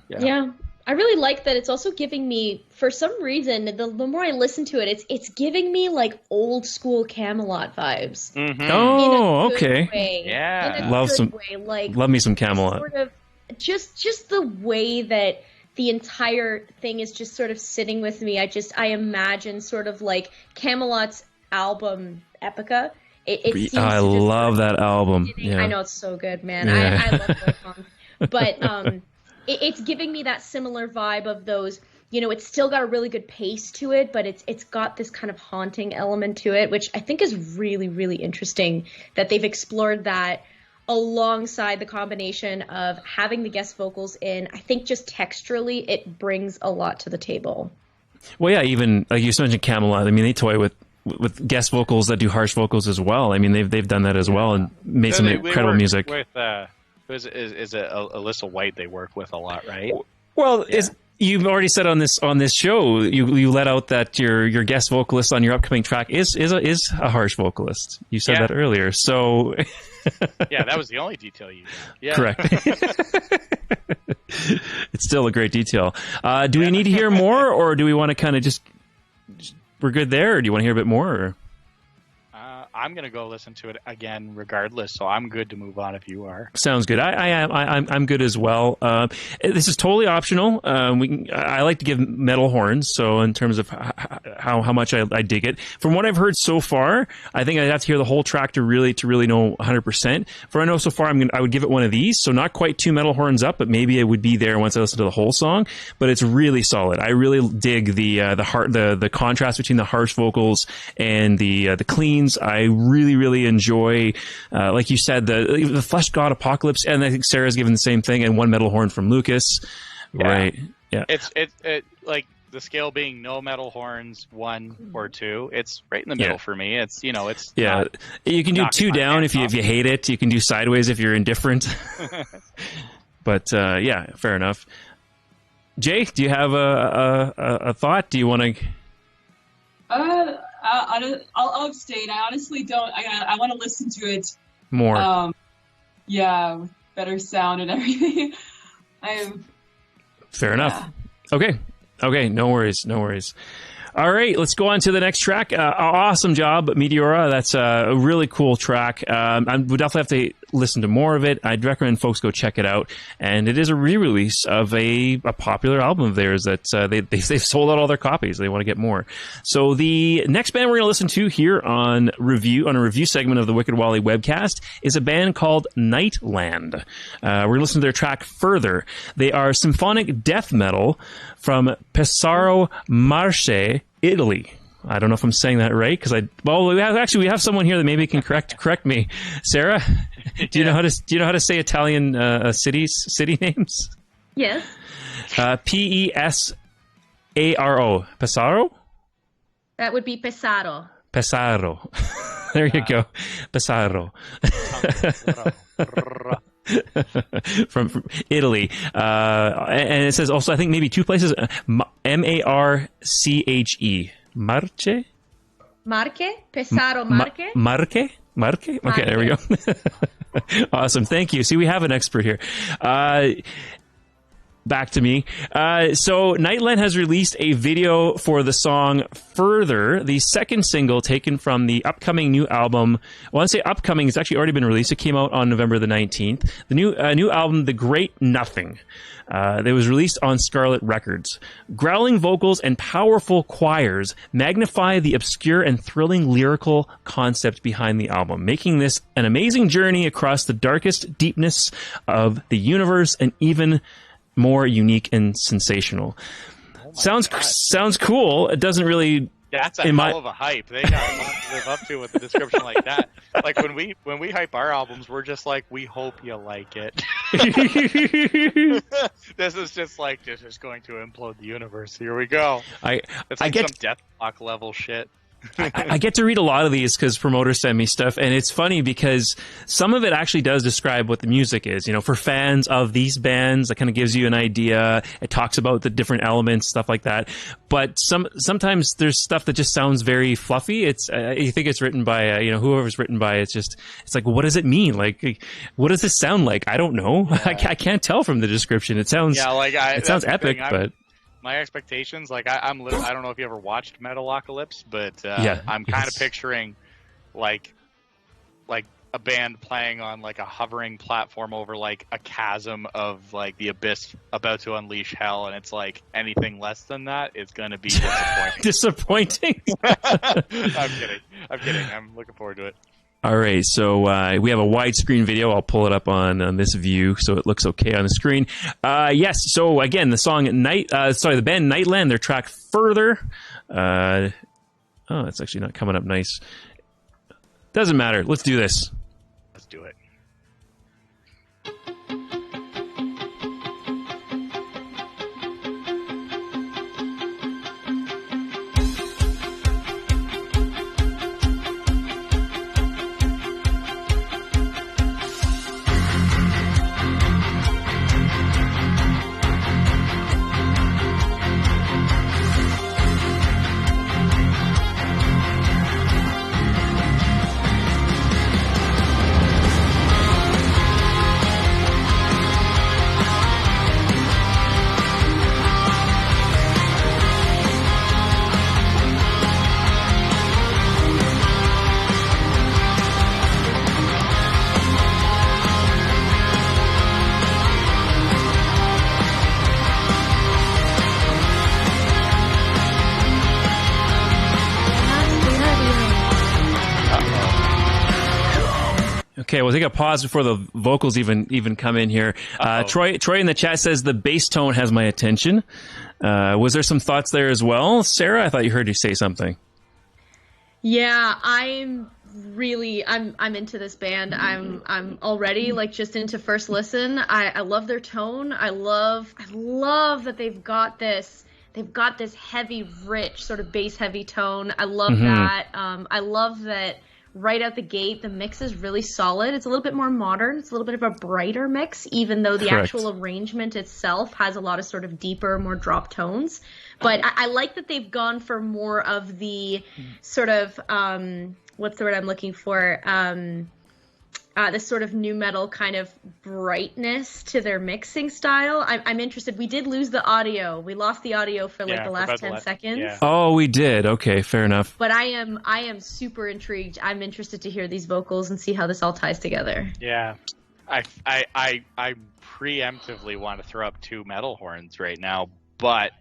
Yeah. I really like that it's also giving me, for some reason, the more I listen to it, it's giving me, like, old school Camelot vibes. Mm-hmm. Oh, In a good okay. way. Yeah. In a Love good some- way. Like, Love me some Camelot. sort of just the way that the entire thing is just sort of sitting with me. I imagine sort of like Camelot's album Epica. It seems to I just love sort of that album. sitting- Yeah. I know it's so good, man. Yeah. I love those songs. But it's giving me that similar vibe of those. You know, it's still got a really good pace to it, but it's got this kind of haunting element to it, which I think is really, really interesting that they've explored that alongside the combination of having the guest vocals in. I think just texturally, it brings a lot to the table. Well, yeah, even like you mentioned Camelot. I mean, they toy with guest vocals that do harsh vocals as well. I mean, they've done that as well and made some incredible work music. With is it Alyssa White they work with a lot, right? Well, you've already said on this show, you let out that your guest vocalist on your upcoming track is a harsh vocalist. You said that earlier, so yeah, that was the only detail you got. Yeah. Correct. It's still a great detail. Do we need to hear more, or do we want to kind of just we're good there, or do you want to hear a bit more? Or? I'm gonna go listen to it again, regardless. So I'm good to move on if you are. Sounds good. I'm good as well. This is totally optional. I like to give metal horns. So in terms of how much I dig it, from what I've heard so far, I think I'd have to hear the whole track to really know 100%. For I know so far, I would give it one of these. So not quite 2 metal horns up, but maybe it would be there once I listen to the whole song. But it's really solid. I really dig the contrast between the harsh vocals and the cleans. I really enjoy, like you said, the Flesh God Apocalypse, and I think Sarah's given the same thing, and 1 metal horn from Lucas. Yeah. Right. Yeah. It's like the scale being no metal horns, 1 or 2. It's right in the middle for me. It's it's not, you can do 2 down if you hate it. You can do sideways if you're indifferent. But yeah, fair enough. Jay, do you have a thought? Do you want to? I'll abstain. I honestly don't. I want to listen to it more. Yeah, with better sound and everything. Fair enough. Okay. No worries. All right, let's go on to the next track. Awesome job, Meteora. That's a really cool track. I would definitely have to listen to more of it. I'd recommend folks go check it out. And it is a re-release of a popular album of theirs that they've sold out all their copies. They want to get more. So the next band we're going to listen to here on a review segment of the Wicked Wally webcast is a band called Nightland. We're going to listen to their track Further. They are symphonic death metal from Pesaro Marche, Italy. I don't know if I'm saying that right because we have someone here that maybe can correct me. Sarah, do you know how to say Italian city names? Yes. Pesaro. Pesaro? That would be Pesaro. Pesaro. There you go. Pesaro. from Italy, and it says also I think maybe 2 places. Marche. Pesaro Marche. Marche. Okay, there we go. Awesome, thank you. See, we have an expert here. Back to me. So Nightland has released a video for the song Further, the second single taken from the upcoming new album. Well, I say upcoming, it's actually already been released. It came out on November the 19th. The new album, The Great Nothing. That was released on Scarlet Records. Growling vocals and powerful choirs magnify the obscure and thrilling lyrical concept behind the album, making this an amazing journey across the darkest deepness of the universe and even more unique and sensational. Sounds cool. It doesn't really. That's a hell of a hype. They got a lot to live up to with a description like that. Like when we hype our albums, we're just like, we hope you like it. This is just like, this is going to implode the universe. Here we go. It's like some Deathlock level shit. I get to read a lot of these because promoters send me stuff, and it's funny because some of it actually does describe what the music is. You know, for fans of these bands, it kind of gives you an idea. It talks about the different elements, stuff like that. But sometimes there's stuff that just sounds very fluffy. It's you think it's written by whoever's written by it. It's like, well, what does it mean? Like, what does this sound like? I don't know. Yeah. I can't tell from the description. It sounds it sounds epic, but. My expectations, like I don't know if you ever watched Metalocalypse, but I'm kind of picturing like a band playing on like a hovering platform over like a chasm of like the abyss about to unleash hell, and it's like anything less than that is going to be disappointing. I'm kidding. I'm looking forward to it. All right, so we have a widescreen video. I'll pull it up on this view so it looks okay on the screen. Yes, so again, the song the band Nightland, their track Further. It's actually not coming up nice. Doesn't matter. Let's do this. Let's do it. Okay, we'll take a pause before the vocals even come in here. Troy in the chat says the bass tone has my attention. Was there some thoughts there as well, Sarah? I thought you heard you say something. Yeah, I'm into this band. I'm already like just into first listen. I love their tone. I love that they've got this heavy, rich sort of bass heavy tone. I love that. I love that. Right out the gate, the mix is really solid. It's a little bit more modern. It's a little bit of a brighter mix, even though the actual arrangement itself has a lot of sort of deeper, more drop tones. But I like that they've gone for more of the sort of, what's the word I'm looking for? This sort of new metal kind of brightness to their mixing style. I'm interested. We did lose the audio. We lost the audio for like the last 10 seconds. Yeah. Oh, we did. Okay, fair enough. But I am super intrigued. I'm interested to hear these vocals and see how this all ties together. Yeah. I preemptively want to throw up 2 metal horns right now, but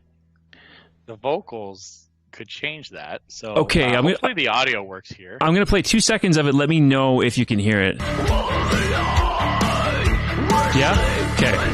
the vocals could change that. So okay, hopefully the audio works here. I'm going to play 2 seconds of it. Let me know if you can hear it. Yeah? Okay. Yep.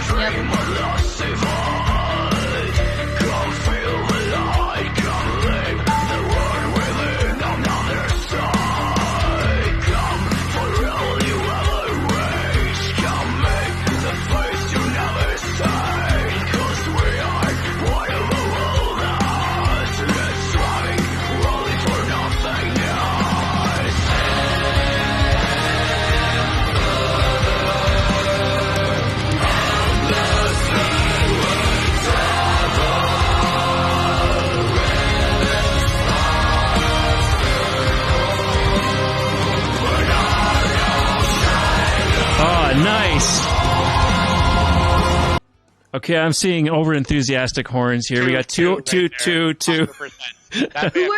Nice. Okay, I'm seeing over-enthusiastic horns here. We got two. Who are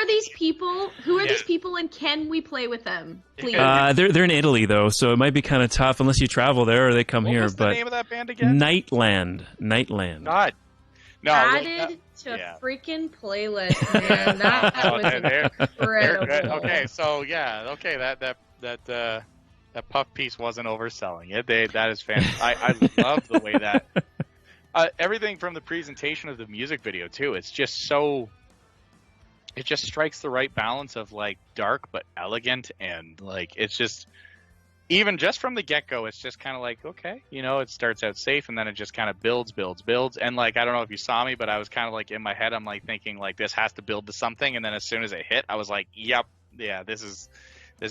these people? These people, and can we play with them, please? They're in Italy though, so it might be kind of tough unless you travel there or they come here. What's the name of that band again? Nightland. God. No, added to a freaking playlist, man. That was incredible. Okay, so that puff piece wasn't overselling it. That is fantastic. I love the way everything from the presentation of the music video too. It's just so. It just strikes the right balance of like dark but elegant, and like it's just even just from the get-go, it's just kind of like, okay, you know, it starts out safe and then it just kind of builds. And like, I don't know if you saw me, but I was kind of like in my head, I'm like thinking like this has to build to something. And then as soon as it hit, I was like, yep, yeah, this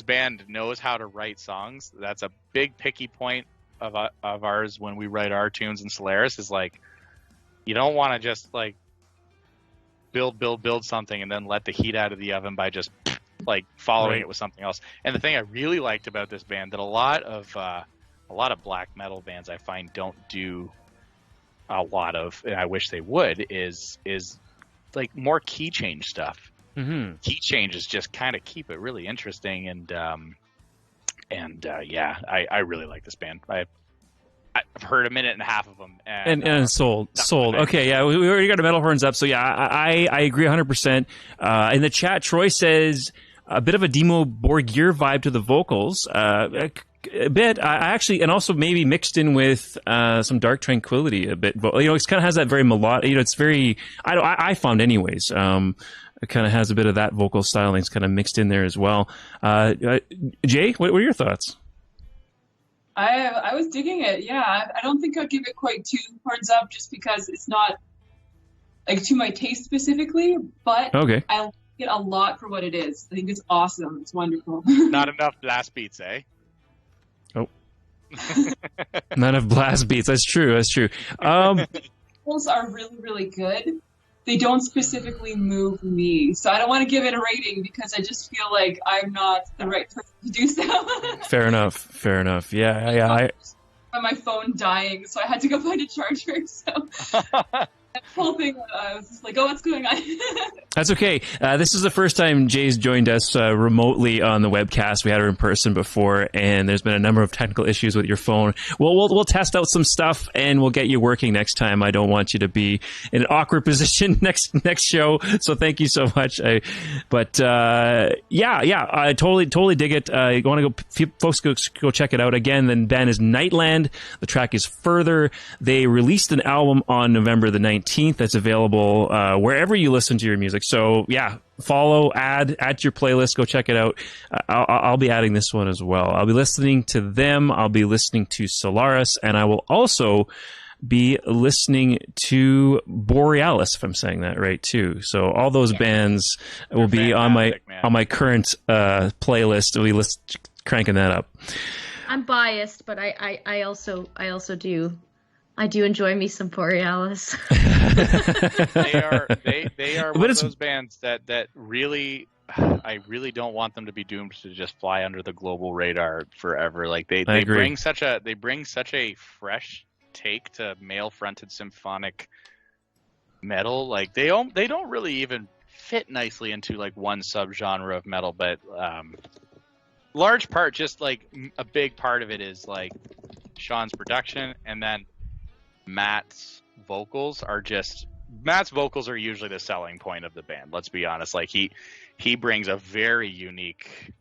band knows how to write songs. That's a big picky point of ours when we write our tunes in Solaris, is like, you don't want to just like build something and then let the heat out of the oven by just like following it with something else. And the thing I really liked about this band that a lot of black metal bands I find don't do a lot of, and I wish they would, is like more key change stuff. Mm-hmm. Key changes just kind of keep it really interesting, and yeah, I really like this band. I've heard a minute and a half of them, and sold. Okay, yeah, we already got the metal horns up, so yeah, I agree 100%. In the chat, Troy says a bit of a Demo Borgir vibe to the vocals, a bit. I actually, and also maybe mixed in with some Dark Tranquility a bit. But, you know, it kind of has that very melodic. You know, it's very. I found anyways. It kind of has a bit of that vocal styling. It's kind of mixed in there as well. Jay, what were your thoughts? I was digging it. Yeah, I don't think I'd give it quite 2 horns up just because it's not like to my taste specifically, but okay. I like it a lot for what it is. I think it's awesome. It's wonderful. Not enough blast beats, eh? Oh. Not enough blast beats. That's true. Vocals are really, really good. They don't specifically move me, so I don't want to give it a rating because I just feel like I'm not the right person to do so. Fair enough. Yeah. My phone dying, so I had to go find a charger. So that whole thing, I was just like, "Oh, what's going on?" That's okay. This is the first time Jay's joined us remotely on the webcast. We had her in person before, and there's been a number of technical issues with your phone. We'll test out some stuff, and we'll get you working next time. I don't want you to be in an awkward position next show. So thank you so much. I totally dig it. You want to go, folks, go check it out again. Then band is Nightland. The track is Further. They released an album on November the 19th. That's available wherever you listen to your music. So yeah, follow, add to your playlist. Go check it out. I'll be adding this one as well. I'll be listening to them. I'll be listening to Solaris, and I will also be listening to Borealis, if I'm saying that right too. So all those bands will be on my current playlist. We'll be cranking that up. I'm biased, but I also do. I do enjoy me some Borealis. They are one of those bands that really, I really don't want them to be doomed to just fly under the global radar forever. Like they bring such a fresh take to male-fronted symphonic metal. Like they don't really even fit nicely into like one subgenre of metal, but large part, just like a big part of it is like Sean's production, and then Matt's vocals are usually the selling point of the band. Let's be honest. Like he brings a very unique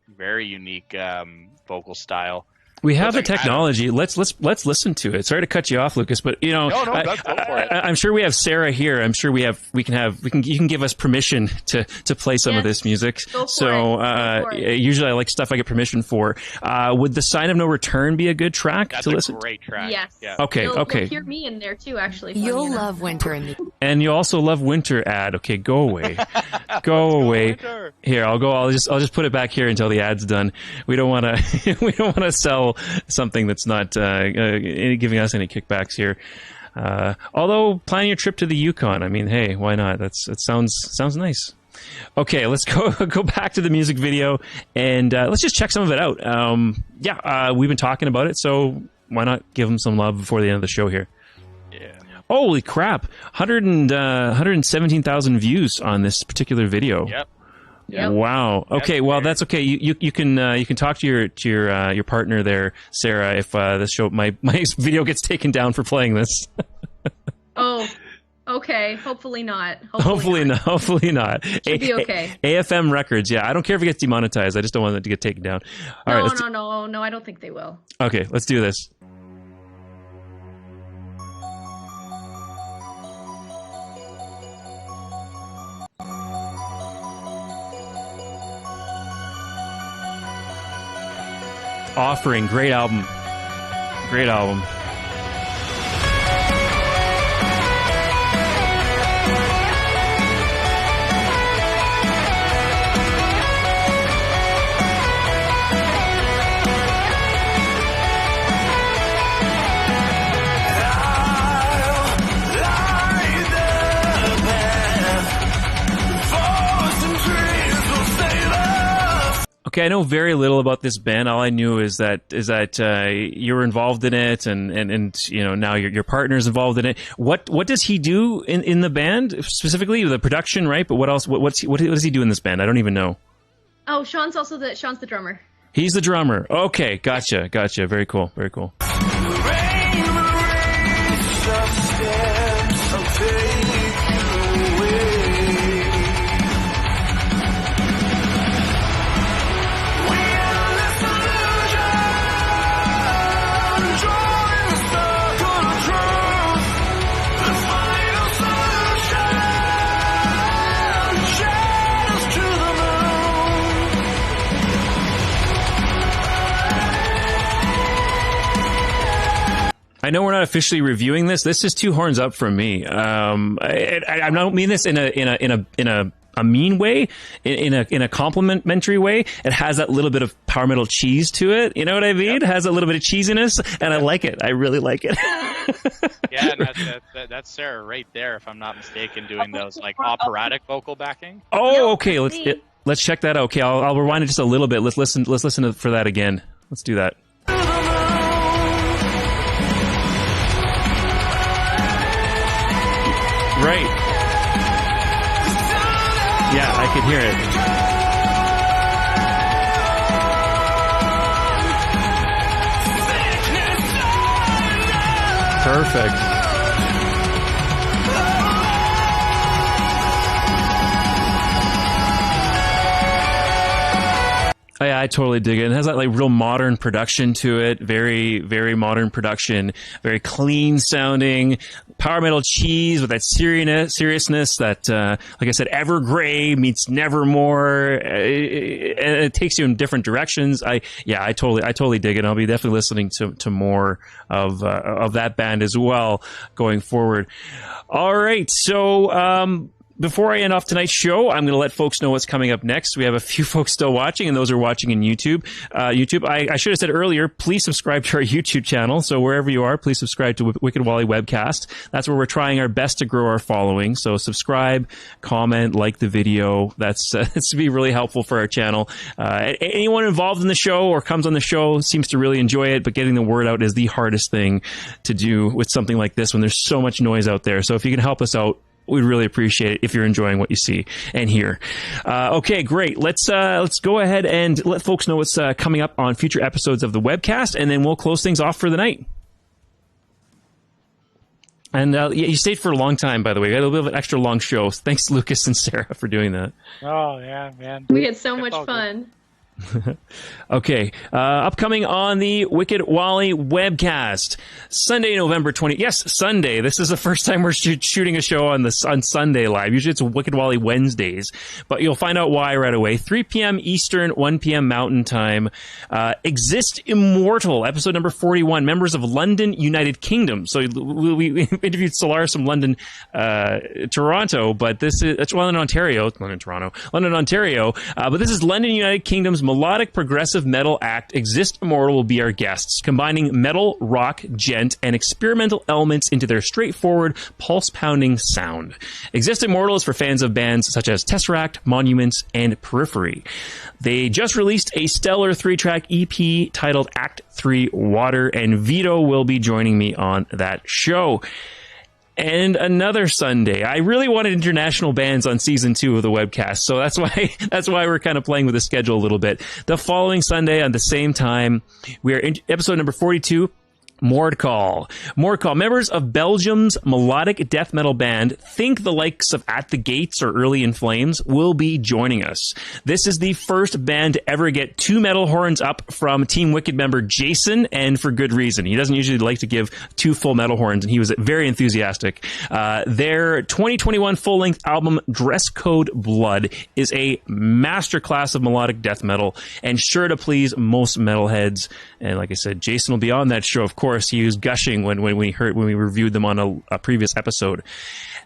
vocal style. We have the technology. Let's listen to it. Sorry to cut you off, Lucas, but you know, go for it. I'm sure we have Sarah here. I'm sure you can give us permission to play some of this music. Usually I like stuff I get permission for. Would The Sign of No Return be a good track to listen? That's a great track. Yes. Yeah. Okay. You'll hear me in there too, actually. You'll love Winter and you also love Winter ad. Okay, go away. Go away. Here, I'll just put it back here until the ad's done. We don't want to sell something that's not giving us any kickbacks here. Although planning a trip to the Yukon, I mean, hey, why not? That sounds nice. Okay, let's go back to the music video and let's just check some of it out. We've been talking about it, so why not give them some love before the end of the show here? Yeah. Holy crap! 117,000 views on this particular video. Yep. Yep. Wow. Okay. Well, that's okay. You can talk to your partner there, Sarah, if this show my video gets taken down for playing this. Oh. Okay. Hopefully not. Hopefully not. Should be okay. AFM Records. Yeah. I don't care if it gets demonetized. I just don't want it to get taken down. All right. No. I don't think they will. Okay. Let's do this. Offering, great album. Great album. Okay, I know very little about this band. All I knew is that you were involved in it, and you know, now your partner's involved in it. What does he do in the band specifically? The production, right? But what else? What does he do in this band? I don't even know. Oh, Sean's the drummer. He's the drummer. Okay, gotcha. Very cool. I know we're not officially reviewing this. This is two horns up from me. I don't mean this in a mean way, in a complimentary way. It has that little bit of power metal cheese to it. You know what I mean? It has a little bit of cheesiness, and I like it. I really like it. Yeah, and that's Sarah right there, if I'm not mistaken, doing those like operatic vocal backing. Oh, okay. Let's check that out. Okay, I'll rewind it just a little bit. Let's listen for that again. Let's do that. Right. Yeah, I could hear it. Perfect. Yeah, I totally dig it. It has that like real modern production to it. Very, very modern production. Very clean sounding. Power metal cheese with that seriousness that, like I said, Evergrey meets Nevermore. It takes you in different directions. I totally dig it. I'll be definitely listening to more of that band as well going forward. All right. So, before I end off tonight's show, I'm going to let folks know what's coming up next. We have a few folks still watching, and those are watching in YouTube. I should have said earlier, please subscribe to our YouTube channel. So wherever you are, please subscribe to Wicked Wally Webcast. That's where we're trying our best to grow our following. So subscribe, comment, like the video. That's to be really helpful for our channel. Anyone involved in the show or comes on the show seems to really enjoy it, but getting the word out is the hardest thing to do with something like this when there's so much noise out there. So if you can help us out, we'd really appreciate it if you're enjoying what you see and hear. Okay, great. Let's go ahead and let folks know what's coming up on future episodes of the webcast, and then we'll close things off for the night. And you stayed for a long time, by the way. We had a little bit of an extra long show. Thanks, Lucas and Sarah, for doing that. Oh, yeah, man. We had so much fun. Okay, upcoming on the Wicked Wally webcast, Sunday, November 20th. Yes, Sunday. This is the first time we're shooting a show on Sunday live. Usually it's Wicked Wally Wednesdays, but you'll find out why right away. 3 p.m. Eastern, 1 p.m. Mountain Time. Exist Immortal, episode number 41, members of London, United Kingdom. So we interviewed Solaris from London, Toronto, but it's London, Ontario. London, Ontario. But this is London, United Kingdom's melodic progressive metal act. Exist Immortal will be our guests, combining metal, rock, gent, and experimental elements into their straightforward, pulse-pounding sound. Exist Immortal is for fans of bands such as Tesseract, Monuments, and Periphery. They just released a stellar 3-track EP titled Act 3 Water, and Vito will be joining me on that show. And another Sunday. I really wanted international bands on season 2 of the webcast, so that's why we're kind of playing with the schedule a little bit. The following Sunday, at the same time, we are in episode number 42 Mordcall. Mordcall, members of Belgium's melodic death metal band Think the likes of At the Gates or Early in Flames will be joining us. This is the first band to ever get 2 metal horns up from Team Wicked member Jason, and for good reason. He doesn't usually like to give 2 full metal horns, and he was very enthusiastic. Their 2021 full-length album Dress Code Blood is a masterclass of melodic death metal and sure to please most metalheads. And like I said, Jason will be on that show, of course. He was gushing when we reviewed them on a previous episode.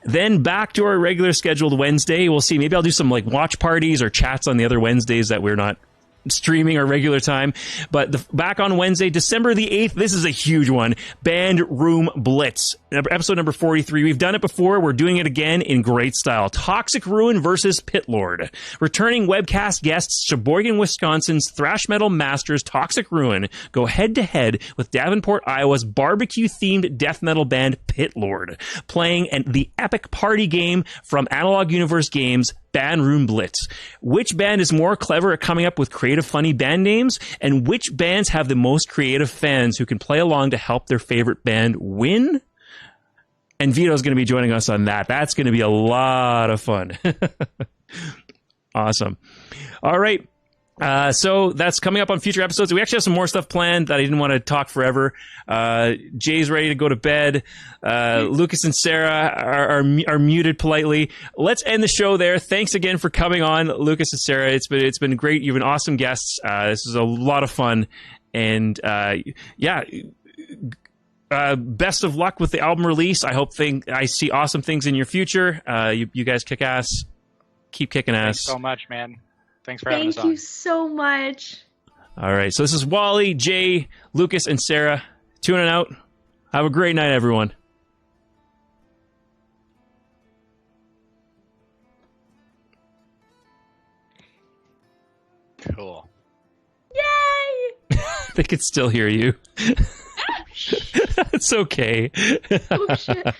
Then back to our regular scheduled Wednesday. We'll see. Maybe I'll do some like watch parties or chats on the other Wednesdays that we're not streaming our regular time. But back on Wednesday, December the 8th, this is a huge one. Band Room Blitz. Episode number 43. We've done it before. We're doing it again in great style. Toxic Ruin versus Pitlord. Returning webcast guests, Sheboygan, Wisconsin's thrash metal masters Toxic Ruin go head-to-head with Davenport, Iowa's barbecue-themed death metal band Pitlord, playing the epic party game from Analog Universe Games, Band Room Blitz. Which band is more clever at coming up with creative, funny band names? And which bands have the most creative fans who can play along to help their favorite band win? And Vito's going to be joining us on that. That's going to be a lot of fun. Awesome. All right. So that's coming up on future episodes. We actually have some more stuff planned that I didn't want to talk forever. Jay's ready to go to bed. Lucas and Sarah are muted politely. Let's end the show there. Thanks again for coming on, Lucas and Sarah. It's been great. You've been awesome guests. This is a lot of fun. And best of luck with the album release. I see awesome things in your future. You guys kick ass. Keep kicking ass. Thanks so much, man. Thanks for having us on. Thank you so much. All right. So this is Wally, Jay, Lucas, and Sarah tuning out. Have a great night, everyone. Cool. Yay! They can still hear you. It's okay. Oh, shit.